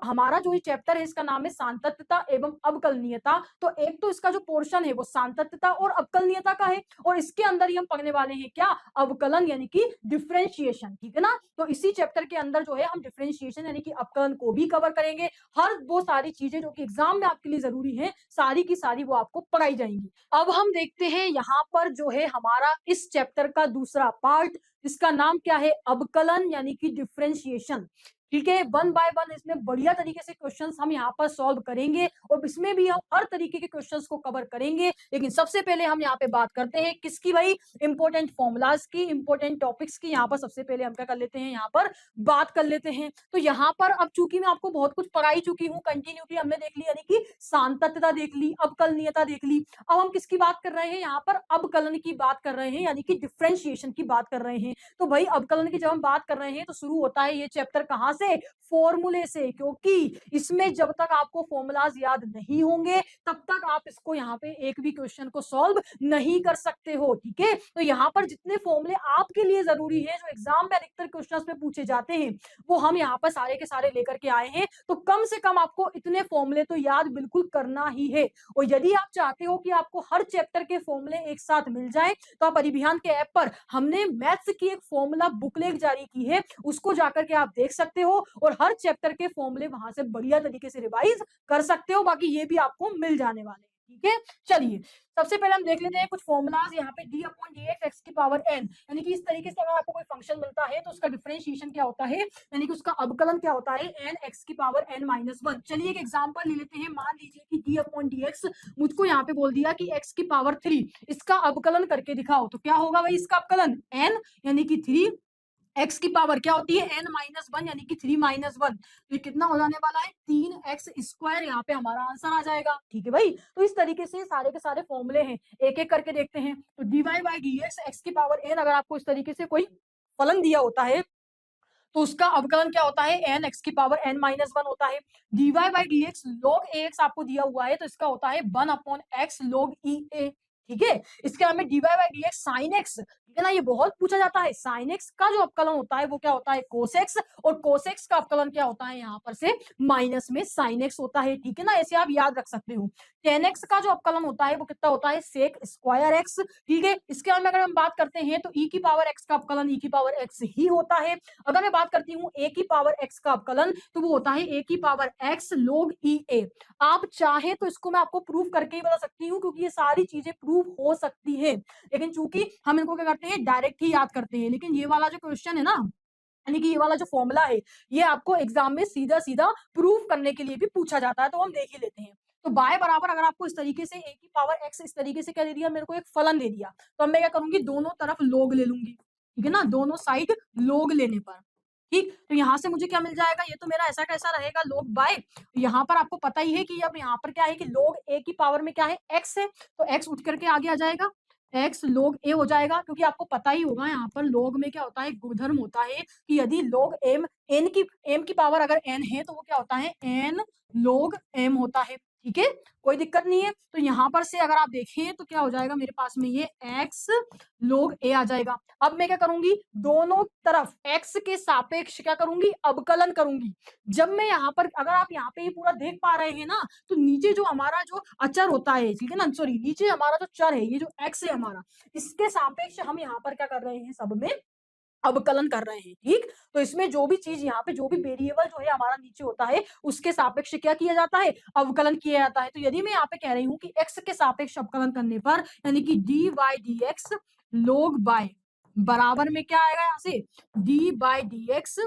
हमारा जो ये चैप्टर है इसका नाम है सांतत्यता एवं अवकलनीयता। तो एक तो इसका जो पोर्शन है वो सांतत्यता और अवकलनीयता का है और इसके अंदर ही हम पढ़ने वाले हैं क्या, अवकलन यानी कि डिफरेंशिएशन, ठीक है ना। तो इसी चैप्टर के अंदर जो है हम डिफरेंशिएशन यानी कि अवकलन को भी कवर करेंगे। हर वो सारी चीजें जो कि एग्जाम में आपके लिए जरूरी है सारी की सारी वो आपको पढ़ाई जाएंगी। अब हम देखते हैं यहाँ पर जो है हमारा इस चैप्टर का दूसरा पार्ट, इसका नाम क्या है, अवकलन यानी कि डिफरेंशिएशन। ठीक है, वन बाय वन इसमें बढ़िया तरीके से क्वेश्चंस हम यहाँ पर सॉल्व करेंगे और इसमें भी हम हर तरीके के क्वेश्चंस को कवर करेंगे। लेकिन सबसे पहले हम यहाँ पे बात करते हैं किसकी भाई, इंपॉर्टेंट फॉर्मूलाज की, इंपॉर्टेंट टॉपिक्स की। यहाँ पर सबसे पहले हम क्या कर लेते हैं, यहाँ पर बात कर लेते हैं। तो यहाँ पर अब चूंकि मैं आपको बहुत कुछ पढ़ाई चुकी हूँ, कंटिन्यूटी हमने देख ली यानी कि सांतत्यता देख ली, अवकलनीयता देख ली। अब हम किसकी बात कर रहे हैं, यहाँ पर अवकलन की बात कर रहे हैं यानी कि डिफरेंशिएशन की बात कर रहे हैं। तो भाई अवकलन की जब हम बात कर रहे हैं तो शुरू होता है ये चैप्टर कहाँ से, फॉर्मूले से, क्योंकि इसमें जब तक आपको फॉर्मूलाज याद नहीं होंगे तब तक आप इसको यहाँ पे एक भी क्वेश्चन को सॉल्व नहीं कर सकते हो। ठीक है, तो यहाँ पर जितने फॉर्मूले आपके लिए जरूरी है जो एग्जाम में अधिकतर क्वेश्चंस में पूछे जाते हैं वो हम यहाँ पर सारे के सारे लेकर के आए हैं। तो कम से कम आपको इतने फॉर्मूले तो याद बिल्कुल करना ही है। और यदि आप चाहते हो कि आपको हर चैप्टर के फॉर्मूले एक साथ मिल जाए तो आप परिभियान के ऐप पर हमने मैथ्स की एक फॉर्मूला बुकलेट जारी की है, उसको जाकर के आप देख सकते हो और हर चैप्टर के फॉर्मूले वहां से बढ़िया तरीके से रिवाइज कर सकते हो। बाकी ये भी आपको मिल जाने वाले हैं। ठीक है, चलिए सबसे पहले हम देख लेते हैं कुछ फॉर्मूलाज। यहाँ पे d upon D x x की पावर n, यानी कि इस तरीके से अगर आपको कोई फंक्शन मिलता है तो उसका डिफरेंशिएशन क्या होता है, यानी कि उसका अवकलन क्या होता है, n x की पावर n माइनस वन। चलिए एक एग्जांपल ले लेते हैं। मान लीजिए कि d अपॉन डी एक्स मुझको यहाँ पे बोल दिया कि x की पावर 3, इसका अवकलन करके दिखाओ। तो क्या होगा भाई इसका अवकलन, n यानी कि 3, x की पावर क्या होती है n माइनस वन यानी कि 3 माइनस वन। तो ये कितना हो जाने वाला है, 3x²। यहाँ पे हमारा आंसर आ जाएगा। ठीक है भाई, तो इस तरीके से सारे के सारे फॉर्मूले हैं, एक एक करके देखते हैं। तो dy by D x x की पावर n, अगर आपको इस तरीके से कोई फलन दिया होता है तो उसका अवकलन क्या होता है, n x की पावर n माइनस वन होता है। dy by D x log ax आपको दिया हुआ है तो इसका होता है 1 upon x log e a। ठीक है, इसके बाद में dy by D X sine x, ठीक है ना, ये बहुत पूछा जाता है। साइन एक्स का जो अवकलन होता है वो क्या होता है, कोस एक्स, और कोस एक्स का अवकलन क्या होता है, यहाँ पर से माइनस में साइन एक्स होता है। ठीक है ना, ऐसे आप याद रख सकते हो। टेन एक्स का जो अवकलन होता है वो कितना होता है, सेक स्क्वायर एक्स। ठीक है, इसके बाद में अगर हम बात करते हैं तो e की पावर x का अवकलन e की पावर x ही होता है। अगर मैं बात करती हूँ a की पावर x का अवकलन तो वो होता है a की power x log e a। आप चाहे तो इसको मैं आपको प्रूफ करके ही बता सकती हूँ क्योंकि ये सारी चीजें प्रूफ हो सकती है, लेकिन चूंकि हम इनको क्या करते हैं, डायरेक्ट ही याद करते हैं। लेकिन ये वाला जो क्वेश्चन है ना, यानी कि ये वाला जो फॉर्मूला है ये आपको एग्जाम में सीधा सीधा प्रूफ करने के लिए भी पूछा जाता है, तो हम देख ही लेते हैं। तो बाय बराबर अगर आपको इस तरीके से a की पावर x इस तरीके से क्या दे दिया, मेरे को एक फलन दे दिया, तो अब मैं क्या करूंगी, दोनों तरफ लोग ले लूंगी। ठीक है ना, दोनों साइड लोग लेने पर, ठीक, तो यहाँ से मुझे क्या मिल जाएगा, ये तो मेरा ऐसा कैसा रहेगा, लोग बाय, यहाँ पर आपको पता ही है कि अब यहाँ पर क्या है कि लोग a की पावर में क्या है, x है, तो x उठ करके आगे आ जाएगा, x log a हो जाएगा। क्योंकि आपको पता ही होगा यहाँ पर log में क्या होता है, गुणधर्म होता है कि यदि log m m की पावर अगर n है तो वो क्या होता है, n log m होता है। ठीक है, कोई दिक्कत नहीं है। तो यहाँ पर से अगर आप देखें तो क्या हो जाएगा, मेरे पास में ये x log a आ जाएगा। अब मैं क्या करूंगी, दोनों तरफ x के सापेक्ष क्या करूंगी, अवकलन करूंगी। जब मैं यहाँ पर, अगर आप यहाँ पे ये पूरा देख पा रहे हैं ना, तो नीचे जो हमारा जो अचर होता है, ठीक है ना, सॉरी, नीचे हमारा जो चर है, ये जो x है हमारा, इसके सापेक्ष हम यहाँ पर क्या कर रहे हैं, सब में अवकलन कर रहे हैं। ठीक, तो इसमें जो भी चीज यहाँ पे, जो भी वेरिएबल जो है हमारा नीचे होता है उसके सापेक्ष क्या किया जाता है, अवकलन किया जाता है। तो यदि मैं यहाँ पे कह रही हूँ कि x के सापेक्ष अवकलन करने पर, यानी कि dy बाई डी एक्स लोग बाय बराबर में क्या आएगा, यहाँ से dy by D x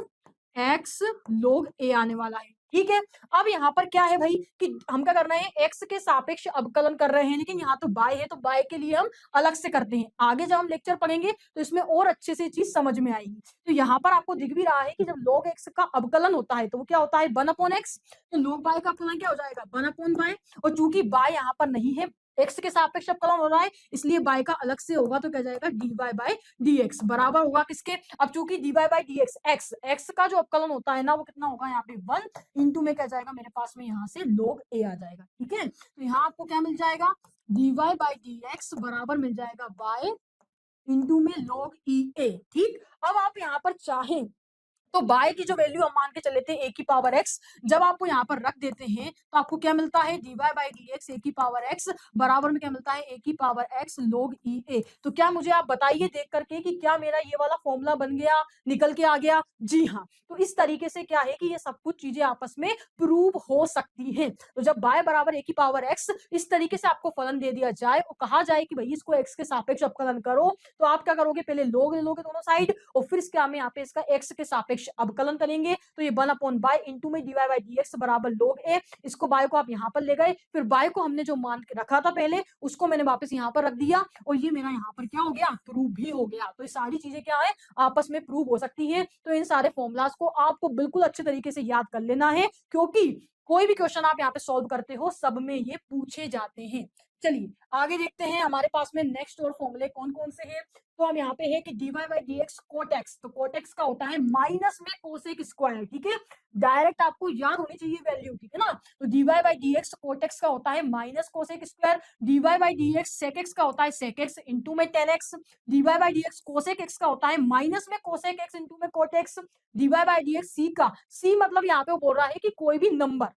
x लोग a आने वाला है। ठीक है, अब यहाँ पर क्या है भाई कि हम क्या कर रहे हैं, x के सापेक्ष अवकलन कर रहे हैं, लेकिन यहाँ तो बाय है तो बाय के लिए हम अलग से करते हैं। आगे जब हम लेक्चर पढ़ेंगे तो इसमें और अच्छे से चीज समझ में आएगी। तो यहाँ पर आपको दिख भी रहा है कि जब log x का अवकलन होता है तो वो क्या होता है, 1 अपॉन x, तो log बाय का अवकलन क्या हो जाएगा, 1 अपॉन बाय, और चूंकि बाय यहाँ पर नहीं है, x के सापेक्ष अवकलन हो रहा है, इसलिए बाय का अलग से होगा, तो क्या जाएगा, dy बाय dx बराबर होगा किसके, अब चूंकि dy बाय dx x का जो अवकलन होता है ना वो कितना होगा, यहाँ पे 1 इंटू में क्या जाएगा, मेरे पास में यहाँ से log a आ जाएगा। ठीक है, तो यहाँ आपको क्या मिल जाएगा, dy बाय dx बराबर मिल जाएगा y इंटू में log e a। ठीक, अब आप यहाँ पर चाहें तो बाय की जो वैल्यू हम मान के चले थे a की पावर x, जब आपको यहाँ पर रख देते हैं तो आपको क्या मिलता है dy बाई डी एक्स ए की पावर x बराबर में क्या मिलता है a की पावर x log ई ए। तो क्या मुझे आप बताइए देख करके कि क्या मेरा ये वाला फॉर्मूला बन गया, निकल के आ गया? जी हाँ। तो इस तरीके से क्या है कि ये सब कुछ चीजें आपस में प्रूव हो सकती हैं। तो जब y बराबर a की पावर x इस तरीके से आपको फलन दे दिया जाए और कहा जाए कि भाई इसको x के सापेक्ष अवकलन करो, तो आप क्या करोगे, पहले log ले लोगे दोनों साइड और फिर इसके हम यहाँ पे इसका x के सापेक्ष अवकलन करेंगे। तो ये 1/बाय इंटू में dy बाई डी एक्स बराबर log a, इसको बाय को आप यहाँ पर ले गए, फिर बाय को हमने जो मान के रखा था पहले उसको मैंने वापस यहाँ पर रख दिया और ये मेरा यहाँ पर क्या हो गया, प्रूव भी हो गया। तो ये सारी चीजें क्या है, आपस में प्रूव हो सकती है। तो इन सारे फॉर्मूलाज को आपको बिल्कुल अच्छे तरीके से याद कर लेना है, क्योंकि कोई भी क्वेश्चन आप यहाँ पे सॉल्व करते हो सब में ये पूछे जाते हैं। चलिए आगे देखते हैं हमारे पास में नेक्स्ट और फॉर्मूले कौन कौन से हैं। तो हम यहाँ पे है कि dy by D X cot x, तो कोटेक्स का होता है माइनस में कोसेक स्क्वायर, ठीक है, डायरेक्ट आपको याद होनी चाहिए वैल्यू, ठीक है ना। तो dy by D X cot x का होता है minus cosec square, dy by D X sec X का होता है सेक एक्स इंटू में tan X, dy by D X cosec X का होता है माइनस में कोसेक एक्स इंटू में cot x, dy by D X C का, सी मतलब यहाँ पे वो बोल रहा है कि कोई भी नंबर,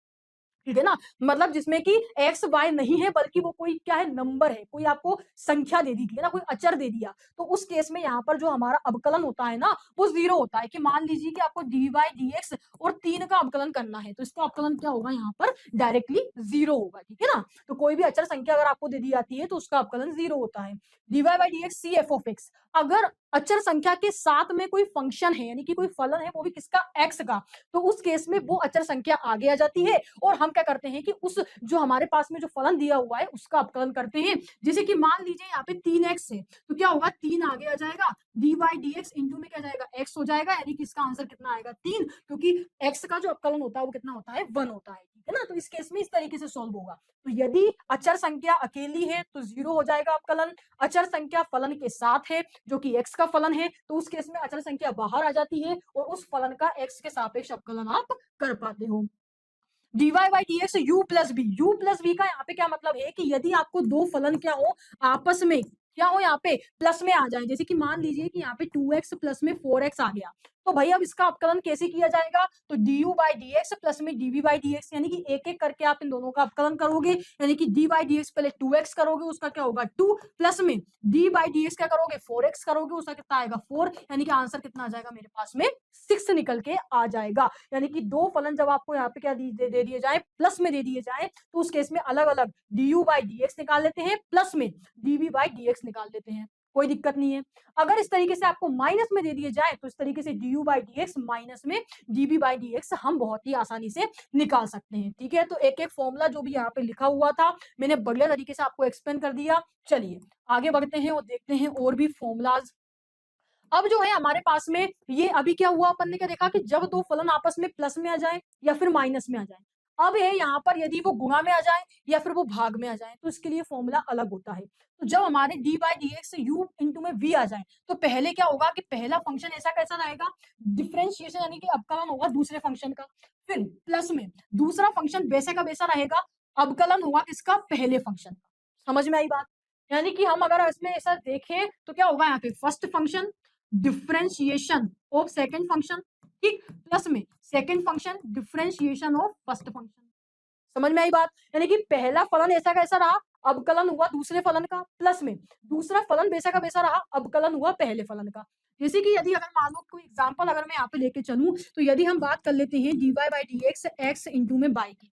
ठीक है ना, मतलब जिसमें कि एक्स वाई नहीं है बल्कि वो कोई क्या है, नंबर है, कोई आपको संख्या दे दी, ठीक है ना, कोई अचर दे दिया, तो उस केस में यहाँ पर जो हमारा अवकलन होता है ना वो जीरो होता है। कि मान लीजिए कि आपको डी वाई डी एक्स और 3 का अवकलन करना है, तो इसका अवकलन क्या होगा, यहाँ पर डायरेक्टली जीरो होगा, ठीक है ना। तो कोई भी अचर संख्या अगर आपको दे दी जाती है तो उसका अवकलन जीरो होता है। D Y by D X C F of X, अगर अचर संख्या के साथ में कोई फंक्शन है यानी कि कोई फलन है वो भी किसका, एक्स का, तो उस केस में वो अचर संख्या आगे आ जाती है और हम क्या करते हैं कि उस जो हमारे पास में जो फलन दिया हुआ है उसका अवकलन करते हैं। जैसे कि मान लीजिए यहाँ पे 3x है तो क्या होगा, 3 आगे आ जाएगा, D Y D X into में क्या जाएगा, x हो जाएगा, यानी कि इसका आंसर कितना आएगा, 3, क्योंकि x का जो अवकलन होता है वो कितना होता है, 1 होता है, ठीक है ना। तो इस केस में इस तरीके से सॉल्व होगा। तो यदि अचर संख्या अकेली है तो जीरो हो जाएगा अवकलन, अचर संख्या फलन के साथ है जो कि x का फलन है तो उस केस में अचर संख्या बाहर आ जाती है और उस फलन का x के सापेक्ष अवकलन आप कर पाते हो। dy by D X U plus B, U plus B का यहाँ पे क्या मतलब है कि यदि आपको दो फलन क्या हो, आपस में क्या हो, यहाँ पे प्लस में आ जाए, जैसे कि मान लीजिए कि यहाँ पे 2x प्लस में 4x आ गया, तो भाई अब इसका अवकलन कैसे किया जाएगा, तो du by D x plus में dv बाई डी एक्स, यानी कि एक एक करके आप इन दोनों का अवकलन करोगे, यानी कि d बाई डी एक्स पहले 2x करोगे उसका क्या होगा 2, प्लस में d बाई डी एक्स क्या करोगे 4x करोगे उसका कितना आएगा 4, यानी कि आंसर कितना आ जाएगा मेरे पास में 6 निकल के आ जाएगा। यानी कि दो फलन जब आपको यहाँ पे क्या दे दिए जाए, प्लस में दे दिए जाए, तो उस केस में अलग अलग du बाई डी एक्स निकाल लेते हैं, प्लस में dv बाई डी एक्स निकाल लेते हैं, कोई दिक्कत नहीं है। अगर इस तरीके से आपको माइनस में दे दिए जाए तो इस तरीके से du by D x minus में dv बाई डी एक्स हम बहुत ही आसानी से निकाल सकते हैं, ठीक है। तो एक एक फॉर्मूला जो भी यहाँ पे लिखा हुआ था मैंने बढ़िया तरीके से आपको एक्सप्लेन कर दिया। चलिए आगे बढ़ते हैं और देखते हैं और भी फॉर्मूलाज। अब जो है हमारे पास में ये अभी क्या हुआ, अपन ने क्या देखा कि जब दो फलन आपस में प्लस में आ जाए या फिर माइनस में आ जाए, अब है यहाँ पर यदि वो गुणा में आ जाए या फिर वो भाग में आ जाए तो इसके लिए फॉर्मूला अलग होता है। तो जब हमारे D by D X you into में वी आ जाए तो पहले क्या होगा कि पहला फंक्शन ऐसा कैसा रहेगा, डिफरेंशिएशन यानी कि अवकलन होगा दूसरे फंक्शन का, फिर प्लस में दूसरा फंक्शन वैसे का वैसा रहेगा, अवकलन होगा किसका, पहले फंक्शन का। समझ में आई बात, यानी कि हम अगर इसमें ऐसा देखें तो क्या होगा, यहाँ पे first function differentiation of second function, ठीक, प्लस में second function differentiation of first function. समझ में आई बात, यानी कि पहला फलन ऐसा कैसा रहा, अवकलन हुआ दूसरे फलन का, प्लस में दूसरा फलन वैसा का वैसा रहा, अवकलन हुआ पहले फलन का। जैसे कि यदि अगर मान लो कोई एग्जांपल अगर मैं यहाँ पे लेके चलूं तो यदि हम बात कर लेते हैं dy by D x x into में बाई की,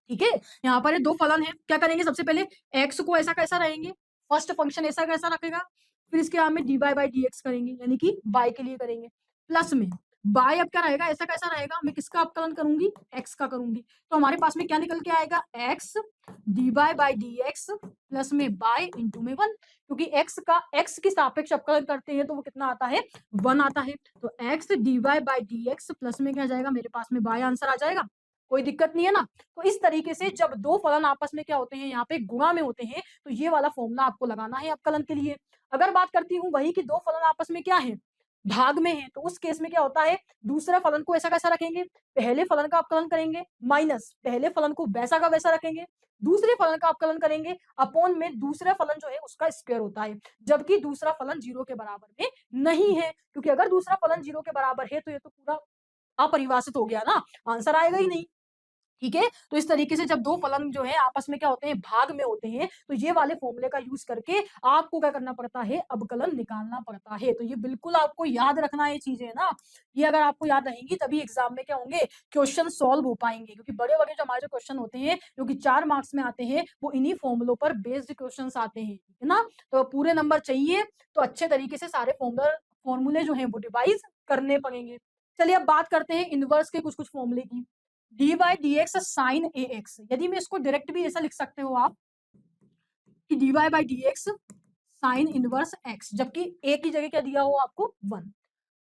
ठीक है, यहाँ पर ये दो फलन है, क्या करेंगे सबसे पहले x को ऐसा कैसा रहेंगे, फर्स्ट फंक्शन ऐसा कैसा रखेगा, फिर इसके बाद में dy बाई डी एक्स करेंगे यानी कि y के लिए करेंगे, प्लस में y अब क्या रहेगा, ऐसा कैसा रहेगा, मैं किसका अवकलन करूंगी, x का करूंगी, तो हमारे पास में क्या निकल के आएगा, x dy by D x plus में y इंटू में 1, क्योंकि x के सापेक्ष अवकलन करते हैं तो वो कितना आता है 1 आता है, तो x dy by D x plus में क्या जाएगा मेरे पास में y आंसर आ जाएगा, कोई दिक्कत नहीं है ना। तो इस तरीके से जब दो फलन आपस में क्या होते हैं, यहाँ पे गुणा में होते हैं, तो ये वाला फॉर्मूला आपको लगाना है अवकलन के लिए। अगर बात करती हूँ वही कि दो फलन आपस में क्या है, भाग में है, तो उस केस में क्या होता है, दूसरा फलन को ऐसा कैसा रखेंगे, पहले फलन का अवकलन करेंगे माइनस पहले फलन को वैसा का वैसा रखेंगे, दूसरे फलन का अवकलन करेंगे अपॉन में दूसरा फलन जो है उसका स्क्वायर होता है, जबकि दूसरा फलन 0 के बराबर में नहीं है, क्योंकि अगर दूसरा फलन 0 के बराबर है तो ये तो पूरा अपरिभाषित हो गया ना, आंसर आएगा ही नहीं। ठीक है, तो इस तरीके से जब दो फलन जो है आपस में क्या होते हैं, भाग में होते हैं, तो ये वाले फॉर्मूले का यूज करके आपको क्या करना पड़ता है, अवकलन निकालना पड़ता है। तो ये बिल्कुल आपको याद रखना ये चीजें ना, ये अगर आपको याद रहेंगी तभी एग्जाम में क्या होंगे, क्वेश्चन सॉल्व हो पाएंगे, क्योंकि बड़े बड़े जो हमारे जो क्वेश्चन होते हैं जो कि 4 मार्क्स में आते हैं वो इन्हीं फॉर्मुलों पर बेस्ड क्वेश्चन आते हैं, है ना। तो पूरे नंबर चाहिए तो अच्छे तरीके से सारे फॉर्मूले जो है वो रिवाइज करने पड़ेंगे। चलिए अब बात करते हैं इनवर्स के कुछ कुछ फॉर्मूले की। D by D X sine A X, यदि मैं इसको डायरेक्ट भी ऐसा लिख सकते हो आप कि D Y by D X sine inverse X, जबकि ए की जगह क्या दिया हो आपको 1,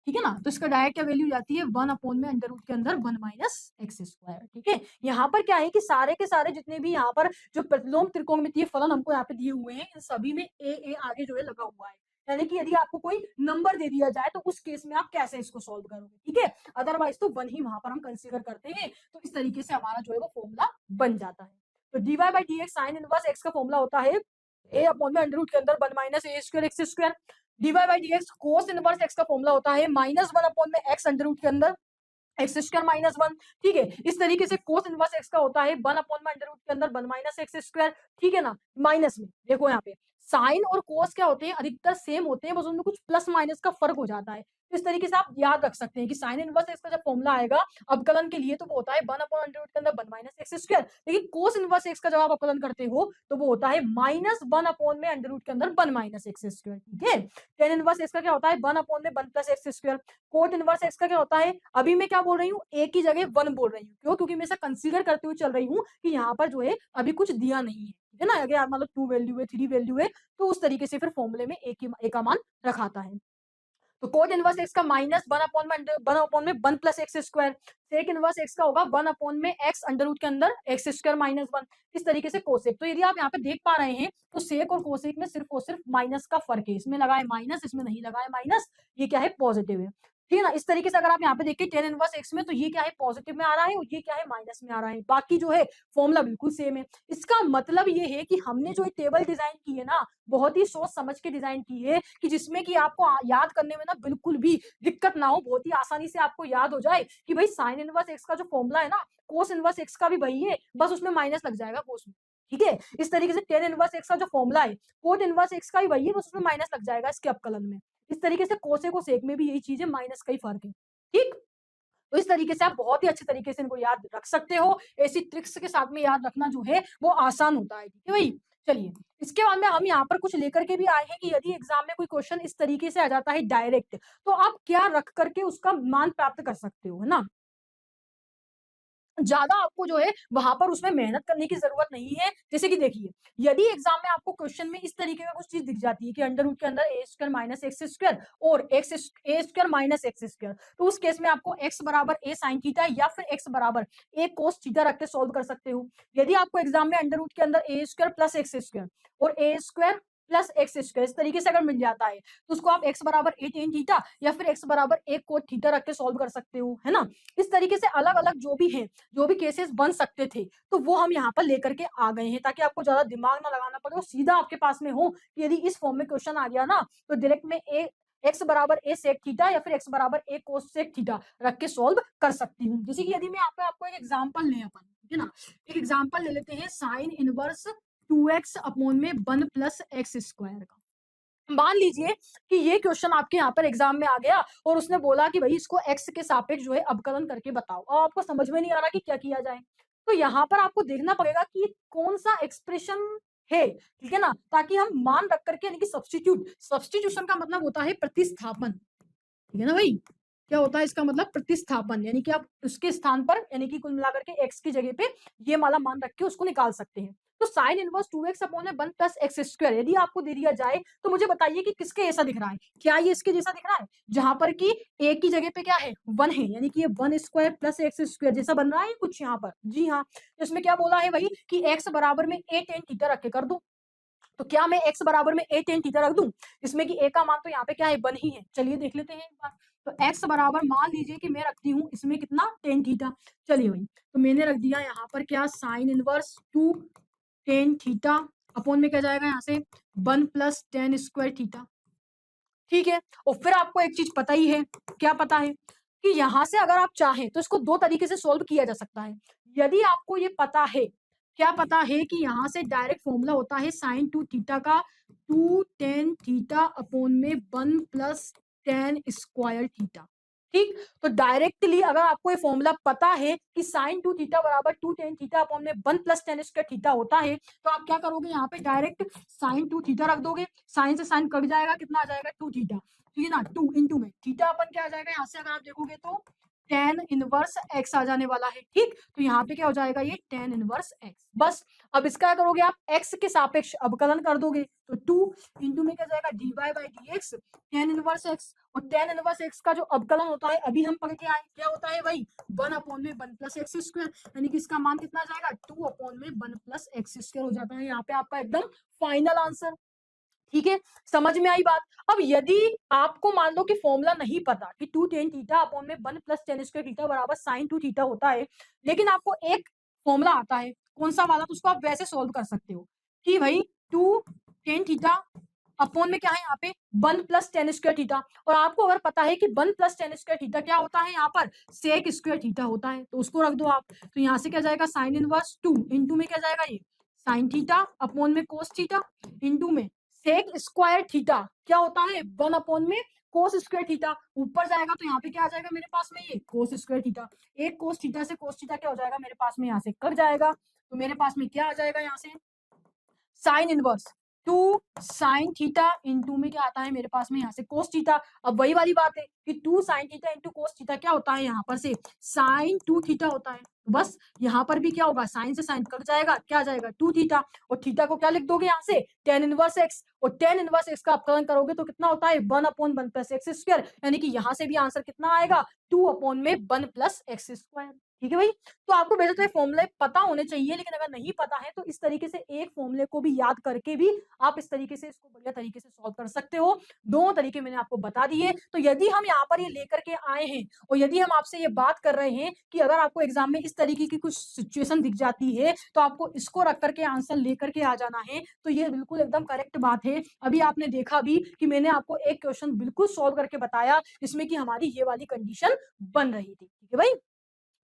ठीक है ना, तो इसका डायरेक्ट क्या वैल्यू जाती है 1 अपॉन में अंडर रूट के अंदर 1 माइनस एक्स स्क्वायर। ठीक है, यहाँ पर क्या है कि सारे के सारे जितने भी यहाँ पर जो प्रतिलोम त्रिकोणमितीय फलन हमको यहाँ पे दिए हुए हैं इन सभी में ए आगे जो है लगा हुआ है, यानी कि यदि आपको कोई नंबर दे दिया जाए तो उस केस में आप कैसे इसको सॉल्व करोगे, ठीक है, अदरवाइज तो 1 ही वहां पर हम कंसीडर करते हैं, तो इस तरीके से हमारा जो है वो फॉर्मूला बन जाता है। तो D Y by D X sine inverse X का फॉर्मूला होता है ए अपॉन में अंडर रूट के अंदर 1 minus A square X square, D Y by D X cos inverse X का फॉर्मूला होता है -1 अपॉन में एक्स अंडर रूट के अंदर एक्स स्क्वायर माइनस 1, ठीक है, इस तरीके से कोस इनवर्स एक्स का होता है 1 अपॉन में अंडर रूट के अंदर 1 माइनस एक्स स्क्वायर, ठीक है ना, माइनस में देखो यहाँ पे साइन और कोस क्या होते हैं, अधिकतर सेम होते हैं, बस उनमें कुछ प्लस माइनस का फर्क हो जाता है। इस तरीके से आप याद रख सकते हैं कि साइन इनवर्स एक्स का जब फॉर्मूला आएगा अवकलन के लिए तो वो होता है 1 अपॉन अंडर रूट के अंदर 1 माइनस एक्स स्क्वायर, लेकिन कोस इनवर्स एक्स का जब आप अवकलन करते हो तो वो होता है -1 अपॉन में अंडर रूट के अंदर 1 माइनस एक्स स्क्वायर, ठीक है। टेन इनवर्स एक्स का क्या होता है 1 अपॉन में 1 plus X square, cot inverse X का क्या होता है, अभी मैं क्या बोल रही हूँ, ए की जगह 1 बोल रही हूँ, क्यों, क्योंकि मैं ऐसा कंसीडर करते हुए चल रही हूँ कि यहाँ पर जो है अभी कुछ दिया नहीं है, ठीक है ना, अगर मतलब 2 वैल्यू है 3 वैल्यू है तो उस तरीके से फिर फॉर्मूले में ए का मान रखाता है। तो कोट इनवर्स एक्स का -1 अपॉन में 1 अपॉन में 1 plus X square, sec inverse X का होगा 1 अपॉन में एक्स अंडर रूट के अंदर एक्स स्क्वायर -1, इस तरीके से कोसेक। तो यदि आप यहाँ पे देख पा रहे हैं तो सेक और कोसेक में सिर्फ और सिर्फ माइनस का फर्क है, इसमें लगा है माइनस, इसमें नहीं लगा है माइनस, ये क्या है पॉजिटिव है, ठीक है ना। इस तरीके से अगर आप यहाँ पे देखिए टेन इनवर्स एक्स में तो ये क्या है पॉजिटिव में आ रहा है और ये क्या है माइनस में आ रहा है, बाकी जो है फॉर्मूला बिल्कुल सेम है। इसका मतलब ये है कि हमने जो टेबल डिजाइन की है ना बहुत ही सोच समझ के डिजाइन की है कि जिसमें कि आपको याद करने में ना बिल्कुल भी दिक्कत ना हो, बहुत ही आसानी से आपको याद हो जाए कि भाई साइन इनवर्स एक्स का जो फॉर्मूला है ना कोस इनवर्स एक्स का भी वही है, बस उसमें माइनस लग जाएगा कोस में, ठीक है। इस तरीके से टेन इनवर्स एक्स का जो फॉर्मूला है कोट इनवर्स एक्स का भी वही है, बस उसमें माइनस लग जाएगा इसके अवकलन में। इस तरीके से कोसेक और सेक में भी यही चीज है, माइनस का ही फर्क है, ठीक। तो इस तरीके से आप बहुत ही अच्छे तरीके से इनको याद रख सकते हो, ऐसी ट्रिक्स के साथ में याद रखना जो है वो आसान होता है, ठीक है भाई। चलिए इसके बाद में हम यहाँ पर कुछ लेकर के भी आए हैं कि यदि एग्जाम में कोई क्वेश्चन इस तरीके से आ जाता है डायरेक्ट तो आप क्या रख करके उसका मान प्राप्त कर सकते हो, है ना। ज्यादा आपको जो है वहां पर उसमें मेहनत करने की जरूरत नहीं है। जैसे कि देखिए यदि एग्जाम में आपको क्वेश्चन में इस तरीके का कुछ चीज दिख जाती है कि अंडर रूट के अंदर ए स्क्वायर माइनस एक्स स्क्वायर और एक्स ए स्क्वायर माइनस एक्स स्क्वायर, तो उस केस में आपको एक्स बराबर ए साइन थीटा या फिर एक्स बराबर ए कोस थीटा रख के सॉल्व कर सकते हो। यदि आपको एग्जाम में अंडर रूट के अंदर ए स्क्वायर प्लस एक्स स्क्वायर और ए स्क्वायर प्लस एक्स स्क्वायर इस तरीके से अगर मिल जाता है तो उसको आप एक्स बराबर ए टेन थीटा या फिर एक्स बराबर ए कोट थीटा रख के सॉल्व कर सकते हो, है ना। इस तरीके से अलग अलग जो भी है जो भी केसेस बन सकते थे तो वो हम यहाँ पर लेकर के आ गए हैं ताकि आपको ज्यादा दिमाग ना लगाना पड़े और सीधा आपके पास में हो कि यदि इस फॉर्म में क्वेश्चन आ गया ना तो डायरेक्ट में ए एक्स बराबर ए सेक थीटा या फिर एक्स बराबर ए कोस सेक थीटा रख के सॉल्व कर सकती हूँ। जैसे कि यदि मैं यहाँ पे आपको एक एग्जांपल ले अपन, ठीक है ना, एक एग्जांपल ले लेते हैं साइन इनवर्स 2x अपॉन में 1 प्लस एक्स स्क्वायर का। मान लीजिए कि ये क्वेश्चन आपके यहाँ पर एग्जाम में आ गया और उसने बोला कि भाई इसको x के सापेक्ष जो है अवकलन करके बताओ और आपको समझ में नहीं आ रहा कि क्या किया जाए, तो यहाँ पर आपको देखना पड़ेगा कि ये कौन सा एक्सप्रेशन है, ठीक है ना, ताकि हम मान रख करके यानी कि सब्स्टिट्यूशन का मतलब होता है प्रतिस्थापन, ठीक है ना भाई। क्या होता है इसका मतलब प्रतिस्थापन, यानी कि आप उसके स्थान पर यानी कि कुल मिलाकर के x की जगह पे ये वाला मान रख के उसको निकाल सकते हैं। तो sine inverse 2x upon 1 plus X square यदि आपको दे दिया जाए तो मुझे बताइए कि किसके ऐसा दिख रहा है, क्या ये इसके जैसा दिख रहा है जहां पर कि a की जगह पे क्या है 1 है, यानी कि ये 1 स्क्वायर प्लस एक्स स्क्वायर जैसा बन रहा है कुछ यहाँ पर, जी हाँ। तो इसमें क्या बोला है भाई कि x बराबर में a tan थीटा रख के कर दो, तो क्या मैं x बराबर में a tan थीटा रख दूं, इसमें कि a का मान तो यहाँ पे क्या है 1 ही है। चलिए देख लेते हैं एक बार। तो x बराबर मान लीजिए कि मैं रखती हूँ इसमें कितना tan थीटा। चलिए भाई, तो मैंने रख दिया यहाँ पर क्या sin inverse 2 tan theta upon में क्या जाएगा यहाँ से 1 प्लस tan स्क्वायर थीटा। ठीक है, और फिर आपको एक चीज पता ही है, क्या पता है कि यहाँ से अगर आप चाहें तो इसको दो तरीके से सोल्व किया जा सकता है। यदि आपको ये पता है, क्या पता है कि यहाँ से डायरेक्ट फॉर्मूला होता है साइन 2 थीटा का 2 tan थीटा अपॉन में 1 प्लस tan स्क्वायर थीटा। ठीक, तो डायरेक्टली अगर आपको ये फॉर्मूला पता है कि साइन 2 थीटा बराबर 2 tan थीटा अपॉन में 1 प्लस tan स्क्वायर थीटा होता है, तो आप क्या करोगे, यहाँ पे डायरेक्ट साइन 2 थीटा रख दोगे। साइन से साइन कट जाएगा, कितना आ जाएगा 2 थीटा। ठीक है ना, 2 इंटू में थीटा अपन क्या आ जाएगा यहाँ से अगर आप देखोगे तो tan इनवर्स x आ जाने वाला है। ठीक, तो यहाँ पे क्या हो जाएगा ये tan इनवर्स x। बस अब इसका क्या करोगे आप, x के सापेक्ष अवकलन कर दोगे, तो 2 इंटू में क्या जाएगा dy by dx tan inverse x। और tan इनवर्स x का जो अवकलन होता है अभी हम पढ़ के आए, क्या होता है भाई 1 अपॉन में 1 प्लस एक्स स्क्वायर, यानी कि इसका मान कितना आ जाएगा 2 अपॉन में 1 प्लस एक्स स्क्वायर हो जाता है। यहाँ पे आपका एकदम फाइनल आंसर। ठीक है, समझ में आई बात। अब यदि आपको मान लो कि फॉर्मूला नहीं पता कि 2 tan थीटा अपॉन में 1 प्लस tan स्क्वायर थीटा बराबर sin 2 थीटा होता है, लेकिन आपको एक फॉर्मूला आता है, कौन सा वाला, तो उसको आप वैसे सोल्व कर सकते हो कि भाई 2 tan थीटा अपॉन में क्या है यहाँ पे 1 प्लस tan स्क्वायर थीटा, और आपको अगर पता है कि 1 प्लस tan स्क्वायर थीटा क्या होता है यहाँ पर sec स्क्वायर थीटा होता है, तो उसको रख दो आप। तो यहाँ से क्या जाएगा साइन इनवर्स 2 इंटू में क्या जाएगा ये साइन थीटा अपॉन में कोस थीटा इंटू में सेक स्क्वायर थीटा क्या होता है 1 अपॉन में कोस स्क्वायर थीटा। ऊपर जाएगा तो यहाँ पे क्या आ जाएगा मेरे पास में ये कोस स्क्वायर थीटा। एक कोस थीटा से कोस थीटा क्या हो जाएगा मेरे पास में यहाँ से कट जाएगा, तो मेरे पास में क्या आ जाएगा यहाँ से sine inverse 2 sine theta into में क्या आता है मेरे पास में यहाँ से कोस थीटा। अब वही वाली बात है कि 2 sine theta into cos theta क्या होता है यहाँ पर से साइन 2 थीटा होता है। बस यहाँ पर भी क्या होगा साइन से साइन कट जाएगा, क्या आ जाएगा 2 थीटा, और थीटा को क्या लिख दोगे यहाँ से tan इनवर्स x, और tan इनवर्स x का अपकलन करोगे तो कितना होता है 1 अपॉन 1 प्लस एक्स स्क्वायर, यानी कि यहाँ से भी आंसर कितना आएगा 2 अपॉन में 1 प्लस एक्स स्क्वायर। ठीक है भाई, तो आपको वैसे तो ये फॉर्मूले पता होने चाहिए, लेकिन अगर नहीं पता है तो इस तरीके से एक फॉर्मूले को भी याद करके भी आप इस तरीके से इसको बढ़िया तरीके से सॉल्व कर सकते हो। दो तरीके मैंने आपको बता दिए। तो यदि हम यहाँ पर ये लेकर के आए हैं और यदि हम आपसे ये बात कर रहे हैं कि अगर आपको एग्जाम में इस तरीके की कुछ सिचुएशन दिख जाती है तो आपको इसको रख करके आंसर लेकर के आ जाना है, तो ये बिल्कुल एकदम करेक्ट बात है। अभी आपने देखा भी कि मैंने आपको एक क्वेश्चन बिल्कुल सॉल्व करके बताया जिसमें कि हमारी ये वाली कंडीशन बन रही थी। ठीक है भाई,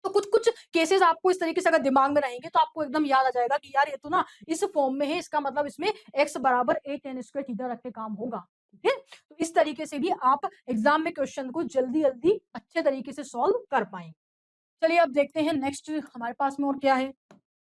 तो कुछ कुछ केसेस आपको इस तरीके से अगर दिमाग में रहेंगे तो आपको एकदम याद आ जाएगा कि यार ये तो ना इस फॉर्म में है, इसका मतलब इसमें x बराबर a tan स्क्वायर थीटा रख के काम होगा। ठीक है, तो इस तरीके से भी आप एग्जाम में क्वेश्चन को जल्दी जल्दी अच्छे तरीके से सॉल्व कर पाएंगे। चलिए अब देखते हैं नेक्स्ट हमारे पास में और क्या है।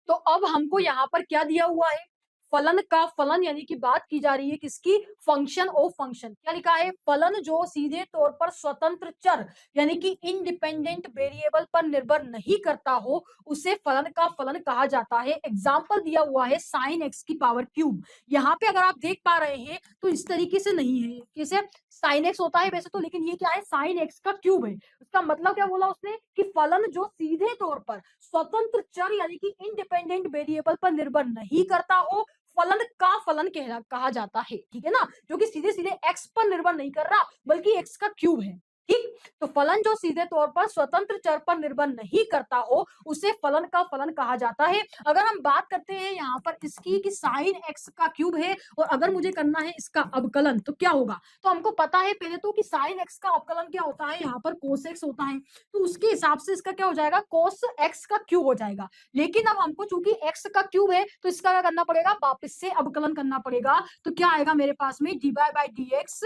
तो अब हमको यहाँ पर क्या दिया हुआ है, फलन का फलन, यानी कि बात की जा रही है किसकी, फंक्शन ऑफ फंक्शन। क्या लिखा है, फलन जो सीधे तौर पर स्वतंत्र चर यानी कि इंडिपेंडेंट वेरिएबल पर निर्भर नहीं करता हो उसे फलन का फलन कहा जाता है। एग्जाम्पल दिया हुआ है साइन एक्स की पावर क्यूब। यहाँ पे अगर आप देख पा रहे हैं तो इस तरीके से नहीं है, कैसे साइन एक्स होता है वैसे तो, लेकिन ये क्या है साइन एक्स का क्यूब है। उसका मतलब क्या बोला उसने कि फलन जो सीधे तौर पर स्वतंत्र चर यानी कि इंडिपेंडेंट वेरिएबल पर निर्भर नहीं करता हो फलन का फलन कहा जाता है। ठीक है ना, जो कि सीधे सीधे x पर निर्भर नहीं कर रहा बल्कि x का क्यूब है। ठीक, तो फलन जो सीधे तौर पर स्वतंत्र चर पर निर्भर नहीं करता हो उसे फलन का फलन कहा जाता है। अगर हम बात करते हैं यहाँ पर इसकी कि साइन x का क्यूब है और अगर मुझे करना है इसका अवकलन तो क्या होगा, तो हमको पता है पहले तो कि साइन x का अवकलन क्या होता है, यहाँ पर कोस x होता है, तो उसके हिसाब से इसका क्या हो जाएगा कोस x का क्यूब हो जाएगा। लेकिन अब हमको चूंकि x का क्यूब है तो इसका क्या करना पड़ेगा, वापस से अवकलन करना पड़ेगा। तो क्या आएगा मेरे पास में dy बाई dx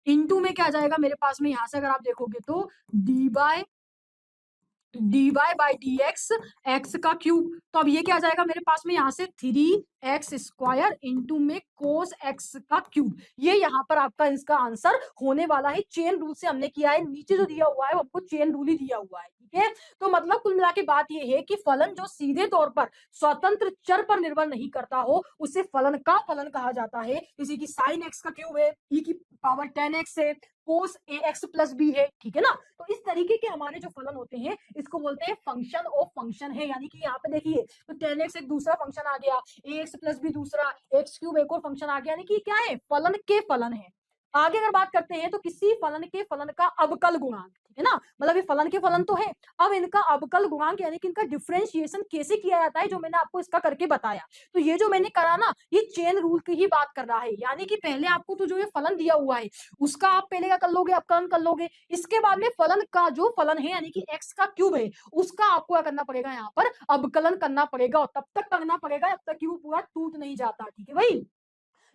इंटू में क्या जाएगा मेरे पास में, यहां से अगर आप देखोगे तो dy बाई डी एक्स का क्यूब। तो अब ये क्या आ जाएगा मेरे पास में यहाँ से 3x स्क्वायर इंटू में कोस x का क्यूब। ये यहाँ पर आपका इसका आंसर होने वाला है। चेन रूल से हमने किया है, नीचे जो दिया हुआ है वो हमको चेन रूल ही दिया हुआ है। ठीक है, तो मतलब कुल मिला के बात ये है कि फलन जो सीधे तौर पर स्वतंत्र चर पर निर्भर नहीं करता हो उसे फलन का फलन कहा जाता है। जैसे कि साइन x का क्यूब है e की पावर 10x है, cos ax प्लस बी है, ठीक है ना। तो इस तरीके के हमारे जो फलन होते हैं इसको बोलते हैं फंक्शन ऑफ फंक्शन है, यानी कि यहाँ पे देखिए तो 10x एक दूसरा फंक्शन आ गया, ax प्लस बी दूसरा, x क्यूब एक और फंक्शन आ गया, यानी कि क्या है, फलन के फलन है। आगे अगर बात करते हैं तो किसी फलन के फलन का अवकल गुणांक, ठीक है ना, मतलब ये फलन के फलन तो है, अब इनका अवकल गुणांक यानी कि इनका डिफरेंशिएशन कैसे किया जाता है, जो मैंने आपको इसका करके बताया। तो ये जो मैंने करा ना, ये चेन रूल की ही बात कर रहा है, यानी कि पहले आपको तो जो ये फलन दिया हुआ है उसका आप पहले क्या कर लोगे, अवकलन कर लोगे, इसके बाद में फलन का जो फलन है यानी कि x का क्यूब है उसका आपको क्या करना पड़ेगा, यहाँ पर अवकलन करना पड़ेगा, और तब तक करना पड़ेगा जब तक कि वो पूरा टूट नहीं जाता, ठीक है भाई।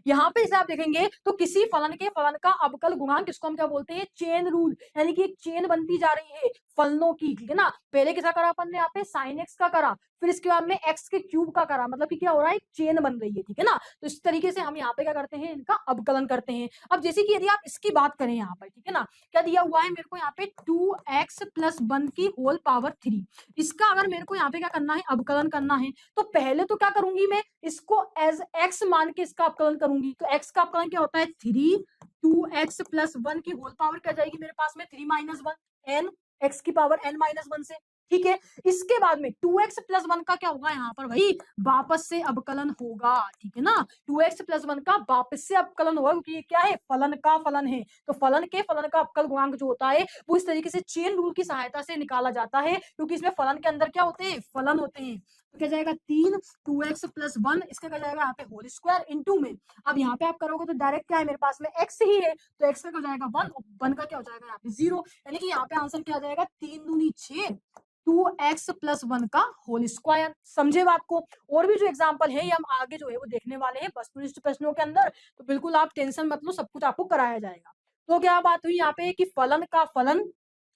यहाँ पे इसे आप देखेंगे तो किसी फलन के फलन का अवकल गुणांक, इसको हम क्या बोलते हैं, चेन रूल, यानी कि एक चेन बनती जा रही है फलनों की, ठीक है ना। पहले किसका करा अपन ने, यहाँ पे साइन एक्स का करा, फिर इसके बाद में एक्स के क्यूब का करा, मतलब कि क्या हो रहा है, एक चेन बन रही है, ठीक है ना। तो इस तरीके से हम यहाँ पे क्या करते हैं, इनका अवकलन करते हैं। अब जैसे कि यदि आप इसकी बात करें यहाँ पर, ठीक है ना, क्या दिया हुआ है मेरे को यहाँ पे 2x प्लस 1 की होल पावर 3, इसका अगर मेरे को यहाँ पे क्या करना है, अवकलन करना है, तो पहले तो क्या करूंगी मैं, इसको एज x मान के इसका अवकलन करूंगी। तो x का अवकलन क्या होता है, 3, 2x प्लस 1 की होल पावर क्या जाएगी मेरे पास में, 3 माइनस 1, n, x की पावर n माइनस 1 से, ठीक है। इसके बाद में 2x प्लस 1 का क्या होगा, यहाँ पर भाई वापस से अवकलन होगा, ठीक है ना। 2x प्लस 1 का वापस से अवकलन होगा, क्योंकि ये क्या है, फलन का फलन है। तो फलन के फलन का अवकल गुणांक जो होता है वो इस तरीके से चेन रूल की सहायता से निकाला जाता है, क्योंकि इसमें फलन के अंदर क्या होते हैं, फलन होते हैं। तो क्या जाएगा 3, 2x प्लस 1, इसका क्या जाएगा यहाँ पे होल स्क्वायर इनटू में, अब यहाँ पे आप करोगे तो डायरेक्ट क्या है, मेरे पास में x ही है, तो x का क्या हो जाएगा 1, 1 का क्या हो जाएगा यहाँ पे 0, यानी कि यहाँ पे आंसर क्या आ जाएगा, 3 दूनी 6, 2x प्लस 1 का होल स्क्वायर। समझे बात को। और भी जो एग्जांपल है ये हम आगे जो है वो देखने वाले हैं वस्तुनिष्ठ प्रश्नों के अंदर, तो बिल्कुल आप टेंशन मत लो, सब कुछ आपको कराया जाएगा। तो क्या बात हुई यहाँ पे कि फलन का फलन,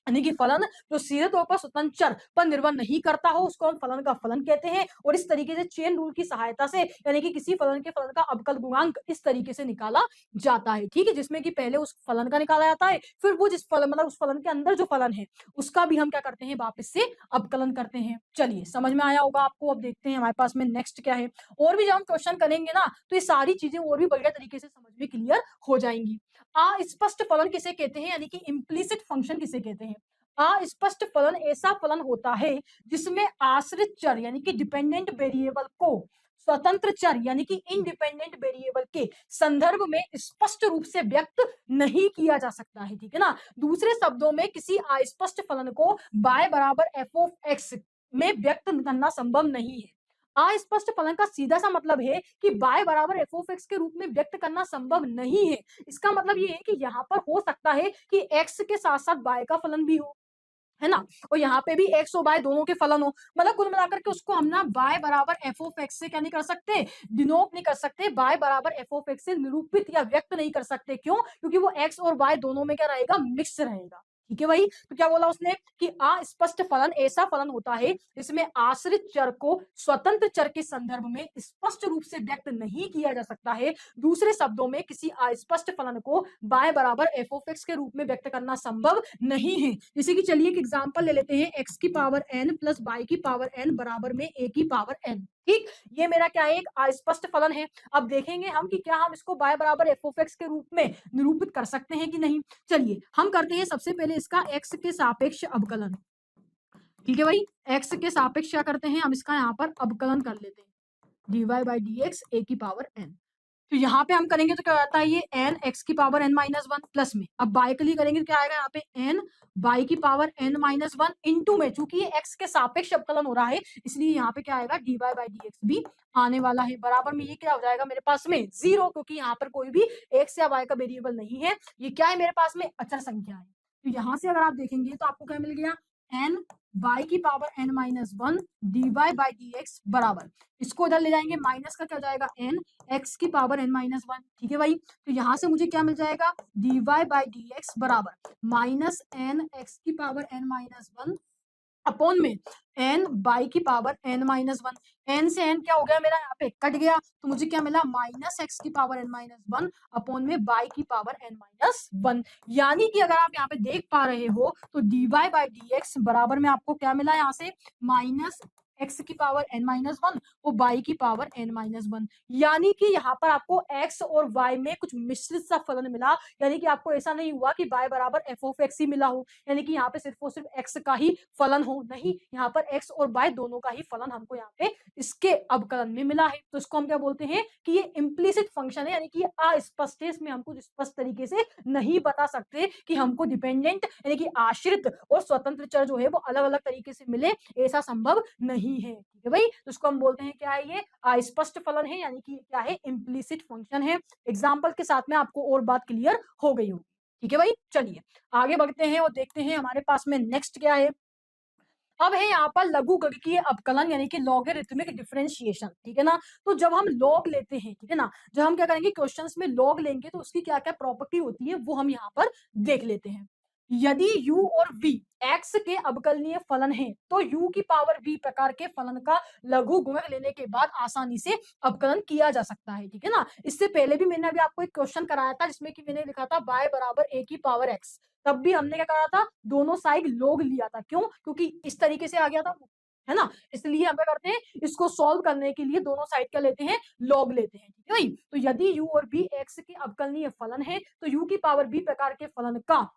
यानी कि फलन जो सीधे तौर पर स्वतंत्र चर पर निर्भर नहीं करता हो उसको हम फलन का फलन कहते हैं। और इस तरीके से चेन रूल की सहायता से यानी कि किसी फलन के फलन का अवकल गुणांक इस तरीके से निकाला जाता है, ठीक है, जिसमें कि पहले उस फलन का निकाला जाता है, फिर वो जिस फलन मतलब उस फलन के अंदर जो फलन है उसका भी हम क्या करते हैं, वापस से अवकलन करते हैं। चलिए समझ में आया होगा आपको। अब देखते हैं हमारे पास में नेक्स्ट क्या है। और भी जब हम क्वेश्चन करेंगे ना तो ये सारी चीजें और भी बढ़िया तरीके से समझ में क्लियर हो जाएंगी। अस्पष्ट फलन किसे कहते हैं, यानी कि इम्प्लिसिट फंक्शन किसे कहते हैं। अस्पष्ट फलन ऐसा फलन होता है जिसमें आश्रित चर यानी कि डिपेंडेंट वेरिएबल को स्वतंत्र चर यानी कि इंडिपेंडेंट वेरिएबल के संदर्भ में स्पष्ट रूप से व्यक्त नहीं किया जा सकता है, ठीक है ना। दूसरे शब्दों में किसी अस्पष्ट फलन को y बराबर f ऑफ x में व्यक्त करना संभव नहीं है। अस्पष्ट फलन का सीधा सा मतलब है कि y बराबर f ऑफ x के रूप में व्यक्त करना संभव नहीं है। इसका मतलब ये है कि यहाँ पर हो सकता है कि x के साथ साथ y का फलन भी हो, है ना, और यहाँ पे भी x और y दोनों के फलन हो, मतलब कुल मिलाकर के उसको हम ना y बराबर f ऑफ x से क्या नहीं कर सकते, डिनोट नहीं कर सकते, y बराबर f ऑफ x से निरूपित या व्यक्त नहीं कर सकते। क्यों? क्योंकि वो x और y दोनों में क्या रहेगा, मिक्स रहेगा, ठीक है भाई। तो क्या बोला उसने कि अस्पष्ट फलन ऐसा फलन होता है इसमें आश्रित चर को स्वतंत्र चर के संदर्भ में स्पष्ट रूप से व्यक्त नहीं किया जा सकता है। दूसरे शब्दों में किसी अस्पष्ट फलन को y बराबर f ऑफ x के रूप में व्यक्त करना संभव नहीं है। जैसे कि चलिए एक एग्जांपल ले लेते हैं, x की पावर n प्लस y की पावर n बराबर में a की पावर n, ठीक, ये मेरा क्या है, एक अस्पष्ट फलन है। अब देखेंगे हम कि क्या हम इसको y बराबर f ऑफ x के रूप में निरूपित कर सकते हैं कि नहीं। चलिए हम करते हैं सबसे पहले इसका x के सापेक्ष अवकलन, ठीक है भाई, x के सापेक्ष क्या करते हैं, हम इसका यहाँ पर अवकलन कर लेते हैं, dy बाई dx a की पावर n। तो यहाँ पे हम करेंगे तो क्या आता है, ये n x की पावर n माइनस 1 प्लस में, अब बाय के लिए करेंगे तो क्या आएगा यहाँ पे n y की पावर n माइनस 1 इंटू में, चूंकि ये x के सापेक्ष अवकलन हो रहा है इसलिए यहाँ पे क्या आएगा dy बाई dx भी आने वाला है, बराबर में ये क्या हो जाएगा मेरे पास में 0, क्योंकि यहाँ पर कोई भी x या y का वेरिएबल नहीं है, ये क्या है मेरे पास में अचर संख्या है। तो यहाँ से अगर आप देखेंगे तो आपको क्या मिल गया, n y की power n minus 1 dy by dx बराबर, इसको इधर ले जाएंगे माइनस का क्या हो जाएगा n x की पावर n माइनस 1, ठीक है भाई। तो यहाँ से मुझे क्या मिल जाएगा, dy बाई dx बराबर माइनस n x की पावर n माइनस 1 अपॉन में n बाई की पावर n माइनस 1, n से n क्या हो गया मेरा यहाँ पे कट गया, तो मुझे क्या मिला माइनस x की पावर n माइनस 1 अपॉन में बाई की पावर n माइनस 1। यानी कि अगर आप यहाँ पे देख पा रहे हो तो dy बाई dx बराबर में आपको क्या मिला यहाँ से माइनस x की पावर n-1 और y की पावर n-1। यानी कि यहाँ पर आपको x और y में कुछ मिश्रित सा फलन मिला, यानी कि आपको ऐसा नहीं हुआ कि y बराबर f ऑफ x ही मिला हो, यानी कि यहाँ पे सिर्फ और सिर्फ x का ही फलन हो, नहीं, यहाँ पर x और y दोनों का ही फलन हमको यहाँ पे इसके अवकलन में मिला है। तो इसको हम क्या बोलते हैं कि ये इम्प्लिसिट फंक्शन है, यानी कि अस्पष्ट है, इसमें हम कुछ स्पष्ट तरीके से नहीं बता सकते कि हमको डिपेंडेंट यानी कि आश्रित और स्वतंत्र चर जो है वो अलग अलग तरीके से मिले, ऐसा संभव नहीं है। ठीक है भाई, तो इसको हम बोलते हैं क्या है, ये अस्पष्ट फलन है, यानी कि क्या है, इम्प्लिसिट फंक्शन है। एग्जाम्पल के साथ में आपको और बात क्लियर हो गई होगी। ठीक है भाई, चलिए आगे बढ़ते हैं और देखते हैं हमारे पास में नेक्स्ट क्या है। अब है यहाँ पर लघुगणकीय अवकलन यानी कि लॉगरिथमिक डिफरेंशिएशन। ठीक है ना, तो जब हम लॉग लेते हैं, ठीक है ना, जब हम क्या करेंगे क्वेश्चंस में लॉग लेंगे तो उसकी क्या क्या प्रॉपर्टी होती है वो हम यहाँ पर देख लेते हैं। यदि u और v x के अवकलनीय फलन है तो u की पावर v प्रकार के फलन का लघु गुणक लेने के बाद आसानी से अवकलन किया जा सकता है। ठीक है ना, इससे पहले भी मैंने अभी आपको एक क्वेश्चन कराया था जिसमें कि मैंने लिखा था y बराबर a की पावर x, तब भी हमने क्या करा था, दोनों साइड log लिया था। क्यों? क्योंकि इस तरीके से आ गया था, है ना, इसलिए हम क्या करते हैं, इसको सॉल्व करने के लिए दोनों साइड क्या लेते हैं, log लेते हैं। ठीक है भाई, तो यदि u और v x के अवकलनीय फलन है तो u की पावर v प्रकार के फलन का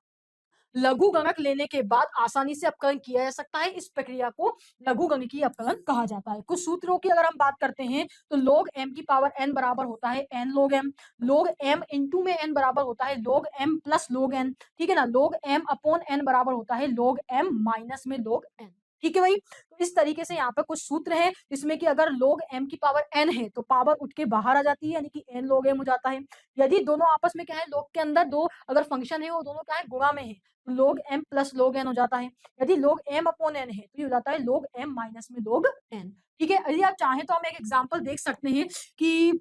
लघु गणक लेने के बाद आसानी से अवकलन किया जा सकता है। इस प्रक्रिया को लघु गणकीय अवकलन कहा जाता है। कुछ सूत्रों की अगर हम बात करते हैं तो log m की पावर n बराबर होता है n log m, log m into में n बराबर होता है log m plus log n। ठीक है ना, log m अपॉन n बराबर होता है log m माइनस में log n। ठीक है भाई, तो इस तरीके से यहाँ पर कुछ सूत्र है जिसमें कि अगर log m की पावर n है तो पावर उठ के बाहर आ जाती है, यानी कि n log m हो जाता है। यदि दोनों आपस में क्या है, log के अंदर दो अगर फंक्शन है वो दोनों क्या है, गुणा में है, log m plus log n हो जाता है। यदि log m अपॉन n है तो ये हो जाता है log m माइनस में log n। ठीक है, यदि आप चाहें तो हम एक एग्जांपल देख सकते हैं कि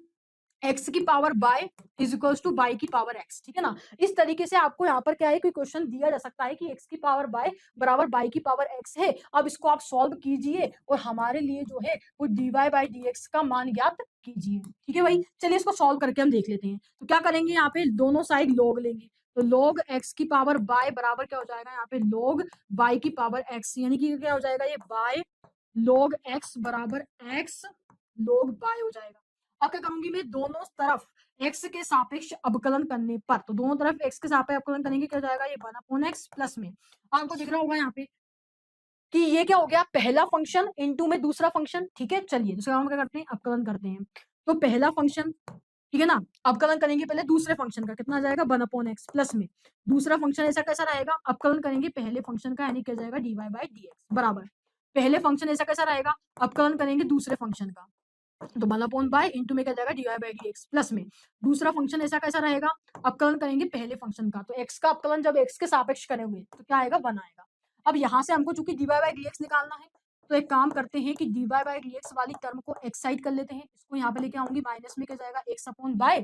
x की power y is equals to y की पावर x। ठीक है ना, इस तरीके से आपको यहाँ पर क्या है, कोई क्वेश्चन दिया जा सकता है कि x की पावर y बराबर y की पावर x है। अब इसको आप सॉल्व कीजिए और हमारे लिए जो है वो dy बाई dx का मान ज्ञात कीजिए। ठीक है भाई, चलिए इसको सॉल्व करके हम देख लेते हैं। तो क्या करेंगे, यहाँ पे दोनों साइड log लेंगे, तो log x की पावर y बराबर क्या हो जाएगा, यहाँ पे log y की पावर x, यानी कि क्या हो जाएगा, ये y log x बराबर x log y हो जाएगा। अब क्या करूंगी मैं, दोनों तरफ x के सापेक्ष अवकलन करने पर, तो दोनों तरफ x के सापेक्ष अवकलन करेंगे, क्या हो जाएगा, ये 1/x प्लस में आपको दिख रहा होगा यहाँ पे कि ये क्या हो गया, पहला फंक्शन इनटू में दूसरा फंक्शन। ठीक है, चलिए दूसरा हम क्या करते हैं, अवकलन करते हैं। तो पहला फंक्शन, ठीक है ना, अवकलन करेंगे पहले दूसरे फंक्शन का, कितना आ जाएगा 1/x प्लस में दूसरा फंक्शन ऐसा कैसा रहेगा, अवकलन करेंगे पहले फंक्शन का, यानी क्या जाएगा dy बाई dx बराबर पहले फंक्शन ऐसा कैसा रहेगा, अवकलन करेंगे दूसरे फंक्शन का, तो 1/बाई इंटू में क्या जाएगा dy बाई dx प्लस में दूसरा फंक्शन ऐसा कैसा रहेगा, अवकलन करेंगे पहले फंक्शन का, तो x का अवकलन जब x के सापेक्ष करेंगे तो क्या आएगा 1 आएगा। अब यहाँ से हमको चूंकि dy बाई dx निकालना है तो एक काम करते हैं कि dy बाई dx वाली टर्म को x साइड कर लेते हैं, इसको यहाँ पे लेके आऊंगी, माइनस में क्या जाएगा x upon bye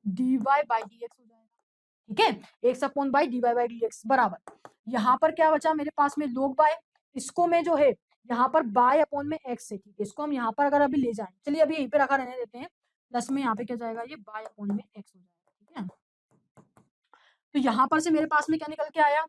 dy by dx हो जाएगा। ठीक है, x upon by dy by dx बराबर यहाँ पर क्या बचा मेरे पास में log बाय, इसको मैं जो है यहाँ पर बाय अपॉन में x है। ठीक है, इसको हम यहाँ पर अगर अभी ले जाएं, चलिए अभी यहीं पे रखा रहने देते हैं, प्लस में यहाँ पे क्या जाएगा, ये बाय अपॉन में x हो जाएगा। ठीक है, तो यहाँ पर से मेरे पास में क्या निकल के आया,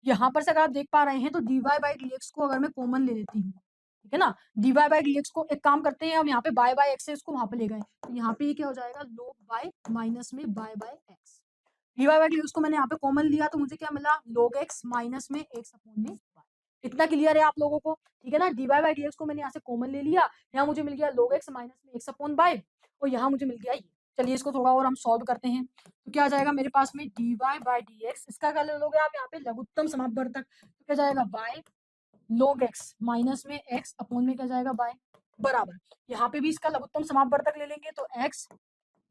यहाँ पर से अगर आप देख पा रहे हैं तो dy बाई dx को अगर मैं कॉमन ले लेती हूँ, ठीक है ना, dy बाई dx को एक काम करते हैं, हम यहाँ पे बाय बाय x है, इसको वहां पे ले गए, तो यहाँ पे ये क्या हो जाएगा, log बाय माइनस में by by x, dy by dx को मैंने यहाँ पे कॉमन लिया तो मुझे क्या मिला, log x माइनस में x अपॉन में y। इतना क्लियर है आप लोगों को, ठीक है ना, dy बाई dx को मैंने यहाँ से कॉमन ले लिया, यहाँ मुझे मिल गया log x माइनस में x अपॉन बाय, और यहाँ मुझे मिल गया ये। चलिए इसको थोड़ा और हम सॉल्व करते हैं, तो क्या आ जाएगा मेरे पास में dy बाई dx, इसका क्या ले लोगे आप यहाँ पे लघुत्तम समापवर्तक, तो क्या जाएगा y log x माइनस में x अपॉन में क्या जाएगा y बराबर, यहाँ पे भी इसका लघुत्तम समापवर्तक ले लेंगे तो x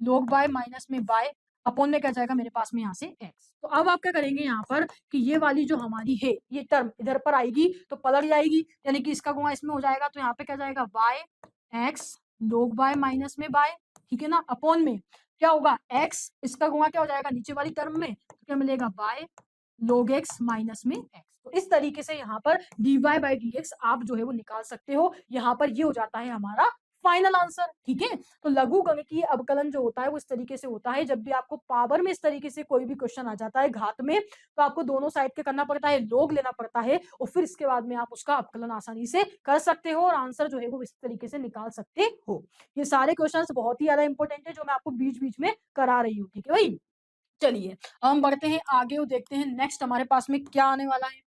log y माइनस में y अपॉन में क्या जाएगा मेरे पास में यहाँ से x। तो अब आप क्या करेंगे यहाँ पर कि ये वाली जो हमारी है ये टर्म इधर पर आएगी तो पलट जाएगी, यानी कि इसका गुणा इसमें हो जाएगा, तो यहाँ पे क्या जाएगा y x log y minus में y, ठीक है ना, अपॉन में क्या होगा x, इसका गुणा क्या हो जाएगा नीचे वाली टर्म में, तो क्या मिलेगा y log x माइनस में x। तो इस तरीके से यहाँ पर dy बाई dx आप जो है वो निकाल सकते हो, यहाँ पर ये हो जाता है हमारा फाइनल आंसर। ठीक है, तो लघुगणकीय अवकलन जो होता है वो इस तरीके से होता है, जब भी आपको पावर में इस तरीके से कोई भी क्वेश्चन आ जाता है घात में, तो आपको दोनों साइड के करना पड़ता है, लॉग लेना पड़ता है, और फिर इसके बाद में आप उसका अवकलन आसानी से कर सकते हो और आंसर जो है वो इस तरीके से निकाल सकते हो। ये सारे क्वेश्चंस बहुत ही ज्यादा इंपॉर्टेंट है जो मैं आपको बीच बीच में करा रही हूँ। ठीक है भाई, चलिए अब हम बढ़ते हैं आगे और देखते हैं नेक्स्ट हमारे पास में क्या आने वाला है।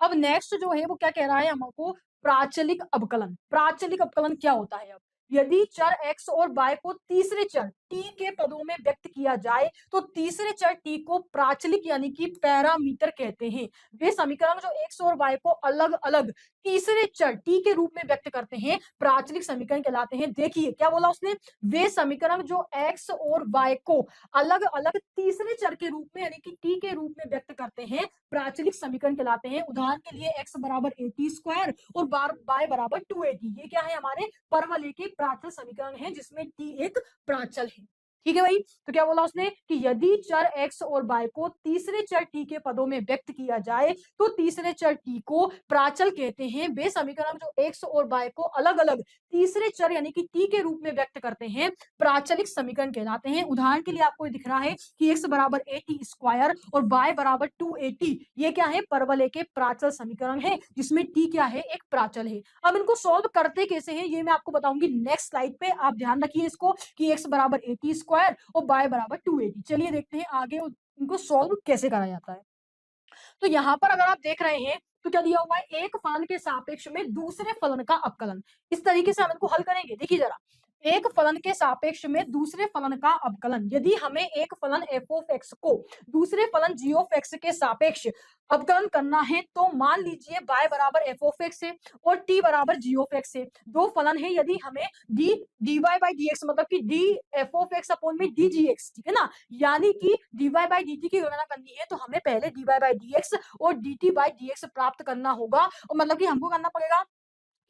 अब नेक्स्ट जो है वो क्या कह रहा है हमको, प्राचलिक अवकलन। प्राचलिक अवकलन क्या होता है? अब यदि चर x और y को तीसरे चर t के पदों में व्यक्त किया जाए तो तीसरे चर t को प्राचलिक यानी कि पैरामीटर कहते हैं। वे समीकरण जो x और y को अलग अलग तीसरे चर t के रूप में व्यक्त करते हैं प्राचलिक समीकरण कहलाते हैं। देखिए क्या बोला उसने, वे समीकरण जो x और y को अलग अलग तीसरे चर के रूप में यानी कि t के रूप में व्यक्त करते हैं प्राचलिक समीकरण कहलाते हैं। उदाहरण के लिए x बराबर 80 स्क्वायर और y बराबर 280, ये क्या है हमारे परवलय के प्राचल समीकरण है जिसमें t एक प्राचल है। ठीक है भाई, तो क्या बोला उसने कि यदि चर x और y को तीसरे चर t के पदों में व्यक्त किया जाए तो तीसरे चर t को प्राचल कहते हैं। वे समीकरण जो x और y को अलग अलग तीसरे चर यानी कि t के रूप में व्यक्त करते हैं प्राचलिक समीकरण कहलाते हैं। उदाहरण के लिए आपको दिख रहा है कि x बराबर 80 स्क्वायर और y बराबर 280, ये क्या है परवलय के प्राचल समीकरण है जिसमें t क्या है एक प्राचल है। अब इनको सॉल्व करते कैसे हैं ये मैं आपको बताऊंगी नेक्स्ट स्लाइड पे, आप ध्यान रखिए इसको कि x बराबर 80 स्क्वायर और y बराबर 280। चलिए देखते हैं आगे इनको सॉल्व कैसे करा जाता है। तो यहाँ पर अगर आप देख रहे हैं तो क्या दिया हुआ है, एक फलन के सापेक्ष में दूसरे फलन का अवकलन। इस तरीके से हम इनको हल करेंगे। देखिए जरा, एक फलन के सापेक्ष में दूसरे फलन का अवकलन, यदि हमें एक फलन f ऑफ x को दूसरे फलन g ऑफ x के सापेक्ष अवकलन करना है तो मान लीजिए y बराबर f ऑफ x है और t बराबर g ऑफ x है, दो फलन है। यदि हमें d dy बाई dx मतलब कि d f of x upon में dgx, ठीक है ना, यानी कि dy बाई dt की गणना करनी है तो हमें पहले dy बाई dx और dt बाई dx प्राप्त करना होगा। और मतलब कि हमको करना पड़ेगा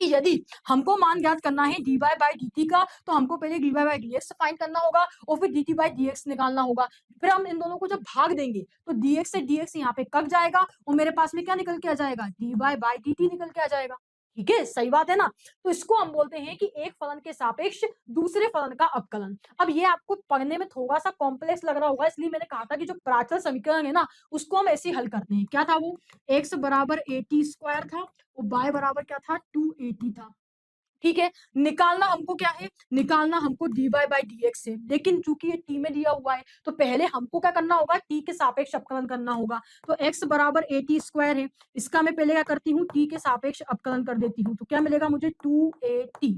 कि यदि हमको मान ज्ञात करना है dy बाई dt का तो हमको पहले dy बाई dx फाइंड करना होगा और फिर dt बाई dx निकालना होगा। फिर हम इन दोनों को जब भाग देंगे तो dx से dx यहाँ पे कट जाएगा और मेरे पास में क्या निकल के आ जाएगा, dy बाई dt निकल के आ जाएगा। ठीक है, सही बात है ना। तो इसको हम बोलते हैं कि एक फलन के सापेक्ष दूसरे फलन का अवकलन। अब ये आपको पढ़ने में थोड़ा सा कॉम्प्लेक्स लग रहा होगा, इसलिए मैंने कहा था कि जो प्राचल समीकरण है ना उसको हम ऐसे ही हल करते हैं। क्या था वो, x बराबर 80 स्क्वायर था और y बराबर क्या था 280 था। ठीक है, निकालना हमको क्या है, निकालना हमको dy बाई dx है, लेकिन चूंकि ये t में दिया हुआ है तो पहले हमको क्या करना होगा, t के सापेक्ष अवकलन करना होगा। तो x बराबर 80 स्क्वायर है, इसका मैं पहले क्या करती हूँ t के सापेक्ष अवकलन कर देती हूँ, तो क्या मिलेगा मुझे 280,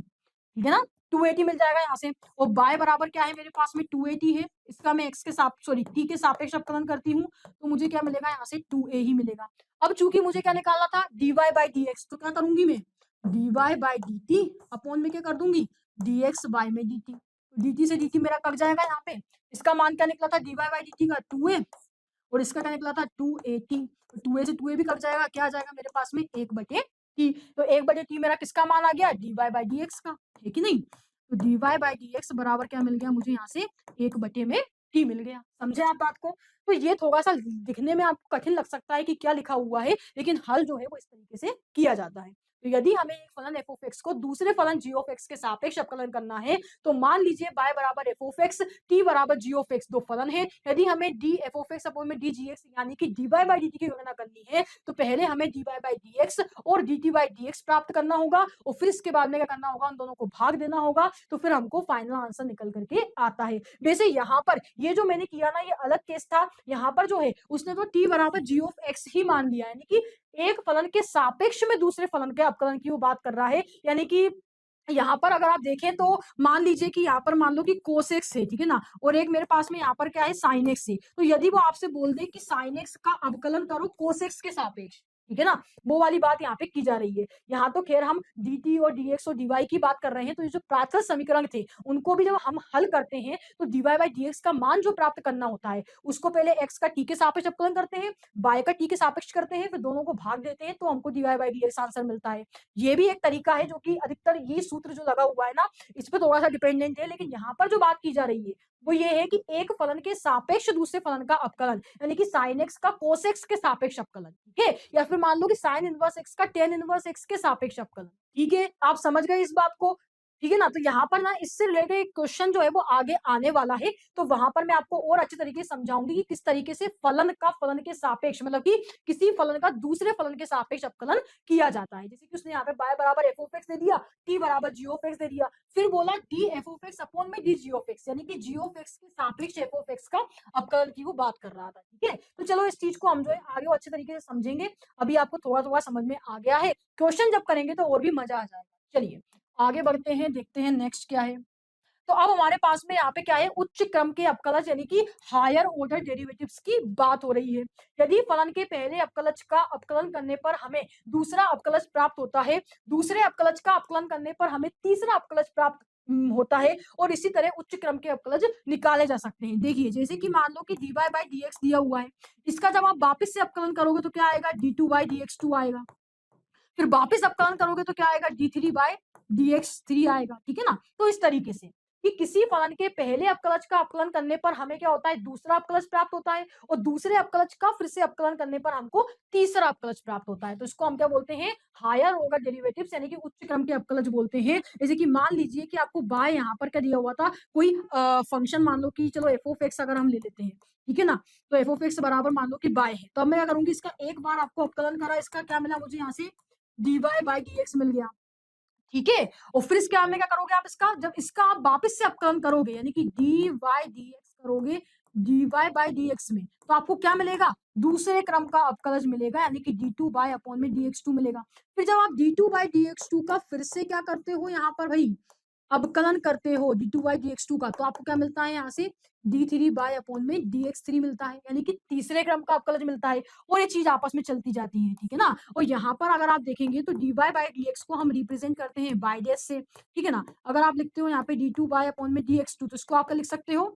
ठीक है ना, 280 मिल जाएगा यहाँ से। और y बराबर क्या है मेरे पास में 280 है, इसका मैं x के साथ सॉरी t के सापेक्ष अवकलन करती हूँ तो मुझे क्या मिलेगा यहाँ से 2a ही मिलेगा। अब चूंकि मुझे क्या निकालना था dy बाई dx, तो क्या करूंगी मैं dy बाई dt अपॉन में क्या कर दूंगी dx बाई में dt, dt से dt मेरा कट जाएगा यहाँ पे। इसका मान क्या निकला था dy बाई dt का 2a और इसका क्या निकला था 280, 2a से 2a भी कट जाएगा, क्या आ जाएगा मेरे पास में 1/t। तो 1/t मेरा किसका मान आ गया dy बाई dx का, है कि नहीं। तो dy बाई dx बराबर क्या मिल गया मुझे यहाँ से 1/t मिल गया। समझे आप बात को। तो ये थोड़ा सा दिखने में आपको कठिन लग सकता है कि क्या लिखा हुआ है, लेकिन हल जो है वो इस तरीके से किया जाता है। तो यदि हमें एक फलन f ऑफ x को दूसरे फलन g ऑफ x के सापेक्ष अवकलन करना है तो मान लीजिए y बराबर f ऑफ x, t बराबर g ऑफ x, दो फलन है। यदि हमें d f of x upon में dgx यानी कि dy बाई dt की गणना करनी है तो पहले हमें dy बाई dx और dt बाई dx प्राप्त करना होगा और फिर इसके बाद में क्या करना होगा, उन दोनों को भाग देना होगा, तो फिर हमको फाइनल आंसर निकल करके आता है। वैसे यहाँ पर ये जो मैंने किया ना ये अलग केस था, यहाँ पर जो है उसने तो t बराबर g ऑफ x ही मान लिया, यानी कि एक फलन के सापेक्ष में दूसरे फलन के अवकलन की वो बात कर रहा है। यानी कि यहाँ पर अगर आप देखें तो मान लीजिए कि यहाँ पर मान लो कि cos x है, ठीक है ना, और एक मेरे पास में यहाँ पर क्या है sin x है। तो यदि वो आपसे बोल दे कि sin x का अवकलन करो cos x के सापेक्ष, ठीक है ना, वो वाली बात यहाँ पे की जा रही है। यहाँ तो खैर हम dt और dx और dy की बात कर रहे हैं। तो ये जो प्राचल समीकरण थे उनको भी जब हम हल करते हैं तो dy बाई dx का मान जो प्राप्त करना होता है उसको पहले x का t के सापेक्ष अवकलन करते हैं, y का t के सापेक्ष करते हैं, फिर दोनों को भाग देते हैं तो हमको dy बाई dx आंसर मिलता है। ये भी एक तरीका है जो कि अधिकतर ये सूत्र जो लगा हुआ है ना इस पे थोड़ा सा डिपेंडेंट है, लेकिन यहाँ पर जो बात की जा रही है वो ये है कि एक फलन के सापेक्ष दूसरे फलन का अवकलन, यानी कि sin x का cos x के सापेक्ष अवकलन, ठीक है, या फिर मान लो कि sin इनवर्स x का tan इनवर्स x के सापेक्ष अवकलन। ठीक है, आप समझ गए इस बात को। ठीक है ना। तो यहाँ पर ना इससे रिलेटेड एक क्वेश्चन जो है वो आगे आने वाला है, तो वहां पर मैं आपको और अच्छे तरीके से समझाऊंगी कि किस तरीके से फलन का फलन के सापेक्ष मतलब कि किसी फलन का दूसरे फलन के सापेक्ष अवकलन किया जाता है। जैसे कि उसने यहाँ पे y बराबर एफ ऑफ एक्स दे दिया, t बराबर जी ऑफ एक्स दे दिया, फिर बोला D F of x upon में डी जी ऑफ एक्स, यानी कि जी ऑफ एक्स के सापेक्ष एफ ऑफ एक्स का अवकलन की वो बात कर रहा था। ठीक है, तो चलो इस चीज को हम जो है आगे अच्छे तरीके से समझेंगे। अभी आपको थोड़ा थोड़ा समझ में आ गया है, क्वेश्चन जब करेंगे तो और भी मजा आ जाएगा। चलिए आगे बढ़ते हैं, देखते हैं नेक्स्ट क्या है। तो अब हमारे पास में यहाँ पे क्या है, उच्च क्रम के अवकलज यानी कि हायर ऑर्डर डेरिवेटिव्स की बात हो रही है। यदि फलन के पहले अवकलज का अवकलन करने पर हमें दूसरा अवकलज प्राप्त होता है, दूसरे अवकलज का अवकलन करने पर हमें तीसरा अवकलज प्राप्त होता है, और इसी तरह उच्च क्रम के अवकलज निकाले जा सकते हैं। देखिए जैसे कि मान लो कि dy बाई dx दिया हुआ है, इसका जब आप वापस से अवकलन करोगे तो क्या आएगा, d2 बाई dx2 आएगा, फिर वापस अवकलन करोगे तो क्या आएगा, d3 बाय dx3 आएगा। ठीक है ना। तो इस तरीके से कि किसी फलन के पहले अवकलज का अवकलन करने पर हमें क्या होता है, दूसरा अवकलज प्राप्त होता है, और दूसरे अवकलज का फिर से अवकलन करने पर हमको तीसरा अवकलज प्राप्त होता है। तो इसको हम क्या बोलते हैं, हायर ऑर्डर डेरिवेटिव्स यानी कि उच्च क्रम के अवकलज बोलते हैं। जैसे कि मान लीजिए कि आपको बाय यहाँ पर क्या दिया हुआ था, कोई फंक्शन मान लो कि चलो एफ ऑफ एक्स अगर हम ले लेते हैं, ठीक है ना, तो एफ ऑफ एक्स बराबर मान लो कि बाय है, तो अब मैं क्या करूंगी, इसका एक बार आपको अवकलन करा, इसका क्या मिला मुझे यहाँ से dy बाई dx मिल गया। ठीक है, और फिर इसके में क्या करोगे आप, इसका जब इसका आप वापस से अवकलन करोगे यानी कि dy dx करोगे dy बाई dx में, तो आपको क्या मिलेगा, दूसरे क्रम का अवकलज मिलेगा, यानी कि d2 बाई अपॉन में dx2 मिलेगा। फिर जब आप d2 बाई dx2 का फिर से क्या करते हो, यहाँ पर भाई अवकलन करते हो d2 बाई dx2 का, तो आपको क्या मिलता है, यहाँ से d3 बाई अपॉन में dx3 मिलता है, यानी कि तीसरे क्रम का अवकलज मिलता है, और ये चीज आपस में चलती जाती है। ठीक है ना। और यहाँ पर अगर आप देखेंगे तो dy बाई dx को हम रिप्रेजेंट करते हैं बाई डैश से। ठीक है ना। अगर आप लिखते हो यहाँ पे d2 बाई अपॉन में dx2, तो इसको आप लिख सकते हो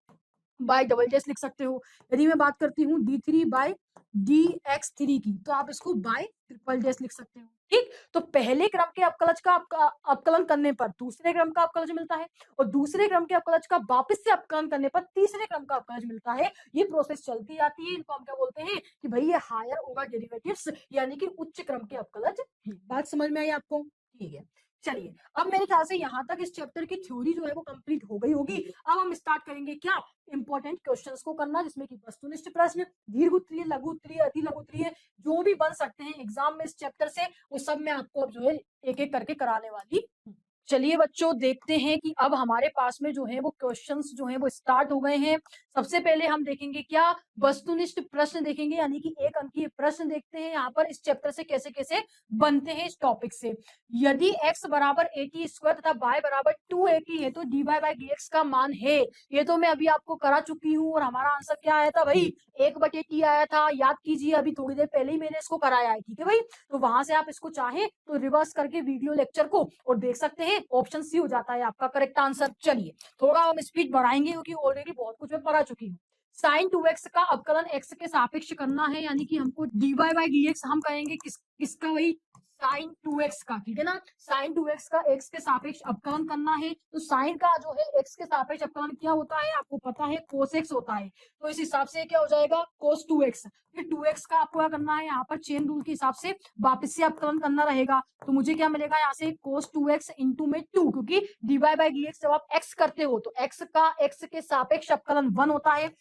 बाय डबल डैश लिख सकते हो। यदि मैं बात करती हूँ d3 बाय dx3 की, तो आप इसको बाय ट्रिपल डैश लिख सकते हो। ठीक, तो पहले क्रम के अवकलज का अवकलन करने पर दूसरे क्रम का अवकलज मिलता है, और दूसरे क्रम के अवकलज का वापस से अवकलन करने पर तीसरे क्रम का अवकलज मिलता है। ये प्रोसेस चलती जाती है, इनको हम क्या बोलते हैं कि भाई ये हायर ऑर्डर डेरिवेटिव्स यानी कि उच्च क्रम के अवकलज है। बात समझ में आई आपको। ठीक है, चलिए अब मेरे ख्याल से यहाँ तक इस चैप्टर की थ्योरी जो है वो कंप्लीट हो गई होगी। अब हम स्टार्ट करेंगे क्या, इंपॉर्टेंट क्वेश्चंस को करना, जिसमें कि वस्तुनिष्ठ प्रश्न, दीर्घ उत्तरीय, लघु उत्तरीय, अति लघु उत्तरीय, जो भी बन सकते हैं एग्जाम में इस चैप्टर से, वो सब मैं आपको अब जो है एक एक करके कराने वाली हूँ। चलिए बच्चों देखते हैं कि अब हमारे पास में जो है वो क्वेश्चंस जो है वो स्टार्ट हो गए हैं। सबसे पहले हम देखेंगे क्या, वस्तुनिष्ठ प्रश्न देखेंगे, यानी कि एक अंकीय प्रश्न देखते हैं यहाँ पर इस चैप्टर से कैसे कैसे बनते हैं इस टॉपिक से। यदि x बराबर एटी स्क्वायर तथा y बराबर 280 है तो dy बाई dx का मान है। ये तो मैं अभी आपको करा चुकी हूँ, और हमारा आंसर क्या आया था भाई, 1/t आया था। याद कीजिए, अभी थोड़ी देर पहले ही मैंने इसको कराया है। ठीक है भाई, तो वहां से आप इसको चाहें तो रिवर्स करके वीडियो लेक्चर को और देख सकते हैं, ऑप्शन सी हो जाता है आपका करेक्ट आंसर। चलिए थोड़ा हम स्पीड बढ़ाएंगे क्योंकि ऑलरेडी बहुत कुछ मैं पढ़ा चुकी हूँ। साइन 2x का अवकलन x के सापेक्ष करना है, यानी कि हमको dy बाई dx हम कहेंगे किसका भाई, साइन 2x का। ठीक है ना, साइन 2x का x के सापेक्ष अवकलन करना है, तो साइन का जो है x के सापेक्ष अवकलन क्या होता है, आपको पता है cos x होता है, तो इस हिसाब से क्या हो जाएगा cos 2x। फिर 2x का आपको क्या करना है, यहाँ पर चेन रूल के हिसाब से वापस से अवकलन करना रहेगा, तो मुझे क्या मिलेगा यहाँ से cos 2x इंटू में 2, क्योंकि dy बाई dx जब आप x करते हो तो x का x के सापेक्ष अवकलन 1 होता है।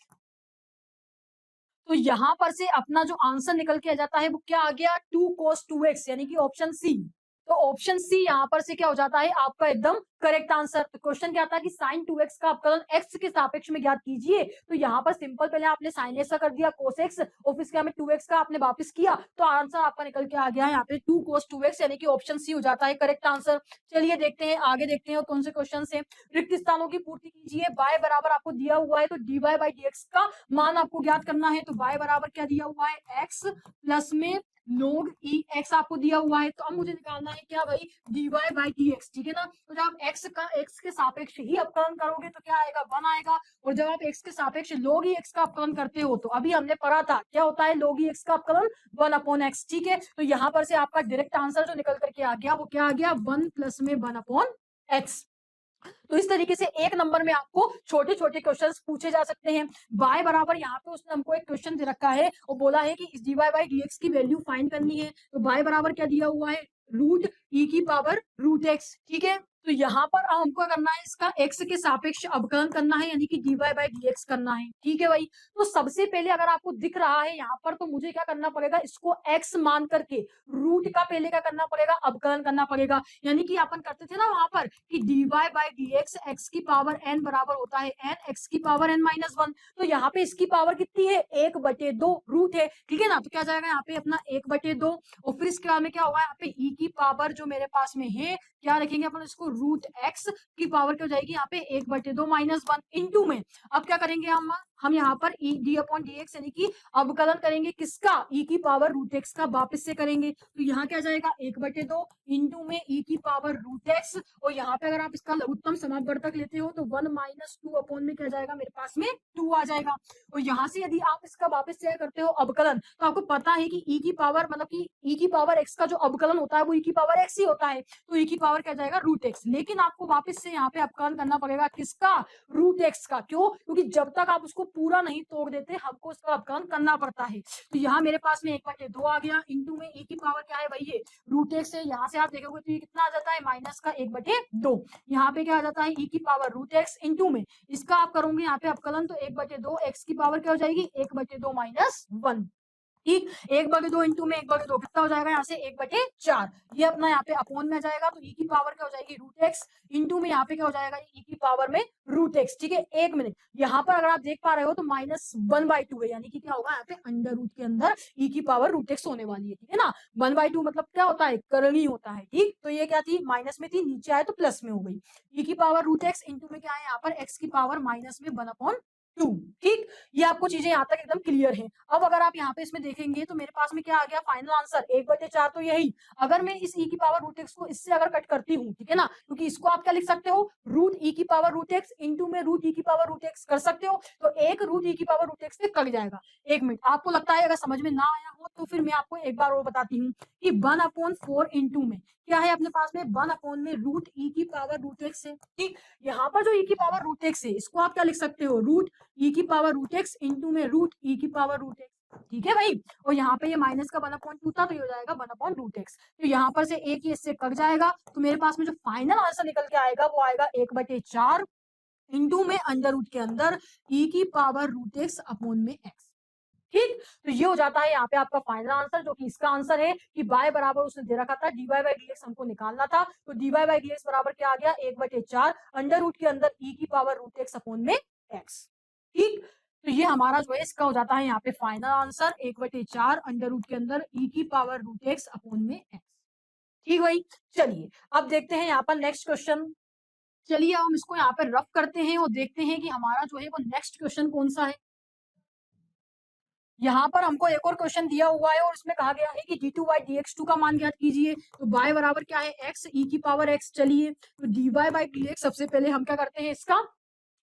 तो यहां पर से अपना जो आंसर निकल के आ जाता है वो क्या आ गया, 2 cos 2x, यानी कि ऑप्शन सी। तो ऑप्शन सी यहाँ पर से क्या हो जाता है आपका एकदम करेक्ट आंसर। तो क्वेश्चन क्या था कि साइन 2x का अवकलन x के सापेक्ष में ज्ञात कीजिए, तो यहाँ पर सिंपल पहले आपने साइन x का कर दिया cos x, और फिर हमें 2x का आपने वापस किया, तो आंसर आपका निकल के आ गया यहाँ पे 2 cos 2x, यानी कि ऑप्शन सी हो जाता है करेक्ट आंसर। चलिए देखते हैं आगे, देखते हैं और कौन से क्वेश्चन है। रिक्त स्थानों की पूर्ति कीजिए, y बराबर आपको दिया हुआ है तो dy बाई dx का मान आपको ज्ञात करना है, तो y बराबर क्या दिया हुआ है, x प्लस में log e x आपको दिया हुआ है, तो अब मुझे निकालना है क्या भाई, dy बाई dx। ठीक है ना, तो जब आप x का x के सापेक्ष ही अवकलन करोगे तो क्या आएगा, 1 आएगा, और जब आप x के सापेक्ष log e x का अवकलन करते हो तो अभी हमने पढ़ा था क्या होता है log e x का अवकलन 1 अपॉन x। ठीक है, तो यहाँ पर से आपका डायरेक्ट आंसर जो निकल करके आ गया वो क्या आ गया, 1 प्लस में 1 अपॉन x। तो इस तरीके से एक नंबर में आपको छोटे छोटे क्वेश्चंस पूछे जा सकते हैं। y बराबर यहाँ पे उसने हमको एक क्वेश्चन दे रखा है और बोला है कि इस dy बाई dx की वैल्यू फाइंड करनी है, तो y बराबर क्या दिया हुआ है, रूट e की पावर रूट x। ठीक है, तो यहाँ पर हमको करना है इसका x के सापेक्ष अवकलन करना है, यानी कि dy बाई dx करना है। ठीक है भाई, तो सबसे पहले अगर आपको दिख रहा है यहाँ पर, तो मुझे क्या करना पड़ेगा, इसको x मान करके रूट का पहले क्या करना पड़ेगा, अवकलन करना पड़ेगा। यानी कि अपन करते थे ना वहां पर कि dy बाई dx x की पावर n बराबर होता है n x की पावर n माइनस 1। तो यहाँ पे इसकी पावर कितनी है, 1/2 रूट है। ठीक है ना, तो क्या जाएगा यहाँ पे अपना 1/2, और फिर इसके बाद में क्या होगा, यहाँ पे e की पावर जो मेरे पास में है, क्या रखेंगे अपन इसको, रूट x की पावर क्या हो जाएगी यहाँ पे 1/2 माइनस 1 इंटू में। अब क्या करेंगे हम यहाँ पर d अपॉन dx यानी कि अवकलन करेंगे किसका, e की पावर रूट x का, वापस से करेंगे तो यहाँ क्या जाएगा 1/2 इंटू में e की पावर रूट x, और यहाँ पे अगर आप इसका लघुत्तम समापवर्तक लेते हो तो 1 माइनस 2 अपॉन में क्या जाएगा, मेरे पास में 2 आ जाएगा। और यहाँ से यदि आप इसका वापस से करते हो अवकलन, तो आपको पता है कि e की पावर मतलब कि e की पावर x का जो अवकलन होता है वो e की पावर x ही होता है, तो e की पावर क्या जाएगा, रूट x। लेकिन आपको वापस से यहाँ पे अवकलन करना पड़ेगा किसका, रूट x का। क्यों, क्योंकि जब तक आप उसको पूरा नहीं तोड़ देते हमको उसका अवकलन करना पड़ता है। तो यहाँ मेरे पास में 1/2 आ गया, इंटू में e की पावर क्या है भाई, ये रूट x है। यहाँ से आप देखोगे तो ये कितना आ जाता है, माइनस का 1/2। यहाँ पे क्या आ जाता है, e की पावर रूट x इंटू में इसका आप करोगे यहाँ पे अवकलन, तो 1/2 x की पावर क्या हो जाएगी, 1/2 माइनस 1। ठीक, 1/2 इंटू में 1/2 कितना हो जाएगा, यहाँ से 1/4। ये अपना यहाँ पे अपोन में आ जाएगा, तो e की पावर क्या हो जाएगी, रूट एक्स इंटू में यहाँ पे क्या हो जाएगा, e की पावर में रूट एक्स। ठीक है, एक मिनट, यहाँ पर अगर आप देख पा रहे हो तो -1/2 है, यानी कि क्या होगा यहाँ पे अंडर रूट के अंदर e की पावर रूट एक्स होने वाली है। ठीक है ना, 1/2 मतलब क्या होता है, करनी होता है। ठीक, तो ये क्या थी, माइनस में थी, नीचे आए तो प्लस में हो गई। e की पावर रूट एक्स इंटू में क्या है यहाँ पर, x की पावर माइनस में 1/2। ठीक, ये आपको चीजें यहाँ तक एकदम क्लियर हैं। अब अगर आप यहाँ पे इसमें देखेंगे तो मेरे पास में क्या आ गया, फाइनल आंसर 1/4। तो यही, अगर मैं इस e की पावर रूट एक्स को इससे अगर कट करती हूँ, ठीक है ना, क्योंकि इसको आप क्या लिख सकते हो, रूट e की पावर रूट एक्स इंटू में रूट e की पावर रूट एक्स कर सकते हो, तो एक रूट e की पावर रूट एक्स से कट जाएगा। एक मिनट, आपको लगता है अगर समझ में ना आया हो तो फिर मैं आपको एक बार और बताती हूँ कि 1/4 इंटू में क्या है अपने पास में, 1 में रूट e की पावर रूट एक्स है। ठीक, यहाँ पर जो e की पावर रूट एक्स है इसको आप क्या लिख सकते हो, रूट e की पावर रूट एक्स इंटू में रूट e की पावर रूट एक्स। ठीक है भाई, और यहाँ पे ये माइनस का 1/2 था, तो ये हो जाएगा 1/रूट एक्स। तो यहाँ पर से एक ही इससे कट जाएगा, तो मेरे पास में जो फाइनल आंसर निकल के आएगा वो आएगा 1/4 इंटू में अंडर रूट के अंदर e की पावर रूट एक्स अपॉन में x। ठीक, तो ये हो जाता है यहाँ पे आपका फाइनल आंसर, जो कि इसका आंसर है कि y बराबर उसने दे रखा था dy बाई dx हमको निकालना था, तो dy बाई dx बराबर क्या आ गया, 1/4 अंडर रूट के अंदर e की पावर रूट एक्स अपॉन में x। ठीक, तो ये हमारा जो है इसका हो जाता है यहाँ पे फाइनल आंसर 1/4 अंडर रूट के अंदर e की पावर रूट एक्स अपॉन में x। ठीक भाई, चलिए अब देखते हैं यहाँ पर नेक्स्ट क्वेश्चन। चलिए हम इसको यहाँ पे रफ करते हैं और देखते हैं कि हमारा जो है वो नेक्स्ट क्वेश्चन कौन सा है। यहाँ पर हमको एक और क्वेश्चन दिया हुआ है और इसमें कहा गया है कि d2 बाई dx2 का मान ज्ञात कीजिए। तो y बराबर क्या है, x e की पावर x। चलिए, तो dy बाई dx सबसे पहले हम क्या करते हैं, इसका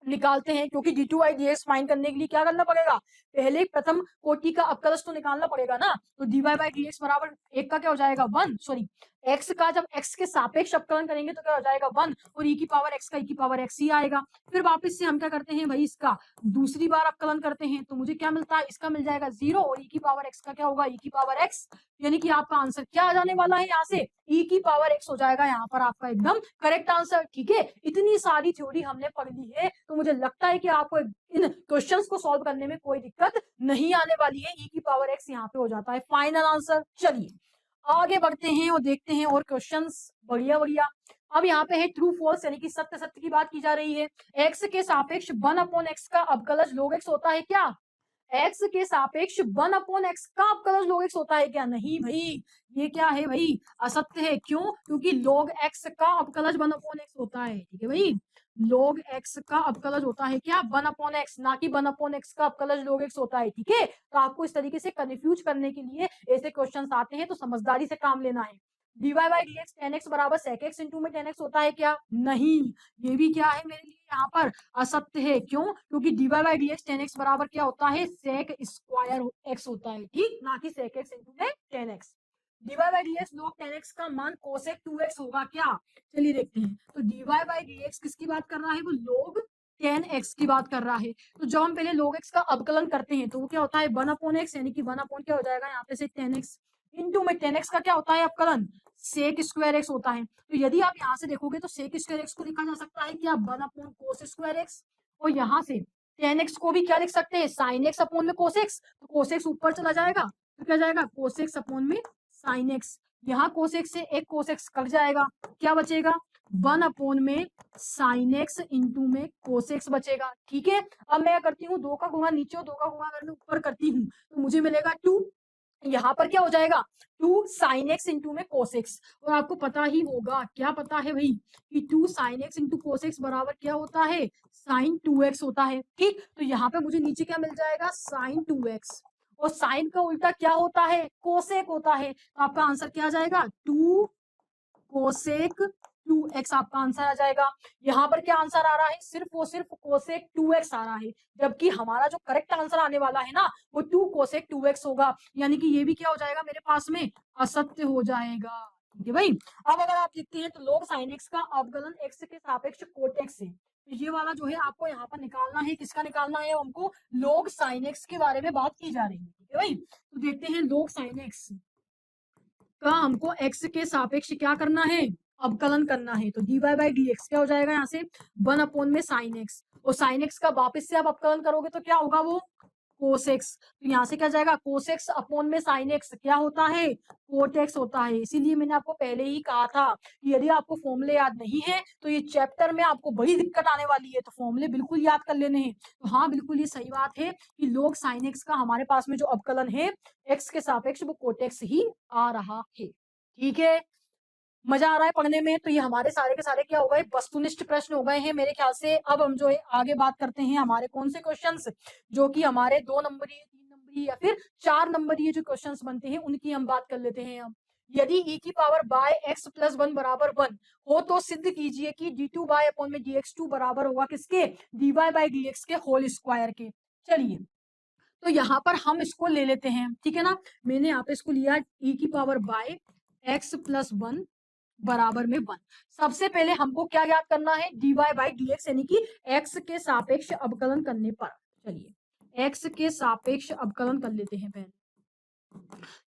निकालते हैं, क्योंकि d2 बाई dx फाइंड करने के लिए क्या करना पड़ेगा, पहले प्रथम कोटि का अवकलज तो निकालना पड़ेगा ना। तो dy बाई dx बराबर एक का क्या हो जाएगा, 1, सॉरी x का जब x के सापेक्ष अवकलन करेंगे तो क्या हो जाएगा 1, और e की पावर x का e की पावर x ही आएगा। फिर वापस से हम क्या करते हैं भाई, इसका दूसरी बार अवकलन करते हैं, तो मुझे क्या मिलता है, इसका मिल जाएगा 0, और e की पावर x का क्या होगा, e की पावर x। यानी कि आपका आंसर क्या आ जाने वाला है, यहाँ से e की पावर x हो जाएगा यहाँ पर आपका एकदम करेक्ट आंसर। ठीक है, इतनी सारी थ्योरी हमने पढ़ ली है, तो मुझे लगता है कि आपको इन क्वेश्चंस को सॉल्व करने में कोई दिक्कत नहीं आने वाली है। e की पावर x यहाँ पे हो जाता है फाइनल आंसर। चलिए आगे बढ़ते हैं और देखते हैं और क्वेश्चंस, बढ़िया बढ़िया। अब यहाँ पे है ट्रू फॉल्स, यानी कि सत्य सत्य की बात की जा रही है। x के सापेक्ष 1/x का अवकलज log x होता है क्या, x के सापेक्ष 1/x का अवकलज log x होता है क्या, नहीं भाई, ये क्या है भाई, असत्य है। क्यों, क्योंकि log x का अवकलज 1/x होता है। ठीक है भाई, log x का अवकलज होता है क्या, 1/x, ना कि 1/x का अवकलज log x होता है। ठीक है, तो आपको इस तरीके से कंफ्यूज करने के लिए ऐसे क्वेश्चंस आते हैं, तो समझदारी से काम लेना है। dy by dx tan x बराबर sec x इंटू में tan x होता है क्या, नहीं, ये भी क्या है मेरे लिए यहाँ पर असत्य है। क्यों, क्योंकि dy by dx tan x बराबर क्या होता है, sec स्क्वायर x होता है। ठीक, ना कि sec x इंटू में tan x। dy by dx log tan x का मान cosec 2x होगा क्या, चलिए देखते हैं। तो dy बाई dx किसकी बात कर रहा है, वो log tan x की बात कर रहा है। तो जब हम पहले log x का अवकलन करते हैं तो वो क्या होता है 1/x, यानी कि 1 अपॉन क्या हो जाएगा यहाँ पे से tan x इंटू में tan x का क्या होता है अवकलन, सेक स्क्वायर एक्स होता है। तो यदि आप यहाँ से देखोगे तो सेक स्क्वायर एक्स को लिखा जा सकता है क्या 1 अपॉन कोस स्क्वायर एक्स, और यहाँ से tan एक्स को भी क्या लिख सकते हैं साइन एक्स अपॉन में कोस एक्स। तो कोस एक्स ऊपर चला जाएगा तो क्या जाएगा कोस एक्स अपॉन में साइन एक्स। यहाँ कोस एक्स से एक कोस एक्स कट जाएगा, क्या बचेगा 1 अपॉन में साइन एक्स इंटू में कोस एक्स बचेगा। ठीक है, अब मैं क्या करती हूँ 2 का गुणा नीचे और 2 का गुणा अगर मैं ऊपर करती हूँ तो मुझे मिलेगा 2, यहाँ पर क्या हो जाएगा 2 साइन एक्स इंटू में कोस एक्स। और आपको पता ही होगा, क्या पता है भाई कि 2 sine x into cos x बराबर क्या होता है साइन 2x होता है। ठीक, तो यहाँ पे मुझे नीचे क्या मिल जाएगा साइन 2x, और साइन का उल्टा क्या होता है कोसेक होता है। तो आपका आंसर क्या आ जाएगा 2 कोसेक 2x आपका आंसर आ जाएगा। यहाँ पर क्या आंसर आ रहा है सिर्फ वो सिर्फ कोसेक 2x आ रहा है, जबकि हमारा जो करेक्ट आंसर आने वाला है ना वो 2 कोसेक 2x होगा, यानी कि ये भी क्या हो जाएगा मेरे पास में असत्य हो जाएगा। ठीक है भाई, अब अगर आप देखते हैं तो log sin x का अवकलन x के सापेक्ष cot x है, तो ये वाला जो है आपको यहाँ पर निकालना है, किसका निकालना है हमको log sin x के बारे में बात की जा रही है। ठीक है भाई, तो देखते हैं log sin x का हमको x के सापेक्ष क्या करना है अवकलन करना है। तो dy बाई डी एक्स क्या हो जाएगा यहाँ से 1 अपॉन में साइन एक्स, और साइन एक्स का वापस से आप अवकलन करोगे तो क्या होगा वो कोस एक्स। तो यहाँ से क्या जाएगा कोस एक्स अपॉन में साइन एक्स क्या होता है कोट एक्स होता है। इसीलिए मैंने आपको पहले ही कहा था कि यदि आपको फॉर्मूले याद नहीं है तो ये चैप्टर में आपको बड़ी दिक्कत आने वाली है, तो फॉर्मूले बिल्कुल याद कर लेने हैं। तो हाँ बिल्कुल ये सही बात है कि लोग साइन एक्स का हमारे पास में जो अवकलन है एक्स के सापेक्ष वो कोट एक्स ही आ रहा है। ठीक है, मजा आ रहा है पढ़ने में। तो ये हमारे सारे के सारे क्या हो गए वस्तुनिष्ठ प्रश्न हो गए हैं मेरे ख्याल से। अब हम जो है आगे बात करते हैं हमारे कौन से क्वेश्चंस जो कि हमारे 2 नंबरी 3 नंबरी या फिर 4 नंबरी जो क्वेश्चंस बनते हैं उनकी हम बात कर लेते हैं। हम यदि e की पावर बाय x प्लस 1 बराबर 1 हो तो सिद्ध कीजिए कि d2 बाय अपॉन में dx2 बराबर होगा किसके dy बाय dx के होल स्क्वायर के। चलिए तो यहाँ पर हम इसको ले लेते हैं, ठीक है ना। मैंने यहाँ पे इसको लिया e की पावर बाय x प्लस 1 बराबर में 1। सबसे पहले हमको क्या याद करना है dy बाई dx यानी कि x के सापेक्ष अवकलन करने पर। चलिए x के सापेक्ष अवकलन कर लेते हैं पहले।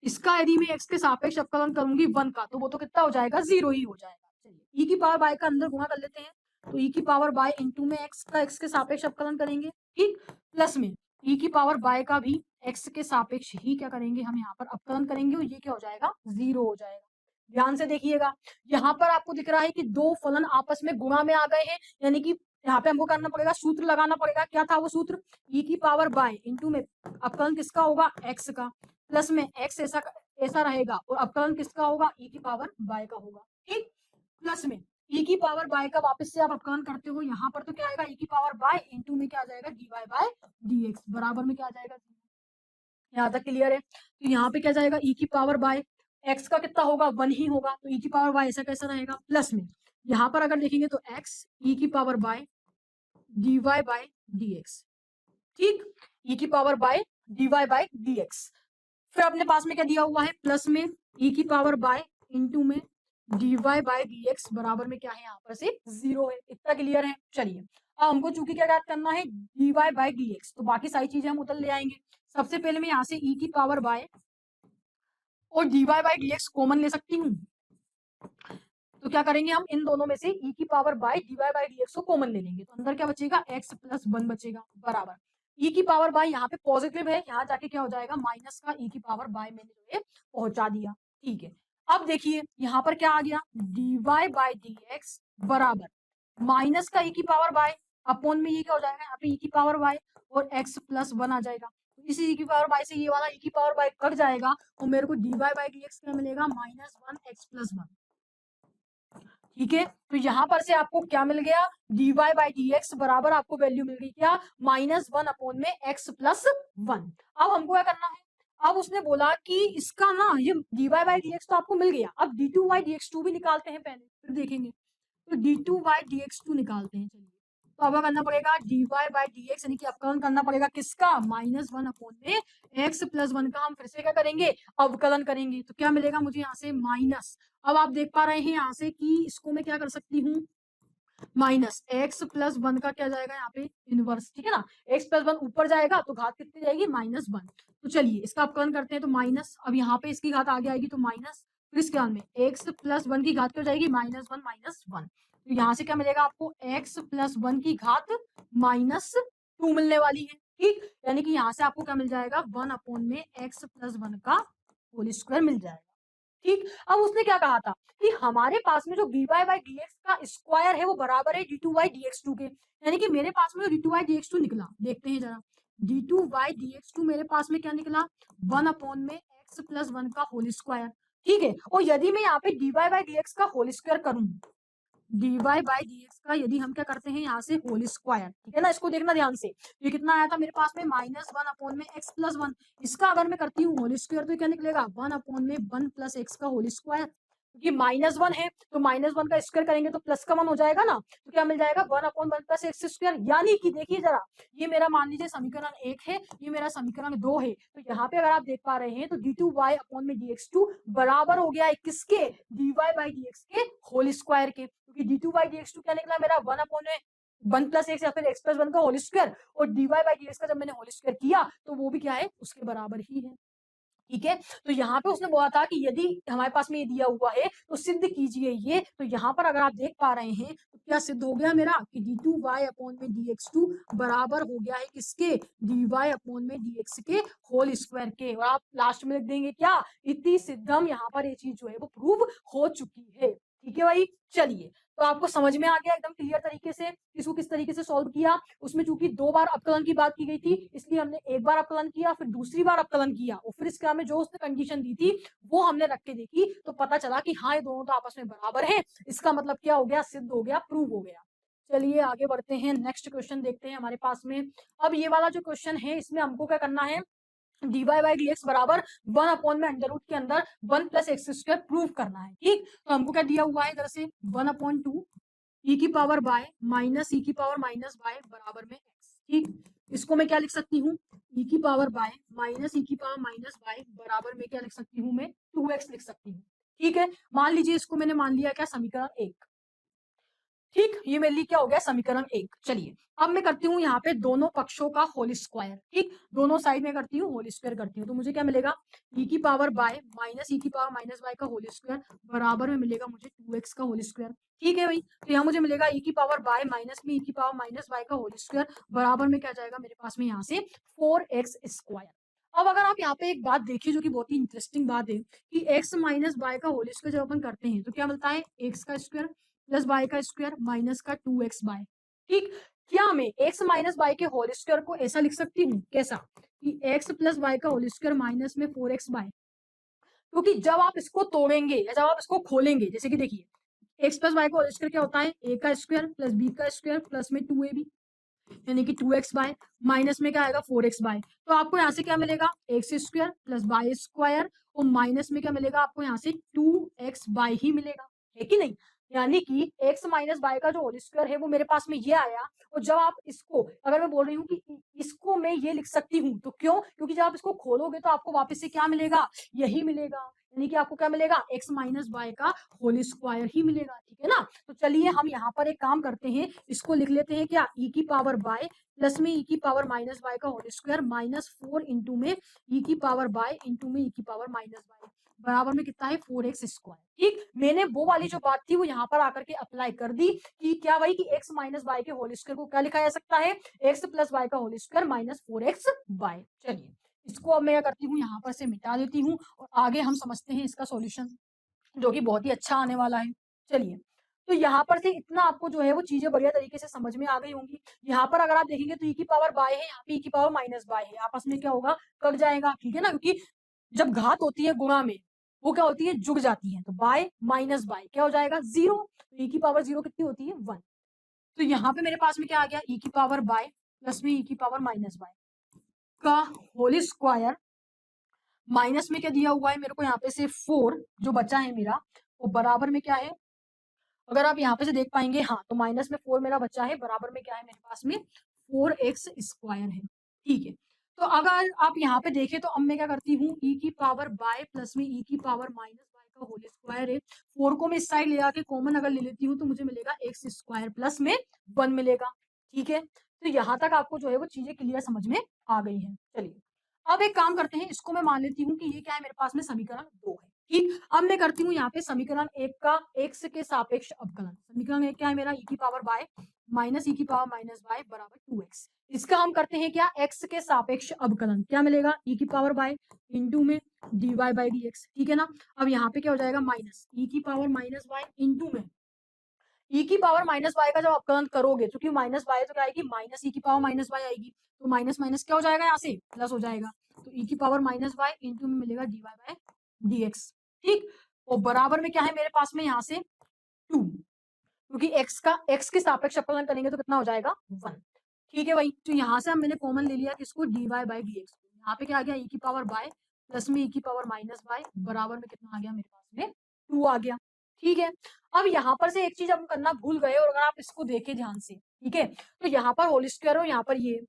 इसका यदि मैं x के सापेक्ष अवकलन करूंगी 1 का तो वो तो कितना हो जाएगा 0 ही हो जाएगा। चलिए e की पावर बाय का अंदर गुणा कर लेते हैं, तो e की पावर बाय इंटू में x का x के सापेक्ष अवकलन करेंगे, ठीक, प्लस में e की पावर बाय का भी x के सापेक्ष ही क्या करेंगे हम यहाँ पर अवकलन करेंगे, और ये क्या हो जाएगा 0 हो जाएगा। ध्यान से देखिएगा यहाँ पर आपको दिख रहा है कि दो फलन आपस में गुणा में आ गए हैं, यानी कि यहाँ पे हमको करना पड़ेगा सूत्र लगाना पड़ेगा। क्या था वो सूत्र e की पावर बाय इंटू में अवकलन किसका होगा x का, प्लस में x ऐसा ऐसा रहेगा और अवकलन किसका होगा e की पावर बाय का होगा, ठीक, प्लस में e की पावर बाय का वापस से आप अवकलन करते हो यहाँ पर तो क्या आएगा e की पावर बाय इंटू में क्या आ जाएगा dy बाय dx बराबर में क्या आ जाएगा, यहाँ तक क्लियर है। तो यहाँ पे क्या जाएगा e की पावर बाय x का कितना होगा 1 ही होगा, तो e की पावर बाय ऐसा कैसा रहेगा प्लस में यहाँ पर अगर देखेंगे तो x e की power by dy by dx, ठीक, e की power by dy by dx। फिर अपने पास में क्या दिया हुआ है प्लस में e की पावर बाय इंटू में dy बाय dx बराबर में क्या है यहाँ पर से 0 है। इतना क्लियर है। चलिए अब हमको चूंकि क्या याद करना है dy बाय dx, तो बाकी सारी चीजें हम उधर ले आएंगे। सबसे पहले मैं यहाँ से e की पावर बाय और dy बाय dx कॉमन ले सकती हूँ, तो क्या करेंगे हम इन दोनों में से e की power by dy by dx को कॉमन ले लेंगे, तो अंदर क्या बचेगा x प्लस 1 बचेगा बराबर e की पावर बाय यहाँ पे पॉजिटिव है, यहाँ जाके क्या हो जाएगा माइनस का e की पावर बाय मैंने जो है पहुंचा दिया, ठीक है। अब देखिए यहाँ पर क्या आ गया dy बाय dx बराबर माइनस का e की पावर बाय अपॉन में ये क्या हो जाएगा यहाँ पे e की पावर बाय और x प्लस 1 आ जाएगा। तो इसी e की पावर बाय से ये वाला e की पावर बाय कट जाएगा और मेरे को dy बाय dx क्या मिलेगा माइनस 1 x प्लस 1, ठीक है। तो यहाँ पर से आपको क्या मिल गया dy बाय dx बराबर आपको वैल्यू मिल गई क्या माइनस 1 अपॉन में x प्लस 1। अब हमको क्या करना है, अब उसने बोला कि इसका ना ये dy बाय dx तो आपको मिल गया, अब d2 बाय dx2 भी निकालते हैं पहले फिर देखेंगे। तो d2 बाय dx2 निकालते हैं। चलिए तो अब करना पड़ेगा dy बाय dx यानी कि अवकलन करना पड़ेगा किसका माइनस 1 अपॉन में x प्लस 1 का हम फिर से क्या करेंगे अवकलन करेंगे, तो क्या मिलेगा मुझे यहाँ से माइनस। अब आप देख पा रहे हैं यहाँ से कि इसको मैं क्या कर सकती हूँ माइनस x प्लस 1 का क्या जाएगा यहाँ पे इनवर्स, ठीक है ना, x प्लस 1 ऊपर जाएगा तो घात कितनी जाएगी माइनस 1। तो चलिए इसका अवकलन करते हैं, तो माइनस अब यहाँ पे इसकी घात आगे आएगी तो माइनस फिर इसके बाद में एक्स प्लस वन की घात क्या हो जाएगी -1 तो यहाँ से क्या मिलेगा आपको एक्स प्लस वन की घात -2 मिलने वाली है। ठीक, यानी कि यहाँ से आपको क्या मिल जाएगा 1 में एक्स प्लस वन का होल स्क्वायर मिल जाएगा। ठीक, अब उसने क्या कहा था कि हमारे पास में जो dy बाई dx का स्क्वायर है वो बराबर है d2 बाई dx2 के, यानी कि मेरे पास में जो d2 बाई dx2 निकला, देखते हैं जरा, d2 बाई dx2 मेरे पास में क्या निकला 1 में x प्लस वन का होल स्क्वायर। ठीक है, और यदि मैं यहाँ पे dy बाई dx का होल स्क्वायर करूँ, dy बाई dx का यदि हम क्या करते हैं यहाँ से होल स्क्वायर, ठीक है ना, इसको देखना ध्यान से, ये कितना आया था मेरे पास में -1 में x प्लस वन, इसका अगर मैं करती हूँ होल स्क्वायर तो क्या निकलेगा 1 में 1 प्लस एक्स का होल स्क्वायर, क्योंकि -1 है तो -1 का स्क्वायर करेंगे तो प्लस का 1 हो जाएगा ना, तो क्या मिल जाएगा 1 प्लस एक्स स्क्वायर। यानी कि देखिए जरा, ये मेरा मान लीजिए समीकरण 1 है, ये मेरा समीकरण 2 है, तो यहाँ पे अगर आप देख पा रहे हैं तो d2y अपॉन में dx2 बराबर हो गया है किसके, dy बाई dx के होल स्क्वायर के, क्योंकि d2 बाई dx2 क्या निकला मेरा 1 प्लस एक्स या फिर एक्स प्लस वन का होल स्क्वायर, और dy बाई dx का जब मैंने होल स्क्वायर किया तो वो भी क्या है उसके बराबर ही है। ठीक है, तो यहाँ पे उसने बोला था कि यदि हमारे पास में ये दिया हुआ है तो सिद्ध कीजिए ये, तो यहाँ पर अगर आप देख पा रहे हैं तो क्या सिद्ध हो गया मेरा कि d2y अपॉन में dx2 बराबर हो गया है किसके, dy अपॉन में dx के होल स्क्वायर के, और आप लास्ट में लिख देंगे क्या, इति सिद्धम, यहाँ पर ये चीज जो है वो प्रूव हो चुकी है। ठीक है भाई, चलिए, तो आपको समझ में आ गया एकदम क्लियर तरीके से इसको किस तरीके से सॉल्व किया। उसमें चूंकि 2 बार अवकलन की बात की गई थी, इसलिए हमने एक बार अवकलन किया, फिर दूसरी बार अवकलन किया, और फिर इसके में जो उसने कंडीशन दी थी वो हमने रख के देखी, तो पता चला कि हाँ ये दोनों तो आपस में बराबर है। इसका मतलब क्या हो गया, सिद्ध हो गया, प्रूव हो गया। चलिए आगे बढ़ते हैं, नेक्स्ट क्वेश्चन देखते हैं हमारे पास में। अब ये वाला जो क्वेश्चन है इसमें हमको क्या करना है, dy बाई dx बराबर 1 में अंडर रूट के अंदर 1 प्लस एक्स स्क्वायर प्रूव करना है। ठीक, तो हमको क्या दिया हुआ है इधर से 1/2 e की पावर बाय माइनस e की पावर माइनस बाय बराबर में x। ठीक, इसको मैं क्या लिख सकती हूँ, e की पावर बाय माइनस e की पावर माइनस बाय बराबर में क्या लिख सकती हूँ मैं 2x लिख सकती हूँ। ठीक है, मान लीजिए इसको मैंने मान लिया क्या समीकरण 1। ठीक, ये मेरे लिए क्या हो गया समीकरण 1। चलिए अब मैं करती हूँ यहाँ पे दोनों पक्षों का होल स्क्वायर। ठीक, दोनों साइड में करती हूँ होल स्क्वायर करती हूँ, तो मुझे क्या मिलेगा e की पावर बाय माइनस e की पावर माइनस बाय का होल स्क्वायर बराबर में मिलेगा मुझे 2x का होल स्क्वायर। ठीक है भाई, तो यहाँ मुझे मिलेगा e की पावर बाय माइनस में e की पावर माइनस बाय का होल स्क्वायर बराबर में क्या जाएगा मेरे पास में यहाँ से 4x स्क्वायर। अब अगर आप यहाँ पे एक बात देखिए जो कि बहुत ही इंटरेस्टिंग बात है कि x माइनस बाय का होल स्क्वायर जब अपन करते हैं तो क्या मिलता है x का स्क्वायर प्लस बाय का स्क्वायर माइनस का 2x बाय। ठीक, क्या मैं x माइनस बाय के होल स्क्वायर को ऐसा लिख सकती हूँ, कैसा कि x प्लस बाय का होल स्क्वायर माइनस में 4x बाय, क्योंकि जब आप इसको तोड़ेंगे या जब आप इसको खोलेंगे, जैसे कि देखिए x प्लस बाय का होल स्क्वायर क्या होता है a का स्क्वायर प्लस b का स्क्वायर प्लस में 2ab, यानी कि 2x बाय माइनस में क्या आएगा 4x बाय, तो आपको यहाँ से क्या मिलेगा x square plus by square, और माइनस में क्या मिलेगा आपको यहाँ से 2x बाय ही मिलेगा, है कि नहीं। यानी कि x माइनस बाय का जो होल स्क्वायर है वो मेरे पास में ये आया, और जब आप इसको, अगर मैं बोल रही हूँ कि इसको मैं ये लिख सकती हूँ तो क्यों, क्योंकि जब आप इसको खोलोगे तो आपको वापस से क्या मिलेगा, यही मिलेगा, यानी कि आपको क्या मिलेगा x माइनस बाय का होल स्क्वायर ही मिलेगा। ठीक है ना, तो चलिए हम यहाँ पर एक काम करते हैं, इसको लिख लेते हैं क्या e की पावर बाय प्लस में e की पावर माइनस बाय का होल स्क्वायर -4 इंटू में e की पावर बाय इंटू में e की पावर माइनस बाय बराबर में कितना है 4x स्क्वायर। ठीक, मैंने वो वाली जो बात थी वो यहाँ पर आकर के अप्लाई कर दी कि क्या भाई कि x माइनस बाय के होल स्क्वायर को क्या लिखा जा सकता है, x प्लस बाय का whole square minus 4x by. चलिए इसको अब मैं क्या करती हूँ यहाँ पर से मिटा देती हूँ, और आगे हम समझते हैं इसका सॉल्यूशन जो कि बहुत ही अच्छा आने वाला है। चलिए, तो यहाँ पर से इतना आपको जो है वो चीजें बढ़िया तरीके से समझ में आ गई होंगी। यहाँ पर अगर आप देखेंगे तो e की पावर बाय है, यहाँ पे e की पावर माइनस बाय है, आपस में क्या होगा कट जाएगा। ठीक है ना, क्योंकि जब घात होती है गुणा में वो क्या होती है जुड़ जाती है, तो बाय माइनस बाय क्या हो जाएगा 0, तो e की पावर 0 कितनी होती है 1, तो यहाँ पे मेरे पास में क्या आ गया e की पावर बाय प्लस में e की पावर माइनस बाय का होल स्क्वायर माइनस में क्या दिया हुआ है मेरे को यहाँ पे से 4 जो बचा है मेरा वो बराबर में क्या है, अगर आप यहाँ पे से देख पाएंगे, हाँ तो माइनस में 4 मेरा बचा है बराबर में क्या है मेरे पास में 4x स्क्वायर है। ठीक है, तो अगर आप यहाँ पे देखें तो अब मैं क्या करती हूँ e की पावर बाय प्लस में e की पावर माइनस बाय का होल स्क्वायर है, 4 को मैं इस साइड ले आके कॉमन अगर ले लेती हूँ तो मुझे मिलेगा x स्क्वायर प्लस में 1 मिलेगा। ठीक है, तो यहाँ तक आपको जो है वो चीजें क्लियर समझ में आ गई है। चलिए अब एक काम करते हैं, इसको मैं मान लेती हूँ कि ये क्या है मेरे पास में समीकरण 2 है। ठीक, अब मैं करती हूँ यहाँ पे समीकरण 1 का x के सापेक्ष अवकलन। समीकरण 1 क्या है मेरा, e की पावर बाय माइनस e की पावर माइनस बाय बराबर 2x। इसका हम करते हैं क्या, x के सापेक्ष अवकलन। क्या मिलेगा, e की पावर बाय इंटू में dy बाय dx, ठीक है ना। अब यहाँ पे क्या हो जाएगा, माइनस e की पावर माइनस बाय इंटू में e की पावर माइनस वाई का जब अवकलन करोगे, क्योंकि माइनस वाई तो क्या आएगी, माइनस e की पावर माइनस वाई आएगी, तो माइनस माइनस क्या हो जाएगा, यहाँ से प्लस हो जाएगा। तो e की पावर माइनस वाई इंटू में मिलेगा dy बाय dx। ठीक, और बराबर में क्या है मेरे पास में यहाँ से 2, क्योंकि x के सापेक्ष अवकलन करेंगे तो कितना हो जाएगा, 1। ठीक है भाई, तो यहाँ से हम मैंने कॉमन ले लिया किसको, dy बाय dx। यहाँ पे क्या आ गया, e की पावर बाय प्लस में e की पावर माइनस बाय बराबर में कितना आ गया मेरे पास में, 2 आ गया। ठीक है, अब यहाँ पर से एक चीज हम करना भूल गए, और अगर आप इसको देखें ध्यान से, ठीक है, तो यहाँ पर होल स्क्वायर हो, यहाँ पर ये,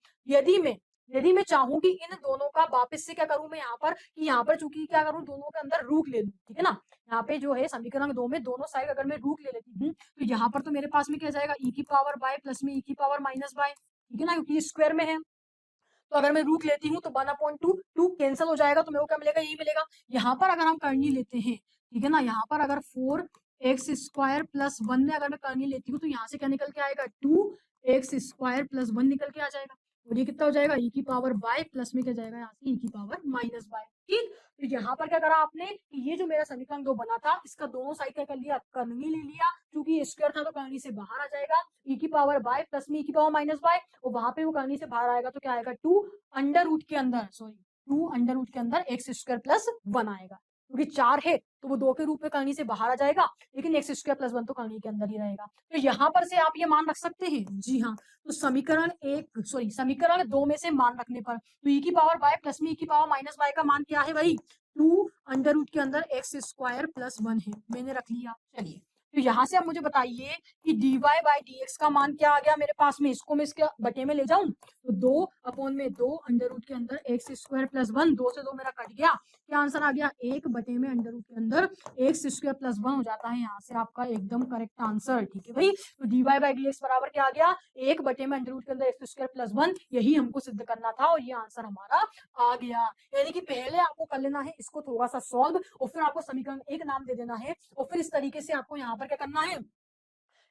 यदि मैं चाहूँ कि इन दोनों का वापस से क्या करूं मैं यहाँ पर, कि यहाँ पर चूंकि क्या करूं, दोनों के अंदर रूट ले लूं, ठीक है ना। यहाँ पे जो है समीकरण 2 में दोनों साइड अगर मैं रूट ले लेती हूँ, तो यहाँ पर तो मेरे पास में क्या जाएगा, e की पावर बाय प्लस में e की पावर माइनस बाय, ठीक है ना, क्योंकि स्क्वायर में है। तो अगर मैं रूट लेती हूँ तो 1/2 2 कैंसिल हो जाएगा, तो मेरे को क्या मिलेगा, यही मिलेगा। यहाँ पर अगर हम करनी लेते हैं, ठीक है ना, यहाँ पर अगर 4x² प्लस 1 में अगर मैं करनी लेती हूँ, तो यहाँ से क्या निकल के आएगा, 2x² प्लस 1 निकल के आ जाएगा। और ये कितना हो जाएगा, e की पावर बाय प्लस में क्या जाएगा, यहाँ से e की पावर माइनस बाय। ठीक, तो यहाँ पर क्या करा आपने, कि ये जो मेरा समीकरण 2 बना था, इसका दोनों साइड क्या कर लिया, करनी ले लिया, क्योंकि ये स्क्वायर था तो करनी से बाहर आ जाएगा, e की पावर बाय प्लस में e की पावर माइनस बाय, और वहां पे वो करनी से बाहर आएगा तो क्या आएगा, 2 अंडर रूट के अंदर, सॉरी 2 अंडर रूट के अंदर x² प्लस 1 आएगा, क्योंकि 4 है तो वो 2 के रूप में करनी से बाहर आ जाएगा, लेकिन x² प्लस 1 तो करनी के अंदर ही रहेगा। तो यहाँ पर से आप ये मान रख सकते हैं, जी हाँ। तो समीकरण 2 में से मान रखने पर, तो e की पावर बाय प्लस में e की पावर माइनस बाय का मान क्या है भाई, 2 अंडर रूट के अंदर x² प्लस 1 है, मैंने रख लिया। चलिए, तो यहाँ से आप मुझे बताइए कि dy बाय dx का मान क्या आ गया मेरे पास में, इसको मैं इसके बटे में ले जाऊं, तो 2/2 अंडर रूट के अंदर x² प्लस 1, 2 से 2 मेरा कट गया, क्या आंसर आ गया, 1/में अंडर रूट के अंदर x² प्लस 1 हो जाता है, यहाँ से आपका एकदम करेक्ट आंसर। ठीक है भाई, तो dy बाय dx बराबर क्या आ गया, 1/में अंडर रूट के अंदर x² प्लस 1, यही हमको सिद्ध करना था, और ये आंसर हमारा आ गया। यानी कि पहले आपको कर लेना है इसको थोड़ा सा सॉल्व, और फिर आपको समीकरण 1 नाम दे देना है, और फिर इस तरीके से आपको यहाँ पर क्या करना है,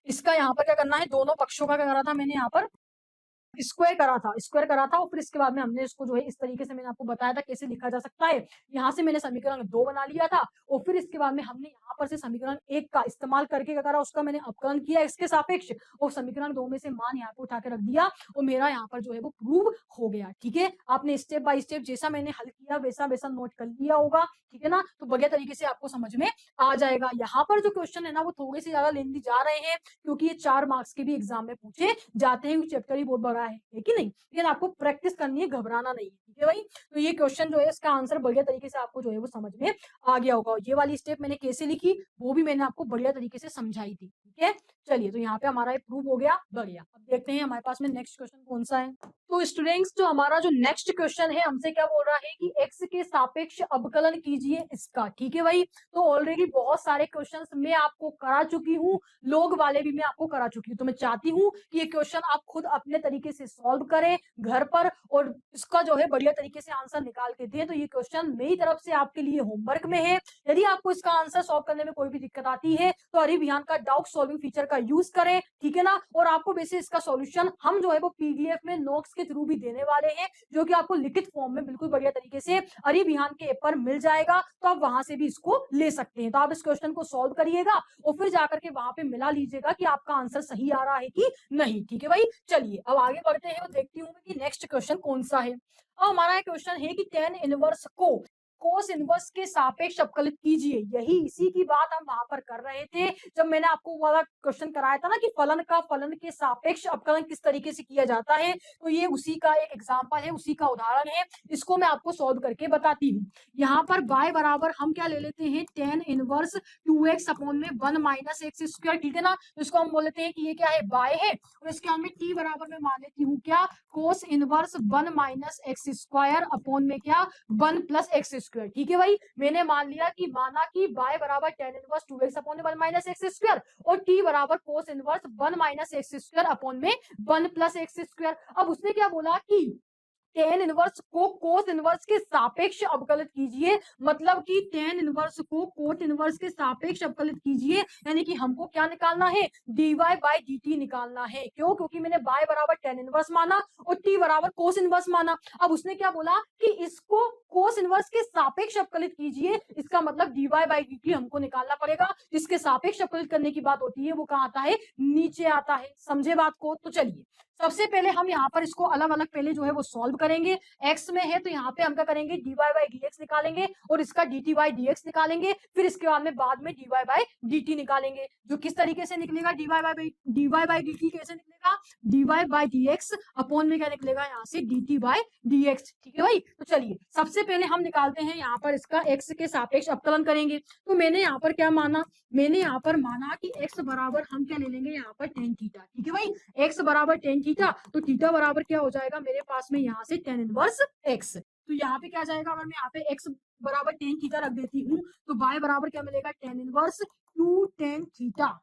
इसका यहाँ पर क्या करना है, दोनों पक्षों का क्या करा था मैंने यहाँ पर, स्क्वायर करा था, और फिर इसके बाद में हमने इसको जो है इस तरीके से मैंने आपको बताया था कैसे लिखा जा सकता है। यहाँ से मैंने समीकरण 2 बना लिया था, और फिर इसके बाद में हमने यहाँ पर से समीकरण 1 का इस्तेमाल करके क्या करा, उसका मैंने अवकलन किया इसके सापेक्ष, और समीकरण 2 में से मान यहाँ पे उठा के रख दिया, और मेरा यहाँ पर जो है वो प्रूव हो गया। ठीक है, आपने स्टेप बाय स्टेप जैसा मैंने हल किया वैसा वैसा नोट कर लिया होगा, ठीक है ना, तो बढ़िया तरीके से आपको समझ में आ जाएगा। यहाँ पर जो क्वेश्चन है ना, वो थोड़े से ज्यादा लेंदी जा रहे हैं, क्योंकि ये 4 मार्क्स के भी एग्जाम में पूछे जाते हैं, चैप्टर ही बहुत बड़ा है कि नहीं, लेकिन आपको प्रैक्टिस करनी है, घबराना नहीं है। ठीक है भाई, तो ये क्वेश्चन जो है इसका आंसर बढ़िया तरीके से आपको जो है वो समझ में आ गया होगा। ये वाली स्टेप मैंने कैसे लिखी वो भी मैंने आपको बढ़िया तरीके से समझाई थी। ठीक है, चलिए, तो यहाँ पे हमारा ये प्रूव हो गया, बढ़िया। अब देखते हैं हमारे पास में नेक्स्ट क्वेश्चन कौन सा है। तो स्टूडेंट्स, जो हमारा जो नेक्स्ट क्वेश्चन है हमसे क्या बोल रहा है कि x के सापेक्ष अवकलन कीजिए इसका। ठीक है भाई, तो ऑलरेडी बहुत सारे क्वेश्चंस मैं आपको करा चुकी हूँ, लोग वाले भी मैं आपको करा चुकी हूँ, तो मैं चाहती हूँ कि ये क्वेश्चन आप खुद अपने तरीके से सॉल्व करें घर पर, और इसका जो है बढ़िया तरीके से आंसर निकाल के दें। तो ये क्वेश्चन मेरी तरफ से आपके लिए होमवर्क में है। यदि आपको इसका आंसर सॉल्व करने में कोई भी दिक्कत आती है, तो अरिविहान का डाउट सॉल्विंग फीचर का यूज करें, ठीक है ना। और आपको वैसे इसका सॉल्यूशन हम जो है वो पीडीएफ में नोट्स के थ्रू भी देने वाले हैं, जो कि आपको लिखित फॉर्म में बिल्कुल बढ़िया तरीके से अरिविहान के ऐप पर मिल जाएगा, तो आप वहां से भी इसको ले सकते हैं। तो आप इस क्वेश्चन को सॉल्व करिएगा, और फिर जाकर के वहां पे मिला लीजिएगा कि आपका आंसर सही आ रहा है कि नहीं। ठीक है भाई, चलिए अब आगे बढ़ते हैं और देखती हूँ कि नेक्स्ट क्वेश्चन कौन सा है। अब हमारा क्वेश्चन है कि tan इनवर्स को कोस इनवर्स के सापेक्ष अवकलित कीजिए। यही इसी की बात हम वहां पर कर रहे थे, जब मैंने आपको वाला क्वेश्चन कराया था ना कि फलन के सापेक्ष अवकलन किस तरीके से किया जाता है। तो ये उसी का एक एग्जांपल है, उसी का उदाहरण है, इसको मैं आपको सॉल्व करके बताती हूँ। यहाँ पर y बराबर हम क्या ले लेते हैं, tan इनवर्स 2x अपॉन में 1 माइनस एक्स स्क्वायर, ठीक है ना। तो इसको हम बोल लेते हैं कि ये क्या है, y है, और इसके बाद में t बराबर में मान लेती हूँ क्या, cos inverse 1 minus x square upon में क्या, 1 प्लस एक्स स्क्वायर। ठीक है भाई, मैंने मान लिया कि माना कि y बराबर tan इनवर्स 2x अपॉन में 1 माइनस एक्स स्क्वायर, और t बराबर cos inverse 1 minus x square upon में 1 प्लस एक्स स्क्वायर। अब उसने क्या बोला कि टेन इनवर्स को कोस इनवर्स के सापेक्ष अवकलित कीजिए, मतलब कि टेन इनवर्स को कोट इनवर्स के सापेक्ष अवकलित कीजिए, यानी कि हमको क्या निकालना है, dy बाई dt निकालना है। क्यों? क्योंकि मैंने y बराबर टेन इनवर्स माना और t बराबर कोस इनवर्स माना। अब उसने क्या बोला कि इसको कोस इनवर्स के सापेक्ष अवकलित कीजिए, इसका मतलब dy बाई dt हमको निकालना पड़ेगा। जिसके सापेक्ष अवकलित करने की बात होती है वो कहाँ आता है, नीचे आता है। समझे बात को? तो चलिए सबसे पहले हम यहाँ पर इसको अलग अलग पहले जो है वो सॉल्व करेंगे। x में है तो यहाँ पे हम क्या करेंगे, dy बाई dx निकालेंगे और इसका dt बाई dx निकालेंगे। फिर इसके बाद में dy बाई dt निकालेंगे, जो किस तरीके से निकलेगा, dy बाई dt कैसे निकलेगा, dy बाई dx अपॉन में क्या निकलेगा यहाँ से dt बाई dx। ठीक है भाई, तो चलिए सबसे पहले हम निकालते हैं यहाँ पर इसका x के सापेक्ष अवकलन करेंगे। तो मैंने यहाँ पर क्या माना, मैंने यहाँ पर माना कि x बराबर हम क्या ले लेंगे यहाँ पर टेन थीटा। ठीक है भाई, x बराबर टेन थीटा, तो थीटा बराबर क्या हो जाएगा मेरे पास में यहाँ से टेन इनवर्स x। तो यहाँ पे क्या जाएगा, अगर मैं यहाँ पे x बराबर टेन थीटा रख देती हूँ तो y बराबर क्या मिलेगा, tan inverse two tan theta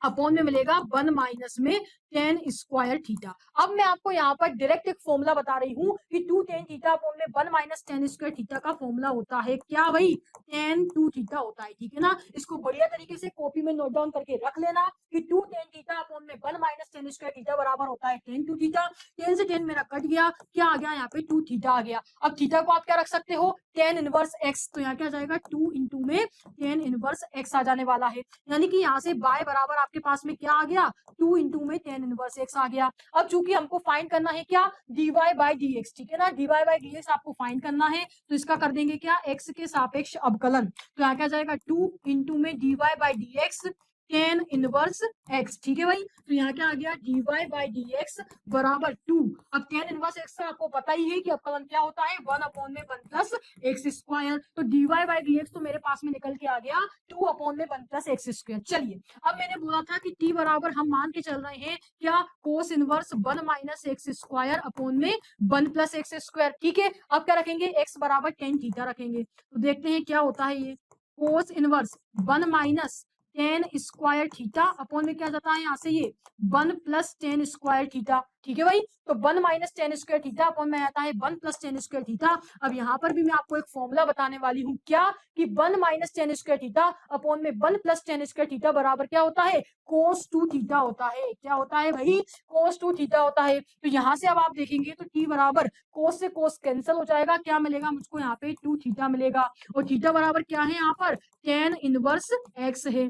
upon में मिलेगा वन माइनस में टेन स्क्वायर थीटा। अब मैं आपको यहाँ पर डायरेक्ट एक फॉर्मूला बता रही हूँ कि टू टेन थीटा अपॉन में one minus tan square theta का फॉर्मूला होता है क्या भाई, टेन टू थीटा होता है। ठीक है ना, इसको बढ़िया तरीके से कॉपी में नोट डाउन करके रख लेना कि टू टेन थीटा अपॉन में one minus tan square theta बराबर होता है टेन टू थीटा। टेन से टेन मेरा कट गया, क्या आ गया यहाँ पे टू थीटा आ गया। अब थीटा को आप क्या रख सकते हो, टेन इनवर्स एक्स, तो यहाँ क्या जाएगा टू इंटू में टेन इनवर्स एक्स आ जाने वाला है। यानी कि यहाँ से बाय बराबर आपके पास में क्या आ गया, टू इंटू में टेन इनवर्स एक्स आ गया। अब चूंकि हमको फाइंड करना है क्या, dy बाई dx। ठीक है ना, dy बाई dx आपको फाइंड करना है, तो इसका कर देंगे क्या, x के सापेक्ष अवकलन। तो यहाँ क्या जाएगा टू इंटू में dy by dx tan inverse x। ठीक है भाई, तो यहाँ क्या आ गया, dy बाई dx बराबर टू। अब टेन इनवर्स x का आपको पता ही है कि अवकलन क्या होता है, वन अपॉन में वन प्लस एक्स स्क्वायर। तो dy बाई dx तो मेरे पास में निकल के आ गया टू अपॉन में वन प्लस एक्स स्क्वायर। चलिए अब मैंने बोला था कि t बराबर हम मान के चल रहे हैं क्या, cos inverse one minus x square upon में वन प्लस एक्स स्क्वायर। ठीक है, अब क्या रखेंगे, x बराबर टेन थीटा रखेंगे। तो देखते हैं क्या होता है, ये cos inverse one minus tan square theta upon में क्या जाता है यहाँ से ये one plus tan square theta. ठीक है भाई, तो one minus tan square theta upon में आता है one plus tan square theta. अब यहाँ पर भी मैं आपको एक फॉर्मूला बताने वाली हूँ क्या, कि one minus tan square theta upon में one plus tan square theta बराबर क्या होता है, कोस टू थीटा होता है। क्या होता है भाई, कोस टू थीटा होता है। तो यहाँ से अब आप देखेंगे तो t बराबर कोस से कोस कैंसिल हो जाएगा, क्या मिलेगा मुझको यहाँ पे टू थीटा मिलेगा, और थीटा बराबर क्या है यहाँ पर टेन इनवर्स एक्स है।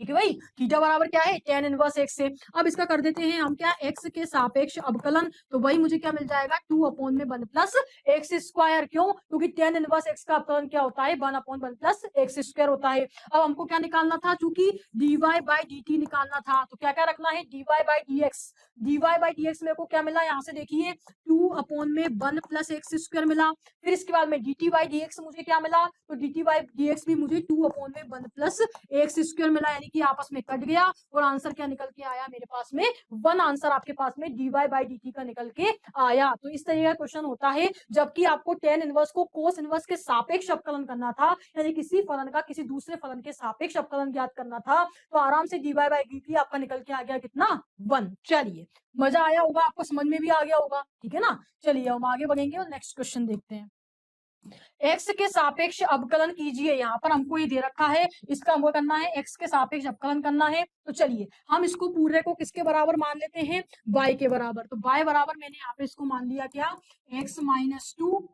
ठीक है भाई, थीटा बराबर क्या है, टेन इनवर्स एक्स से। अब इसका कर देते हैं हम क्या, एक्स के सापेक्ष अवकलन। तो वही मुझे क्या मिल जाएगा, टू अपॉन में वन प्लस एक्स स्क्वायर। क्यों, क्योंकि टेन इनवर्स एक्स का अवकलन क्या होता है, one upon one plus X square होता है। अब हमको क्या निकालना था, चूंकि dy बाई dt निकालना था, तो क्या क्या रखना है, dy by dx। dy by dx मेरे को क्या मिला, यहाँ से देखिए टू अपॉन में वन प्लस एक्स स्क्वायर मिला। फिर इसके बाद में dt बाई dx मुझे क्या मिला, तो dt बाई dx भी मुझे टू अपॉन में वन प्लस एक्स स्क्वायर मिला, यानी कि आपस में कट गया और आंसर क्या निकल के आया मेरे पास में, वन आंसर आपके पास में dy बाई dt का निकल के आया। तो इस तरीके का क्वेश्चन होता है, जबकि आपको टेन इनवर्स को कोस इनवर्स के सापेक्ष अवकलन करना था, यानी किसी फलन का किसी दूसरे फलन के सापेक्ष अवकलन ज्ञात करना था, तो आराम से dy बाई dt आपका निकल के आ गया कितना, वन। चलिए मजा आया होगा आपको, समझ में भी आ गया होगा। ठीक है ना, चलिए हम आगे बढ़ेंगे और नेक्स्ट क्वेश्चन देखते हैं। x के सापेक्ष अवकलन कीजिए, यहाँ पर हमको ये दे रखा है, इसका हमको करना है x के सापेक्ष अवकलन करना है। तो चलिए हम इसको पूरे को किसके बराबर मान लेते हैं, y के बराबर। तो y बराबर मैंने यहाँ पे इसको मान लिया क्या, x minus two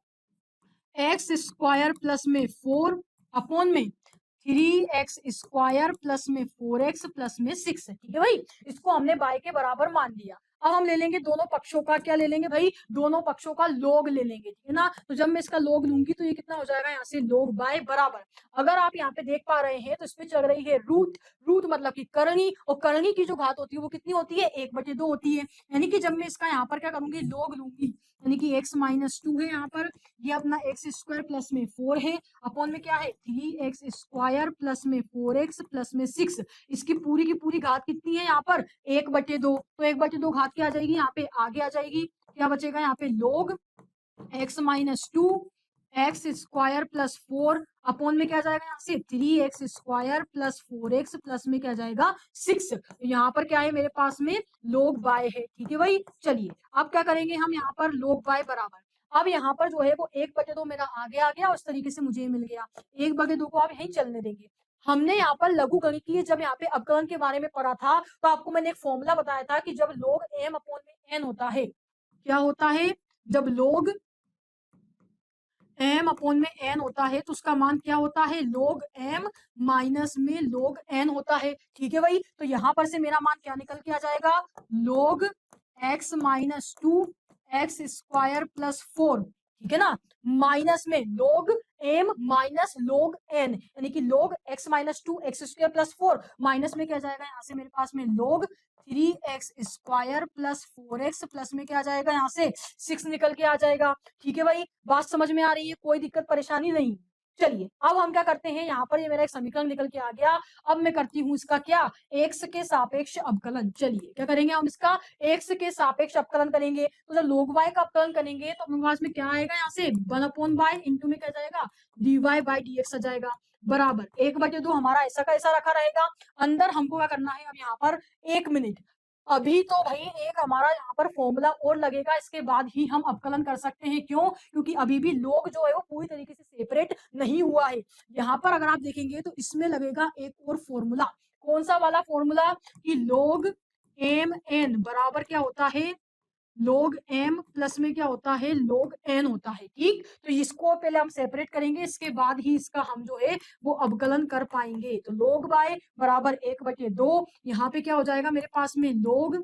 x square plus में फोर अपॉन में थ्री एक्स स्क्वायर प्लस में फोर एक्स प्लस में सिक्स। ठीक है भाई, इसको हमने y के बराबर मान लिया। अब हम ले लेंगे दोनों पक्षों का, क्या ले लेंगे भाई, दोनों पक्षों का लॉग ले लेंगे। ठीक है ना, तो जब मैं इसका लॉग लूंगी तो ये कितना हो जाएगा, यहाँ से लॉग बाय बराबर, अगर आप यहाँ पे देख पा रहे हैं तो इसमें चल रही है रूट। रूट मतलब कि करनी, और करनी की जो घात होती है वो कितनी होती है, एक बटे दो होती है। यानी कि जब मैं इसका यहाँ पर क्या करूंगी, लॉग लूंगी, यानी कि x माइनस टू है यहाँ पर, ये अपना एक्स स्क्वायर प्लस में फोर है, अपॉन में क्या है थ्री एक्स स्क्वायर प्लस में फोर एक्स प्लस में सिक्स। इसकी पूरी की पूरी घात कितनी है यहाँ पर, एक बटे दो। तो एक बटे दो घात क्या आ जाएगी, यहाँ पे आगे आ जाएगी, क्या बचेगा यहाँ पे, log x minus two x square plus four upon में क्या जाएगा यहाँ से 3x square plus 4x plus में क्या जाएगा 6। यहाँ पर क्या है मेरे पास में log y है, ठीक है भाई। चलिए अब क्या करेंगे हम यहाँ पर log y बराबर, अब यहाँ पर जो है वो 1/2 मेरा आगे आ गया और इस तरीके से मुझे मिल गया। 1/2 को आप यहीं चलने देंगे। हमने यहाँ पर लघु गणितीय जब यहाँ पे अवकलन के बारे में पढ़ा था तो आपको मैंने एक फॉर्मूला बताया था कि जब log m अपॉन में n होता है, क्या होता है, जब log m अपॉन में n होता है तो उसका मान क्या होता है, log m माइनस में log n होता है, ठीक है भाई। तो यहाँ पर से मेरा मान क्या निकल के आ जाएगा, log x minus 2 x square plus 4, ठीक है ना, माइनस में log m minus log n, यानी कि log x minus 2 x square plus 4 minus में क्या जाएगा यहाँ से मेरे पास में log 3x square plus 4x plus में क्या आ जाएगा यहाँ से 6 निकल के आ जाएगा, ठीक है भाई। बात समझ में आ रही है, कोई दिक्कत परेशानी नहीं। चलिए अब हम क्या करते हैं, यहाँ पर ये मेरा एक समीकरण निकल के आ गया। अब मैं करती हूँ इसका क्या, x के सापेक्ष अवकलन। चलिए क्या करेंगे हम, इसका x के सापेक्ष अवकलन करेंगे। तो जब log y का अवकलन करेंगे तो हमारे पास में क्या आएगा, यहाँ से 1/y इंटू में क्या जाएगा dy बाई dx आ जाएगा, बराबर 1/2 हमारा ऐसा का ऐसा रखा रहेगा। अंदर हमको क्या करना है, अब यहाँ पर 1 मिनट, अभी तो भाई एक हमारा यहाँ पर फॉर्मूला और लगेगा, इसके बाद ही हम अवकलन कर सकते हैं। क्यों, क्योंकि अभी भी log जो है वो पूरी तरीके से सेपरेट नहीं हुआ है। यहाँ पर अगर आप देखेंगे तो इसमें लगेगा एक और फॉर्मूला। कौन सा वाला फॉर्मूला, कि log m n बराबर क्या होता है, log m प्लस में क्या होता है, log n होता है, ठीक। तो इसको पहले हम सेपरेट करेंगे, इसके बाद ही इसका हम जो है वो अवकलन कर पाएंगे। तो log y बराबर 1/2, यहाँ पे क्या हो जाएगा मेरे पास में log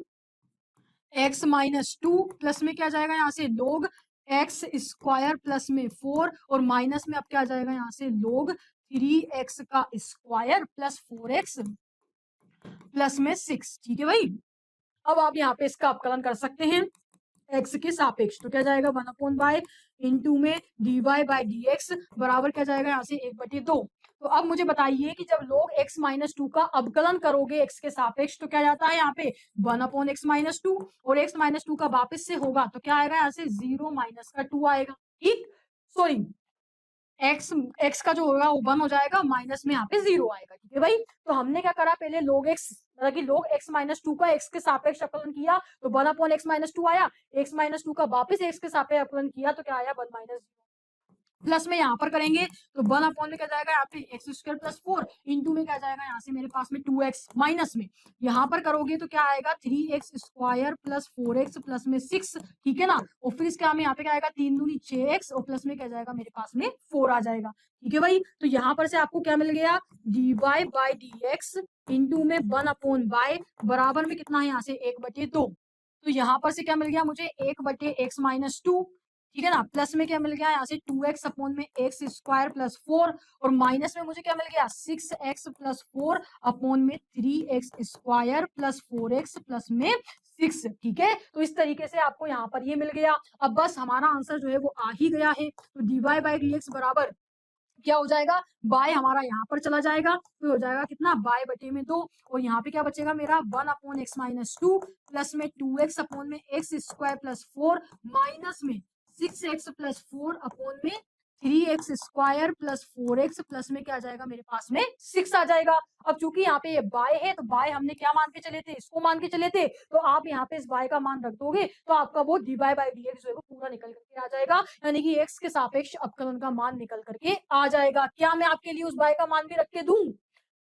x माइनस 2 प्लस में क्या जाएगा यहाँ से log x स्क्वायर प्लस में 4 और माइनस में अब क्या जाएगा यहाँ से log 3x का स्क्वायर प्लस 4x प्लस में 6, ठीक है भाई। अब आप यहाँ पे इसका अवकलन कर सकते हैं x के सापेक्ष, तो क्या जाएगा 1/y इंटू में dy बाई dx बराबर क्या जाएगा यहाँ से 1/2। तो अब मुझे बताइए कि जब log x माइनस 2 का अवकलन करोगे x के सापेक्ष तो क्या जाता है यहाँ पे 1/x माइनस 2, और x माइनस 2 का वापस से होगा तो क्या आएगा यहाँ से 0 माइनस का 2 आएगा, ठीक। सॉरी, x का जो होगा वो 1 हो जाएगा, माइनस में यहाँ पे 0 आएगा, ठीक है भाई। तो हमने क्या करा, पहले log x मतलब कि log x माइनस 2 का x के सापेक्ष अवकलन किया तो 1/x माइनस 2 आया, x माइनस 2 का वापस x के सापेक्ष अवकलन किया तो क्या आया 1 माइनस, प्लस में यहाँ पर करेंगे तो 1 में क्या जाएगा यहाँ पे एक्स स्क्वायर प्लस 4 इंटू में क्या जाएगा यहाँ से मेरे पास में 2x, माइनस में यहाँ पर करोगे तो क्या आएगा 3x square plus 4x plus में 6, ठीक है ना। और फिर इसके यहाँ पे क्या आएगा 3 दूनी 6x और प्लस में क्या जाएगा मेरे पास में 4 आ जाएगा, ठीक है भाई। तो यहाँ पर से आपको क्या मिल गया, dy बाई dx इंटू में 1/y बराबर में कितना है यहाँ से 1/2। तो यहाँ पर से क्या मिल गया मुझे 1/x माइनस 2, ठीक है ना, प्लस में क्या मिल गया यहाँ से 2x अपॉन में एक्स स्क्वायर प्लस 4 और माइनस में मुझे क्या मिल गया 6x प्लस 4 अपॉन में 3x square plus 4x plus में 6, ठीक है। तो इस तरीके से आपको यहाँ पर ये मिल गया। अब बस हमारा आंसर जो है वो आ ही गया है। तो dy बाई dx बराबर क्या हो जाएगा, y हमारा यहाँ पर चला जाएगा तो हो जाएगा कितना y बटे में 2 और यहाँ पे क्या बचेगा मेरा 1/x माइनस 2 प्लस में 2x अपॉन में एक्स स्क्वायर प्लस 4 माइनस में 6x प्लस 4 अपॉन में 3x square plus 4x plus में क्या आ जाएगा मेरे पास में 6 आ जाएगा। अब चूंकि यहाँ पे ये y है तो y हमने क्या मान के चले थे, इसको मान के चले थे, तो आप यहाँ पे इस y का मान रख दोगे तो आपका वो dy बाई dx जो है वो पूरा निकल करके आ जाएगा, यानी कि x के सापेक्ष अवकलन का मान निकल करके आ जाएगा। क्या मैं आपके लिए उस y का मान भी रख के दूं,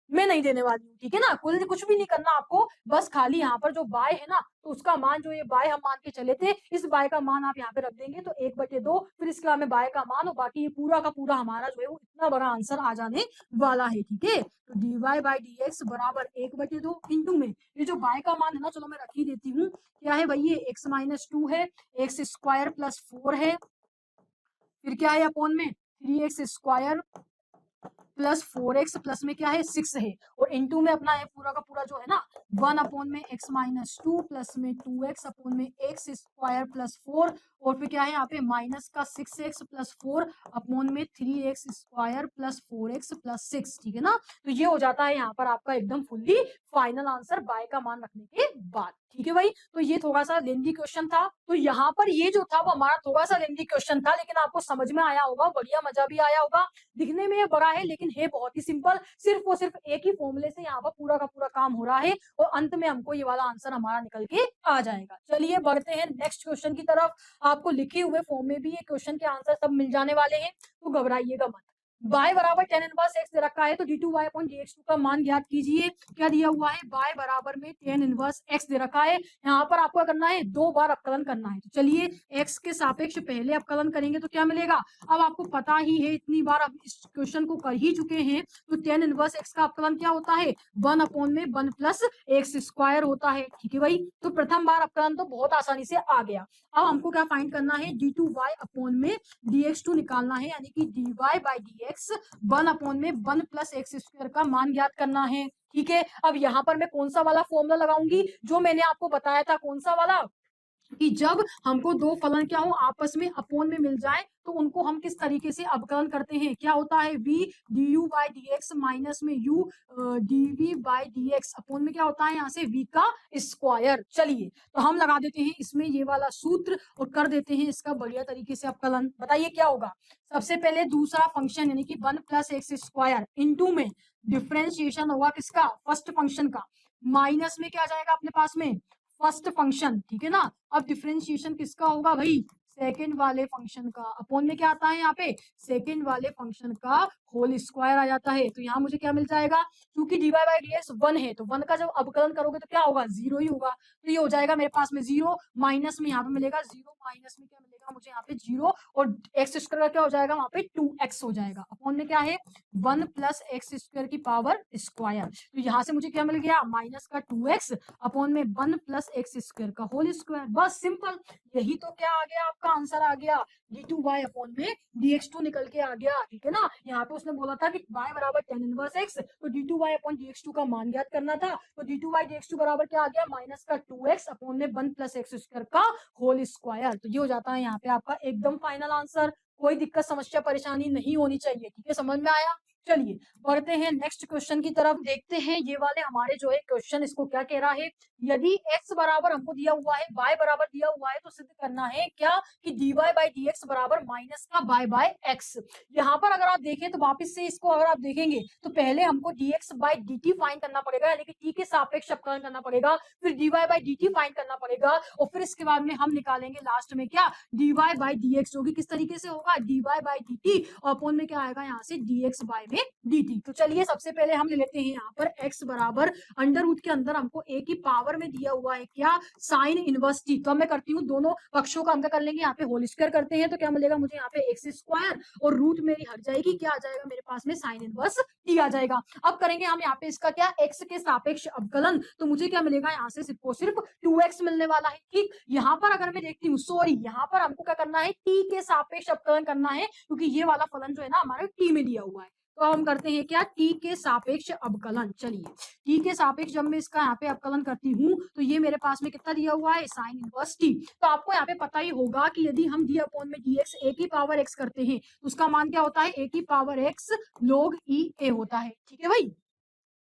मैं नहीं देने वाली हूँ, ठीक है ना। कुछ भी नहीं करना आपको, बस खाली यहाँ पर जो y है ना तो उसका मान जो ये y हम मान के चले थे इस y का मान आप यहाँ पे रख देंगे तो 1/2, फिर इसके बाद में y का मान और बाकी ये पूरा का पूरा हमारा जो है वो इतना बड़ा आंसर आ जाने वाला है, ठीक है। तो dy बाई dx बराबर 1/2 इंटू में ये जो y का मान है ना, चलो मैं रख ही देती हूँ, क्या है भाई ये x माइनस 2 है, एक्स स्क्वायर प्लस 4 है, फिर क्या है अपॉन में 3x square plus 4x plus में क्या है 6 है और इनटू में अपना है पूरा का पूरा जो है ना 1 में x माइनस 2 प्लस में 2x अपॉन में x स्क्वायर प्लस 4 और फिर क्या है यहाँ पे माइनस का 6x प्लस 4 अपॉन में 3x square plus 4x plus 6, ठीक है ना। तो ये हो जाता है यहाँ पर आपका एकदम फुल्ली फाइनल आंसर y का मान रखने के बाद। ठीक है भाई, तो ये थोड़ा सा लेंथी क्वेश्चन था। तो यहाँ पर ये जो था वो हमारा थोड़ा सा लेंथी क्वेश्चन था, लेकिन आपको समझ में आया होगा, बढ़िया मजा भी आया होगा। दिखने में ये बड़ा है लेकिन है बहुत ही सिंपल, सिर्फ और सिर्फ एक ही फॉर्मूले से यहाँ पर पूरा का पूरा काम हो रहा है और अंत में हमको ये वाला आंसर हमारा निकल के आ जाएगा। चलिए बढ़ते हैं नेक्स्ट क्वेश्चन की तरफ। आपको लिखे हुए फॉर्म में भी ये क्वेश्चन के आंसर सब मिल जाने वाले हैं, तो घबराइएगा मत। y बराबर tan इनवर्स x दे रखा है, तो d2y अपॉन dx2 का मान ज्ञात कीजिए। क्या दिया हुआ है, y बराबर में tan इनवर्स x दे रखा है। यहाँ पर आपको करना है 2 बार अवकलन करना है। तो चलिए x के सापेक्ष पहले अवकलन करेंगे तो क्या मिलेगा। अब आपको पता ही है, इतनी बार आप इस क्वेश्चन को कर ही चुके हैं, तो tan इनवर्स x का अवकलन क्या होता है, 1 अपॉन में 1 प्लस एक्स स्क्वायर होता है। ठीक है भाई, तो प्रथम बार अवकलन तो बहुत आसानी से आ गया। अब हमको क्या फाइंड करना है, d2y अपॉन में dx2 निकालना है, यानी कि dy बाई dx 1 अपॉन में 1 प्लस एक्स स्क्वायर का मान ज्ञात करना है। ठीक है, अब यहाँ पर मैं कौन सा वाला फॉर्मूला लगाऊंगी, जो मैंने आपको बताया था, कौन सा वाला, कि जब हमको दो फलन क्या हो आपस में अपोन में मिल जाए तो उनको हम किस तरीके से अवकलन करते हैं। क्या होता है, v du by D x minus में u dv by D x upon में क्या होता है यहाँ से v का स्क्वायर। चलिए तो हम लगा देते हैं इसमें ये वाला सूत्र और कर देते हैं इसका बढ़िया तरीके से अवकलन। बताइए क्या होगा। सबसे पहले दूसरा फंक्शन यानी कि 1 प्लस एक्स स्क्वायर इंटू में डिफ्रेंशिएशन होगा किसका, फर्स्ट फंक्शन का, माइनस में क्या आ जाएगा अपने पास में फर्स्ट फंक्शन। ठीक है ना, अब डिफरेंशिएशन किसका होगा भाई, सेकंड वाले फंक्शन का, अपॉन में क्या आता है यहाँ पे, सेकंड वाले फंक्शन का होल स्क्वायर आ जाता है। तो यहाँ मुझे क्या मिल जाएगा, क्योंकि D Y by D X 1 है तो 1 का जब अवकलन करोगे तो क्या होगा, 0 ही होगा। तो ये हो जाएगा मेरे पास में 0, माइनस में यहाँ पे मिलेगा 0, माइनस में क्या मिलेगा मुझे यहाँ पे 0, और एक्स स्क्वायर का क्या हो जाएगा वहां पे 2x हो जाएगा। अपॉन में क्या है 1 प्लस एक्स स्क्वायर की पावर स्क्वायर। तो यहाँ से मुझे क्या मिल गया, माइनस का 2x अपॉन में 1 प्लस एक्स स्क्वायर का होल स्क्वायर। बस सिंपल, यही तो क्या आ गया आपका आंसर आ गया, d2y अपॉन में dx2 निकल के आ गया। ठीक है ना, यहाँ पे उसने बोला था कि y बराबर tan इनवर्स x, तो d2y अपॉन dx2 का मान ज्ञात करना था। तो d2y dx2 बराबर क्या आ गया, माइनस का 2x अपॉन में 1 प्लस एक्स स्क्वायर का होल स्क्वायर। तो ये हो जाता है यहाँ पे आपका एकदम फाइनल आंसर। कोई दिक्कत समस्या परेशानी नहीं होनी चाहिए। ठीक है, समझ में आया। चलिए बढ़ते हैं नेक्स्ट क्वेश्चन की तरफ, देखते हैं ये वाले हमारे जो है क्वेश्चन इसको क्या कह रहा है। यदि x बराबर हमको दिया हुआ है, y बराबर दिया हुआ है, तो सिद्ध करना है क्या कि dy बाई डी एक्स बराबर माइनस का y बाई एक्स। यहाँ पर अगर आप देखें तो वापस से इसको अगर आप देखेंगे तो पहले हमको dx बाई dt फाइंड करना पड़ेगा, यानी कि t के सापेक्ष अवकलन करना पड़ेगा, फिर dy बाई dt फाइंड करना पड़ेगा, और फिर इसके बाद में हम निकालेंगे लास्ट में क्या, dy बाई dx, जो कि किस तरीके से होगा, dy बाई dt, और अपॉन में क्या आएगा यहाँ से dx बाई में dt। तो चलिए सबसे पहले हम ले लेते हैं यहाँ पर x बराबर अंडर रूट के अंदर हमको a की पावर में दिया हुआ है क्या, साइन इनवर्स t। तो अब मैं करती हूँ दोनों पक्षों का अंक कर लेंगे, यहाँ पे होल स्क्वायर करते हैं तो क्या मिलेगा मुझे यहाँ पे एक्स स्क्वायर, और रूट मेरी हट जाएगी, क्या आ जाएगा मेरे पास में साइन इनवर्स t आ जाएगा। अब करेंगे हम यहाँ पे इसका क्या, x के सापेक्ष अवकलन, तो मुझे क्या मिलेगा यहाँ से सिर्फ और सिर्फ 2x मिलने वाला है। ठीक, यहाँ पर अगर मैं देखती हूँ, सॉरी यहाँ पर हमको क्या करना है, t के सापेक्ष अवकलन करना है, क्योंकि ये वाला फलन जो है ना हमारे t में दिया हुआ है। तो हम करते हैं क्या, t के सापेक्ष अवकलन। चलिए t के सापेक्ष जब मैं इसका यहाँ पे अवकलन करती हूँ तो ये मेरे पास में कितना दिया हुआ है, साइन इनवर्स t। तो आपको यहाँ पे पता ही होगा कि यदि हम d अपॉन में dx a की पावर x करते हैं तो उसका मान क्या होता है, a की power x log e a होता है। ठीक है भाई,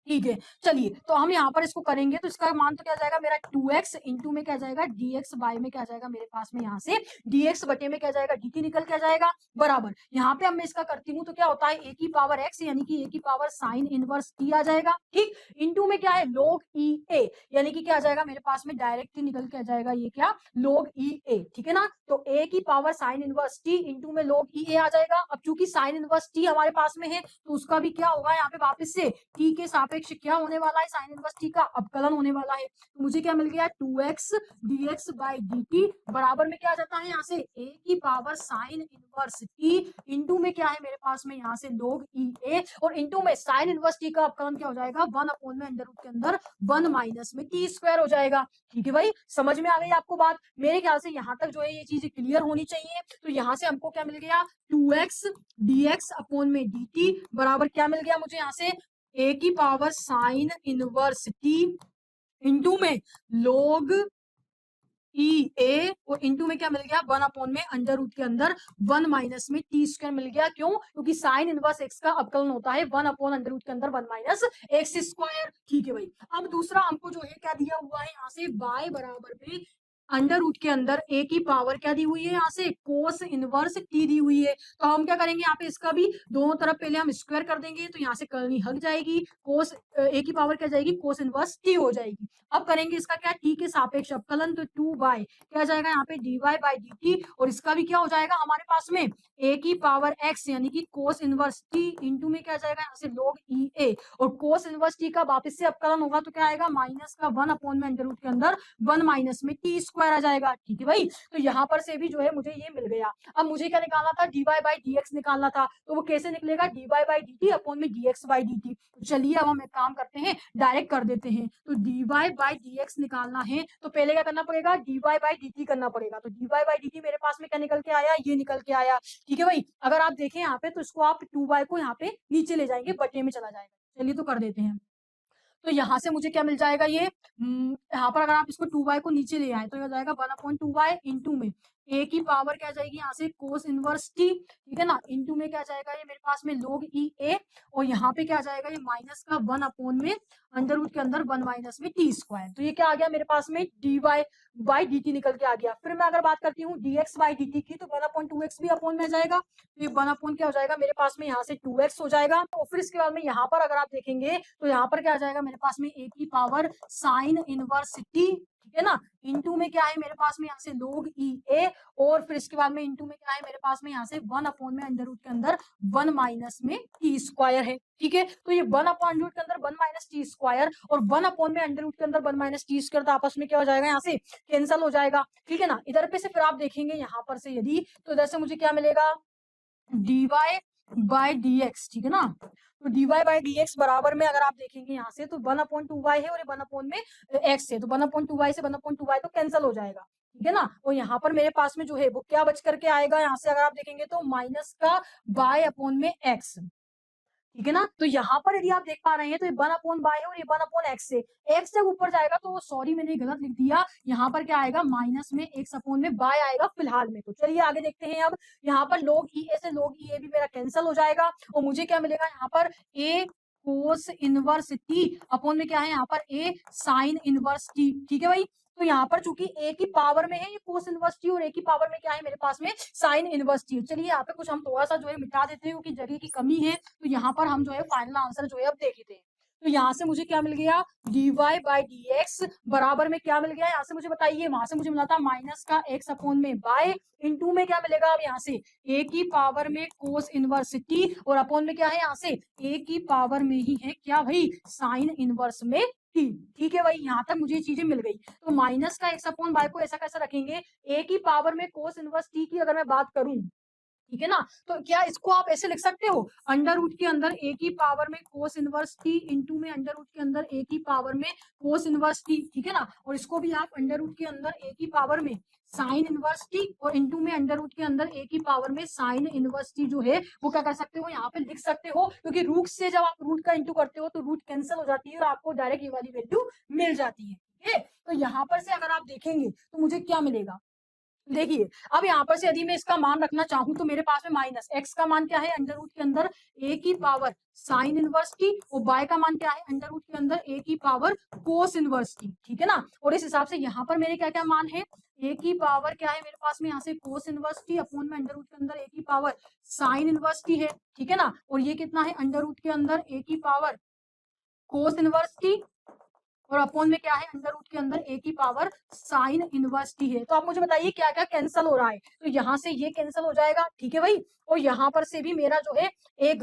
ठीक है। चलिए तो हम यहाँ पर इसको करेंगे तो इसका मान तो क्या जाएगा मेरा 2x इंटू में क्या जाएगा dx बाय में क्या जाएगा मेरे पास में यहाँ से dx बटे में क्या जाएगा dt निकल के जाएगा बराबर। यहाँ पे अब मैं इसका करती हूँ तो क्या होता है a की पावर x यानी कि a की पावर साइन इनवर्स t आ जाएगा। ठीक, इंटू में क्या है log e a, यानी कि क्या आ जाएगा मेरे पास में डायरेक्ट ही निकल के आ जाएगा ये क्या log e a। ठीक है ना, तो a की power sine inverse t into में log e a आ जाएगा। अब चूंकि साइन इनवर्स t हमारे पास में है तो उसका भी क्या होगा यहाँ पे वापस से t के सापेक्ष क्या होने वाला है, साइन इनवर्स t का अवकलन होने वाला है। तो मुझे क्या मिल गया 2x dx बाई dt बराबर में क्या आ जाता है यहाँ से a की power sine inverse t into में क्या है मेरे पास में यहाँ से log e a, और इंटू में साइन इनवर्स t का अवकलन क्या हो जाएगा 1 अपॉन में अंडर रूट के अंदर 1 माइनस में t स्क्वायर हो जाएगा। ठीक है भाई, समझ में आ गई आपको बात। मेरे ख्याल से यहाँ तक जो है ये चीजें क्लियर होनी चाहिए। तो यहाँ से हमको क्या मिल गया 2x dx अपॉन में dt बराबर क्या मिल गया मुझे यहाँ से a की power sine inverse t into में log ई ए और इंटू में क्या मिल गया 1 अपॉन में अंडर रूट के अंदर 1 माइनस में टी स्क्वायर मिल गया। क्यों? क्योंकि साइन इनवर्स एक्स का अवकलन होता है 1 अपॉन अंडर रूट के अंदर 1 माइनस एक्स स्क्वायर। ठीक है भाई। अब दूसरा हमको जो है क्या दिया हुआ है यहाँ से y बराबर में अंडर रूट के अंदर ए की पावर क्या दी हुई है यहाँ से कोस इनवर्स टी दी हुई है। तो हम क्या करेंगे यहाँ पे इसका भी दोनों तरफ पहले हम स्क्वायर कर देंगे तो यहाँ से करनी हट जाएगी, कोस ए की पावर क्या जाएगी कोस इनवर्स टी हो जाएगी। अब करेंगे इसका क्या टी के सापेक्ष अवकलन तो 2y क्या जाएगा यहाँ पे dy बाई dt और इसका भी क्या हो जाएगा हमारे पास में a की पावर x यानी कि कोस इनवर्स t इंटू में क्या जाएगा यहाँ से log e a और कोस इनवर्स t का वापस से अवकलन होगा तो क्या आएगा माइनस का 1 अपॉन में अंडर रूट के अंदर 1 माइनस में टी स्क्वायर आ जाएगा। ठीक है भाई। तो यहाँ पर से भी जो है मुझे ये मिल गया। अब मुझे क्या निकालना था dy बाई dx निकालना था तो वो कैसे निकलेगा dy बाई dt अपॉन में dx बाई dt। तो चलिए अब हम एक काम करते हैं डायरेक्ट कर देते हैं। तो dy बाई dx निकालना है तो पहले क्या करना पड़ेगा dy बाई dt करना पड़ेगा। तो dy बाई dt मेरे पास में क्या निकल के आया ये निकल के आया। ठीक है भाई। अगर आप देखें यहाँ पे तो इसको आप 2y को यहाँ पे नीचे ले जाएंगे बटे में चला जाएगा। चलिए तो कर देते हैं। तो यहाँ से मुझे क्या मिल जाएगा ये यहाँ पर अगर आप इसको 2y को नीचे ले आए तो ये हो जाएगा 1 अपॉन 2y इंटू में a की पावर क्या जाएगी यहाँ से कोस इनवर्स t। ठीक है ना। इंटू में क्या जाएगा ये मेरे पास में log e a और यहाँ पे क्या जाएगा ये माइनस का 1 अपॉन में अंडर रूट के अंदर 1 माइनस में टी स्क्वायर। तो ये क्या आ गया मेरे पास में dy बाई dt निकल के आ गया। फिर मैं अगर बात करती हूँ dx बाई dt की तो 1 अपॉन 2x भी अपॉन में आ जाएगा। तो ये 1 अपॉन क्या हो जाएगा मेरे पास में यहाँ से 2x हो जाएगा। और फिर इसके बाद में यहाँ पर अगर आप देखेंगे तो यहाँ पर क्या आ जाएगा मेरे पास में a की पावर साइन इनवर्स t। ठीक है ना। इंटू में क्या है मेरे पास में यहाँ से log e a और फिर इसके बाद में इंटू में क्या है मेरे पास में यहाँ से 1 अपॉन में अंडर रूट के अंदर 1 माइनस में टी स्क्वायर है। ठीक है। तो ये 1 अपॉन अंडर रूट के अंदर 1 माइनस टी स्क्वायर और 1 अपॉन में अंडर रूट के अंदर 1 माइनस टी स्क्वायर तो आपस में क्या हो जाएगा यहाँ से कैंसिल हो जाएगा। ठीक है ना। इधर पे से फिर आप देखेंगे यहाँ पर से यदि तो इधर से मुझे क्या मिलेगा dy बाई dx। ठीक है ना। तो dy बाई dx बराबर में अगर आप देखेंगे यहाँ से तो 1 अपॉन 2y है और ये 1 अपॉन में x है तो 1 अपॉन 2y से 1 अपॉन 2y तो कैंसिल हो जाएगा। ठीक है ना। और यहाँ पर मेरे पास में जो है वो क्या बच करके आएगा यहाँ से अगर आप देखेंगे तो माइनस का y अपॉन में x। ठीक है ना। तो यहाँ पर यदि आप देख पा रहे हैं तो ये 1 अपॉन बाय है और ये 1 अपॉन एक्स है। एक्स जब ऊपर जाएगा तो सॉरी मैंने गलत लिख दिया। यहाँ पर क्या आएगा माइनस में एक्स अपॉन में बाय आएगा फिलहाल में। तो चलिए आगे देखते हैं। अब यहाँ पर log ई ए से log ई ए भी मेरा कैंसिल हो जाएगा और मुझे क्या मिलेगा यहाँ पर ए कोस इनवर्स टी अपॉन में क्या है यहाँ पर ए साइन इनवर्स टी। ठीक है भाई। तो यहाँ पर चूंकि ए की पावर में है ये कोस इनवर्स टी और ए की पावर में क्या है मेरे पास में साइन इनवर्स टी। चलिए यहाँ पे कुछ हम थोड़ा सा जो है मिटा देते हैं क्योंकि जगह की कमी है। तो यहाँ पर हम जो है फाइनल आंसर जो है अब देख लेते हैं। तो यहाँ से मुझे क्या मिल गया dy बाई dx बराबर में क्या मिल गया यहाँ से मुझे बताइए। वहां से मुझे मिला था माइनस का x अपॉन में बाय इंटू में क्या मिलेगा अब यहाँ से a की पावर में कोस इनवर्स टी और अपॉन में क्या है यहाँ से a की पावर में ही है क्या भाई साइन इनवर्स में टी। ठीक है भाई। यहाँ तक मुझे ये चीजें मिल गई। तो माइनस का x अपॉन बाय को ऐसा कैसे रखेंगे a की पावर में कोस इनवर्स टी की अगर मैं बात करूं। ठीक है ना। तो क्या इसको आप ऐसे लिख सकते हो अंडर रूट के अंदर a की पावर में कोस इनवर्स टी इंटू में अंडर रूट के अंदर a की पावर में कोस इनवर्स टी। ठीक है ना। और इसको भी आप अंडर रूट के अंदर a की पावर में साइन इनवर्स टी और इंटू में अंडर रूट के अंदर a की पावर में साइन इनवर्स टी जो है वो क्या कर सकते हो यहाँ पे लिख सकते हो। क्योंकि रूट से जब आप रूट का इंटू करते हो तो रूट कैंसिल हो जाती है और आपको डायरेक्ट ये वाली वैल्यू मिल जाती है। ठीक है। तो यहाँ पर से अगर आप देखेंगे तो मुझे क्या मिलेगा देखिए। अब यहाँ पर से यदि मैं इसका मान रखना चाहूं तो मेरे पास में माइनस एक्स का मान क्या है अंडर रूट के अंदर a की पावर साइन इनवर्स टी और बाय का मान क्या है अंडर रूट के अंदर a की पावर कोस इनवर्स टी। ठीक है ना। और इस हिसाब से यहाँ पर मेरे क्या क्या मान है a की पावर क्या है मेरे पास में यहाँ से कोस इनवर्स टी अपॉन में अंडर रूट के अंदर a की पावर साइन इनवर्स टी है। ठीक है ना। और ये कितना है अंडर रूट के अंदर a की पावर कोस इनवर्स टी और अपॉन में क्या है अंडर रूट के अंदर a की पावर साइन इनवर्स टी है। तो आप मुझे बताइए क्या क्या कैंसिल हो रहा है। तो यहाँ से ये कैंसिल हो जाएगा। ठीक है भाई। और यहाँ पर से भी मेरा जो है एक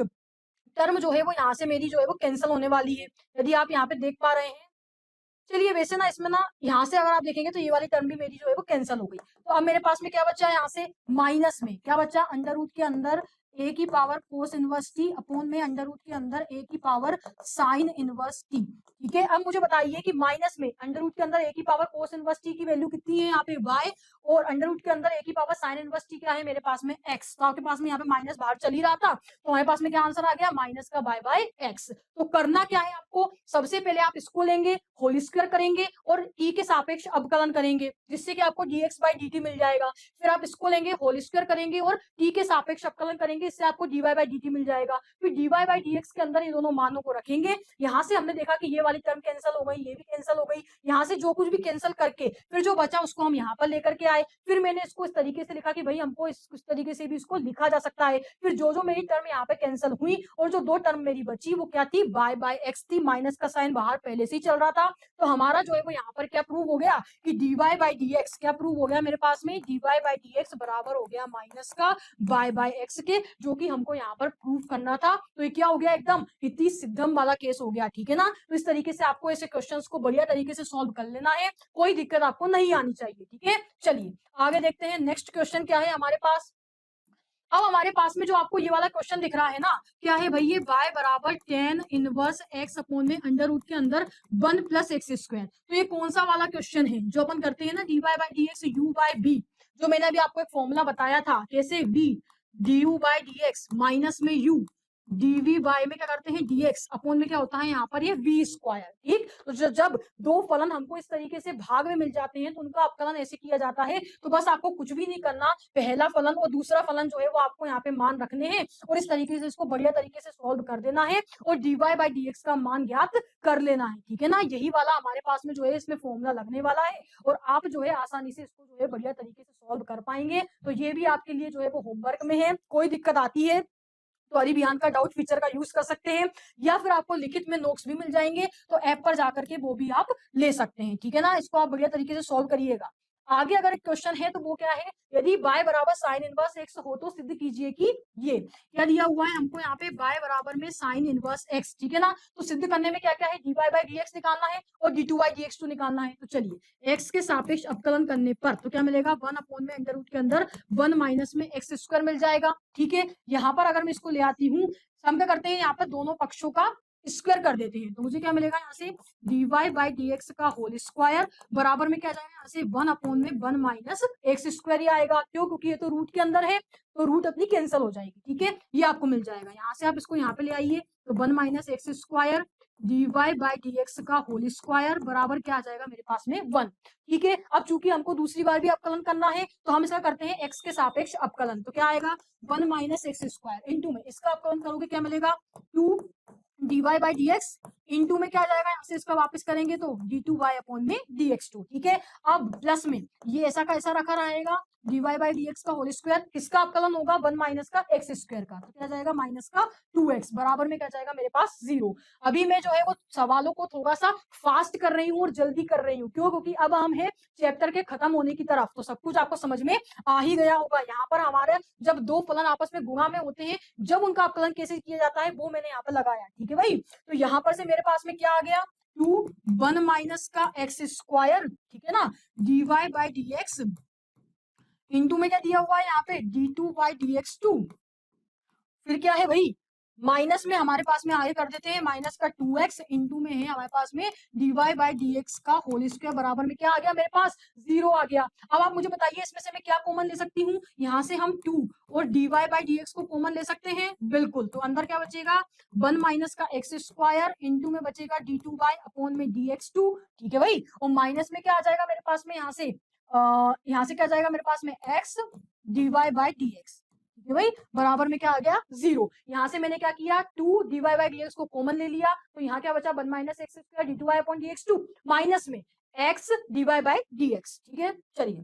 टर्म जो है वो यहाँ से मेरी जो है वो कैंसिल होने वाली है यदि आप यहाँ पे देख पा रहे हैं। चलिए वैसे ना इसमें ना यहाँ से अगर आप देखेंगे तो ये वाली टर्म भी मेरी जो है वो कैंसिल हो गई। तो अब मेरे पास में क्या बचा है यहाँ से माइनस में क्या बचा अंडर रूट के अंदर ए की power cos inverse T upon में अंडर रूट के अंदर ए की पावर साइन इनवर्स टी। ठीक है, अब मुझे बताइए कि माइनस में अंडर रूट के अंदर ए की पावर कोस इनवर्स टी की वैल्यू कितनी है यहाँ पे y, और अंडर रूट के अंदर ए की पावर साइन इनवर्स टी क्या है मेरे पास में x। तो आपके पास में यहाँ पे माइनस बाहर चल ही रहा था, तो हमारे पास में क्या आंसर आ गया, माइनस का बाय x। तो करना क्या है आपको, सबसे पहले आप इसको लेंगे, होल स्क्वायर करेंगे और t के सापेक्ष अवकलन करेंगे, जिससे कि आपको dx बाई dt मिल जाएगा। फिर आप इसको लेंगे, होल स्क्वायर करेंगे और t के सापेक्ष अवकलन करेंगे, इससे आपको dy बाई dt मिल जाएगा। फिर dy बाई dx के अंदर इन दोनों मानों को रखेंगे। यहाँ से हमने देखा कि ये वाली टर्म कैंसिल हो गई, ये भी कैंसिल हो गई, यहाँ से जो कुछ भी कैंसिल करके फिर जो बचा उसको हम यहाँ पर लेकर के आए। फिर मैंने इसको इस तरीके से लिखा कि भाई हमको इस तरीके से भी इसको लिखा जा सकता है। फिर जो मेरी टर्म यहाँ पे कैंसिल हुई और जो दो टर्म मेरी बची वो क्या थी, बाय एक्स थी। माइनस का साइन बाहर पहले से ही चल रहा था, तो हमारा जो है वो यहाँ पर क्या प्रूव हो गया कि dy बाई dx क्या प्रूव हो गया मेरे पास में, dy बाई dx बराबर हो गया माइनस का बाय एक्स के, जो कि हमको यहाँ पर प्रूव करना था। तो ये क्या हो गया, एकदम इतनी सिद्धम वाला केस हो गया। ठीक है ना, तो इस तरीके से आपको ऐसे क्वेश्चंस को बढ़िया तरीके से सॉल्व कर लेना है, कोई दिक्कत आपको नहीं आनी चाहिए। ठीक है, चलिए आगे देखते हैं नेक्स्ट क्वेश्चन क्या है हमारे पास। अब हमारे पास में जो आपको ये वाला क्वेश्चन दिख रहा है ना, क्या है भाई, ये y बराबर tan इनवर्स x अपॉन में अंडर रूट के अंदर 1 प्लस एक्स स्क्वायर। तो ये कौन सा वाला क्वेश्चन है जो अपन करते हैं ना, dy by dx u by b, जो मैंने अभी आपको एक फॉर्मूला बताया था, कैसे v du by dx minus में u dv बाय में क्या करते हैं dx अपॉन में क्या होता है यहाँ पर ये v स्क्वायर। ठीक, तो जब दो फलन हमको इस तरीके से भाग में मिल जाते हैं तो उनका अवकलन ऐसे किया जाता है। तो बस आपको कुछ भी नहीं करना, पहला फलन और दूसरा फलन जो है वो आपको यहाँ पे मान रखने हैं और इस तरीके से इसको बढ़िया तरीके से सॉल्व कर देना है और dy बाई dx का मान ज्ञात कर लेना है। ठीक है ना, यही वाला हमारे पास में जो है इसमें फॉर्मूला लगने वाला है और आप जो है आसानी से इसको जो है बढ़िया तरीके से सॉल्व कर पाएंगे। तो ये भी आपके लिए जो है वो होमवर्क में है, कोई दिक्कत आती है तो अरिबियान का डाउट फीचर का यूज कर सकते हैं, या फिर आपको लिखित में नोट्स भी मिल जाएंगे, तो ऐप पर जाकर के वो भी आप ले सकते हैं। ठीक है ना, इसको आप बढ़िया तरीके से सॉल्व करिएगा। आगे अगर एक क्वेश्चन है तो वो क्या है, यदि y बराबर साइन इनवर्स x हो तो सिद्ध कीजिए कि ये क्या दिया हुआ है हमको यहाँ पे, y बराबर में साइन इनवर्स x। ठीक है ना, तो सिद्ध करने में क्या क्या है, dy बाई dx निकालना है और d2 बाई dx2 निकालना है। तो चलिए x के सापेक्ष अवकलन करने पर तो क्या मिलेगा, 1 अपॉन में अंडर रूट के अंदर 1 माइनस में एक्स स्क्वायर मिल जाएगा। ठीक है, यहाँ पर अगर मैं इसको ले आती हूँ, हम क्या करते हैं यहाँ पर दोनों पक्षों का स्क्वायर कर देते हैं, तो मुझे क्या मिलेगा यहाँ से dy बाई dx का होल स्क्वायर बराबर में क्या जाएगा यहाँ से 1 अपॉन में 1 माइनस एक्स स्क्वायर ही आएगा। क्यों, क्योंकि ये तो रूट के अंदर है तो रूट अपनी कैंसिल हो जाएगी। ठीक है, ये आपको मिल जाएगा, यहाँ से आप इसको यहाँ पे ले आइए, तो 1 minus x square dy by dx का होल स्क्वायर बराबर क्या आ जाएगा मेरे पास में 1। ठीक है, अब चूंकि हमको दूसरी बार भी अवकलन करना है तो हम इसका करते हैं x के सापेक्ष अवकलन, तो क्या आएगा 1 माइनस एक्स स्क्वायर इंटू में इसका अवकलन करोगे क्या मिलेगा 2 dy बाई dx इंटू में क्या आ जाएगा, यहाँ से इसका वापस करेंगे तो d2y अपॉन में dx2। ठीक है, अब प्लस में ये ऐसा का ऐसा रखा रहेगा, dy बाई dx का होल स्क्वायर, किसका अवकलन होगा 1 माइनस का एक्स स्क्वायर का, तो क्या जाएगा माइनस का 2x बराबर में क्या जाएगा मेरे पास 0। अभी मैं जो है वो सवालों को थोड़ा सा फास्ट कर रही हूँ और जल्दी कर रही हूँ, क्यों, क्योंकि अब हम है चैप्टर के खत्म होने की तरफ, तो सब कुछ आपको समझ में आ ही गया होगा। यहाँ पर हमारे जब दो फलन आपस में गुणा में होते हैं, जब उनका अवकलन कैसे किया जाता है वो मैंने यहाँ पर लगाया। ठीक है भाई, तो यहाँ पर से मेरे पास में क्या आ गया 2 1 माइनस का एक्स स्क्वायर, ठीक है ना, dy बाई dx इंटू में क्या दिया हुआ है यहाँ पे d2 बाई dx2, फिर क्या है भाई माइनस में हमारे पास में आगे कर देते हैं माइनस का 2x इंटू में है हमारे पास में dy बाई dx का होल स्क्वायर बराबर में क्या आ गया मेरे पास 0 आ गया। अब आप मुझे बताइए इसमें से मैं क्या कॉमन ले सकती हूँ, यहाँ से हम 2 और dy बाई dx को कॉमन ले सकते हैं, बिल्कुल। तो अंदर क्या बचेगा 1 माइनस का एक्स स्क्वायर इंटू में बचेगा d2 बाई अपॉन में dx2। ठीक है भाई, और माइनस में क्या आ जाएगा मेरे पास में यहाँ से क्या जाएगा मेरे पास में x dy बाई dx, ठीक है भाई, बराबर में क्या आ गया 0। यहाँ से मैंने क्या किया 2 dy बाई dx को कॉमन ले लिया, तो यहाँ क्या बचा 1 minus x square d2y upon dx2 minus में x dy बाई dx। ठीक है, चलिए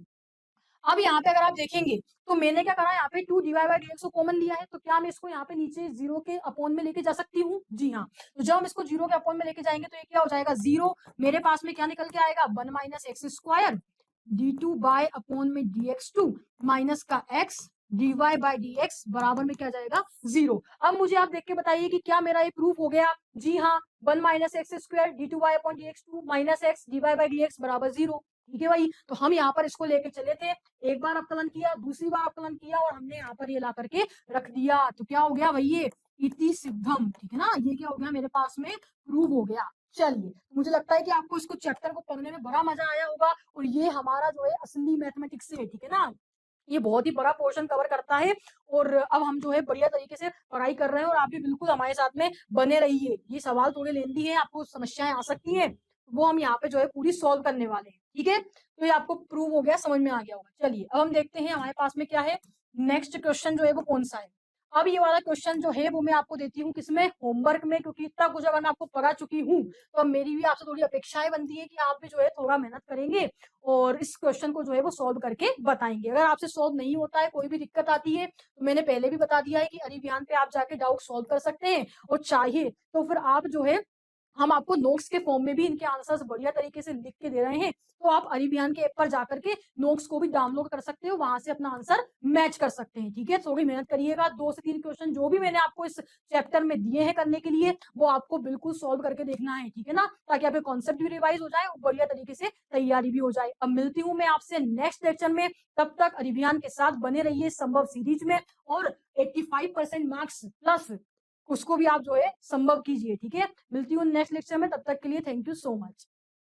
अब यहाँ पे अगर आप देखेंगे तो मैंने क्या करा यहाँ पे 2 dy बाई dx को कॉमन लिया है, तो क्या मैं इसको यहाँ पे नीचे 0 के अपॉन में लेके जा सकती हूँ, जी हाँ। तो जब हम इसको 0 के अपॉन में लेके जाएंगे तो ये क्या हो जाएगा 0, मेरे पास में क्या निकल के आएगा 1 minus x square d2 by upon में dx2 माइनस का x dy बाई dx बराबर में क्या जाएगा 0। अब मुझे आप देख के बताइए कि क्या मेरा ये प्रूफ हो गया, जी हाँ। 1 minus x square d2y upon dx2 minus x dy by dx बराबर 0। ठीक है भाई, तो हम यहाँ पर इसको लेके चले थे, एक बार अवकलन किया, दूसरी बार अवकलन किया और हमने यहाँ पर ये ला करके रख दिया, तो क्या हो गया भाई ये इति सिद्धम, ठीक है ना, ये क्या हो गया मेरे पास में प्रूव हो गया। चलिए, मुझे लगता है कि आपको इसको चैप्टर को पढ़ने में बड़ा मजा आया होगा और ये हमारा जो है असली मैथमेटिक्स से है, ठीक है ना, ये बहुत ही बड़ा पोर्शन कवर करता है और अब हम जो है बढ़िया तरीके से पढ़ाई कर रहे हैं और आप भी बिल्कुल हमारे साथ में बने रहिए। ये सवाल थोड़े लेंदी है, आपको समस्याएं आ सकती हैं, वो हम यहाँ पे जो है पूरी सॉल्व करने वाले हैं, ठीक है, तो ये आपको प्रूव हो गया, समझ में आ गया होगा। चलिए अब हम देखते हैं हमारे पास में क्या है, नेक्स्ट क्वेश्चन जो है वो कौन सा है। अब ये वाला क्वेश्चन जो है वो मैं आपको देती हूँ किसमें, होमवर्क में, क्योंकि इतना कुछ अगर मैं आपको पढ़ा चुकी हूँ तो अब मेरी भी आपसे थोड़ी अपेक्षाएं बनती है कि आप भी जो है थोड़ा मेहनत करेंगे और इस क्वेश्चन को जो है वो सॉल्व करके बताएंगे। अगर आपसे सॉल्व नहीं होता है, कोई भी दिक्कत आती है, तो मैंने पहले भी बता दिया है कि अरिव्यान पे आप जाके डाउट सॉल्व कर सकते हैं और चाहिए तो फिर आप जो है हम आपको नोट्स के फॉर्म में भी इनके आंसर्स बढ़िया तरीके से लिख के दे रहे हैं, तो आप अरिव्यान के ऐप पर जाकर के नोट्स को भी डाउनलोड कर सकते हो, वहां से अपना आंसर मैच कर सकते हैं, ठीक है। थोड़ी मेहनत करिएगा, 2 से 3 क्वेश्चन जो भी मैंने आपको इस चैप्टर में दिए हैं करने के लिए वो आपको बिल्कुल सॉल्व करके देखना है, ठीक है ना, ताकि आपके कॉन्सेप्ट भी रिवाइज हो जाए और बढ़िया तरीके से तैयारी भी हो जाए। अब मिलती हूँ मैं आपसे नेक्स्ट लेक्चर में, तब तक अरिव्यान के साथ बने रहिए संभव सीरीज में और 85% मार्क्स प्लस उसको भी आप जो है संभव कीजिए, ठीक है। मिलती हूँ नेक्स्ट लेक्चर में, तब तक के लिए थैंक यू सो मच।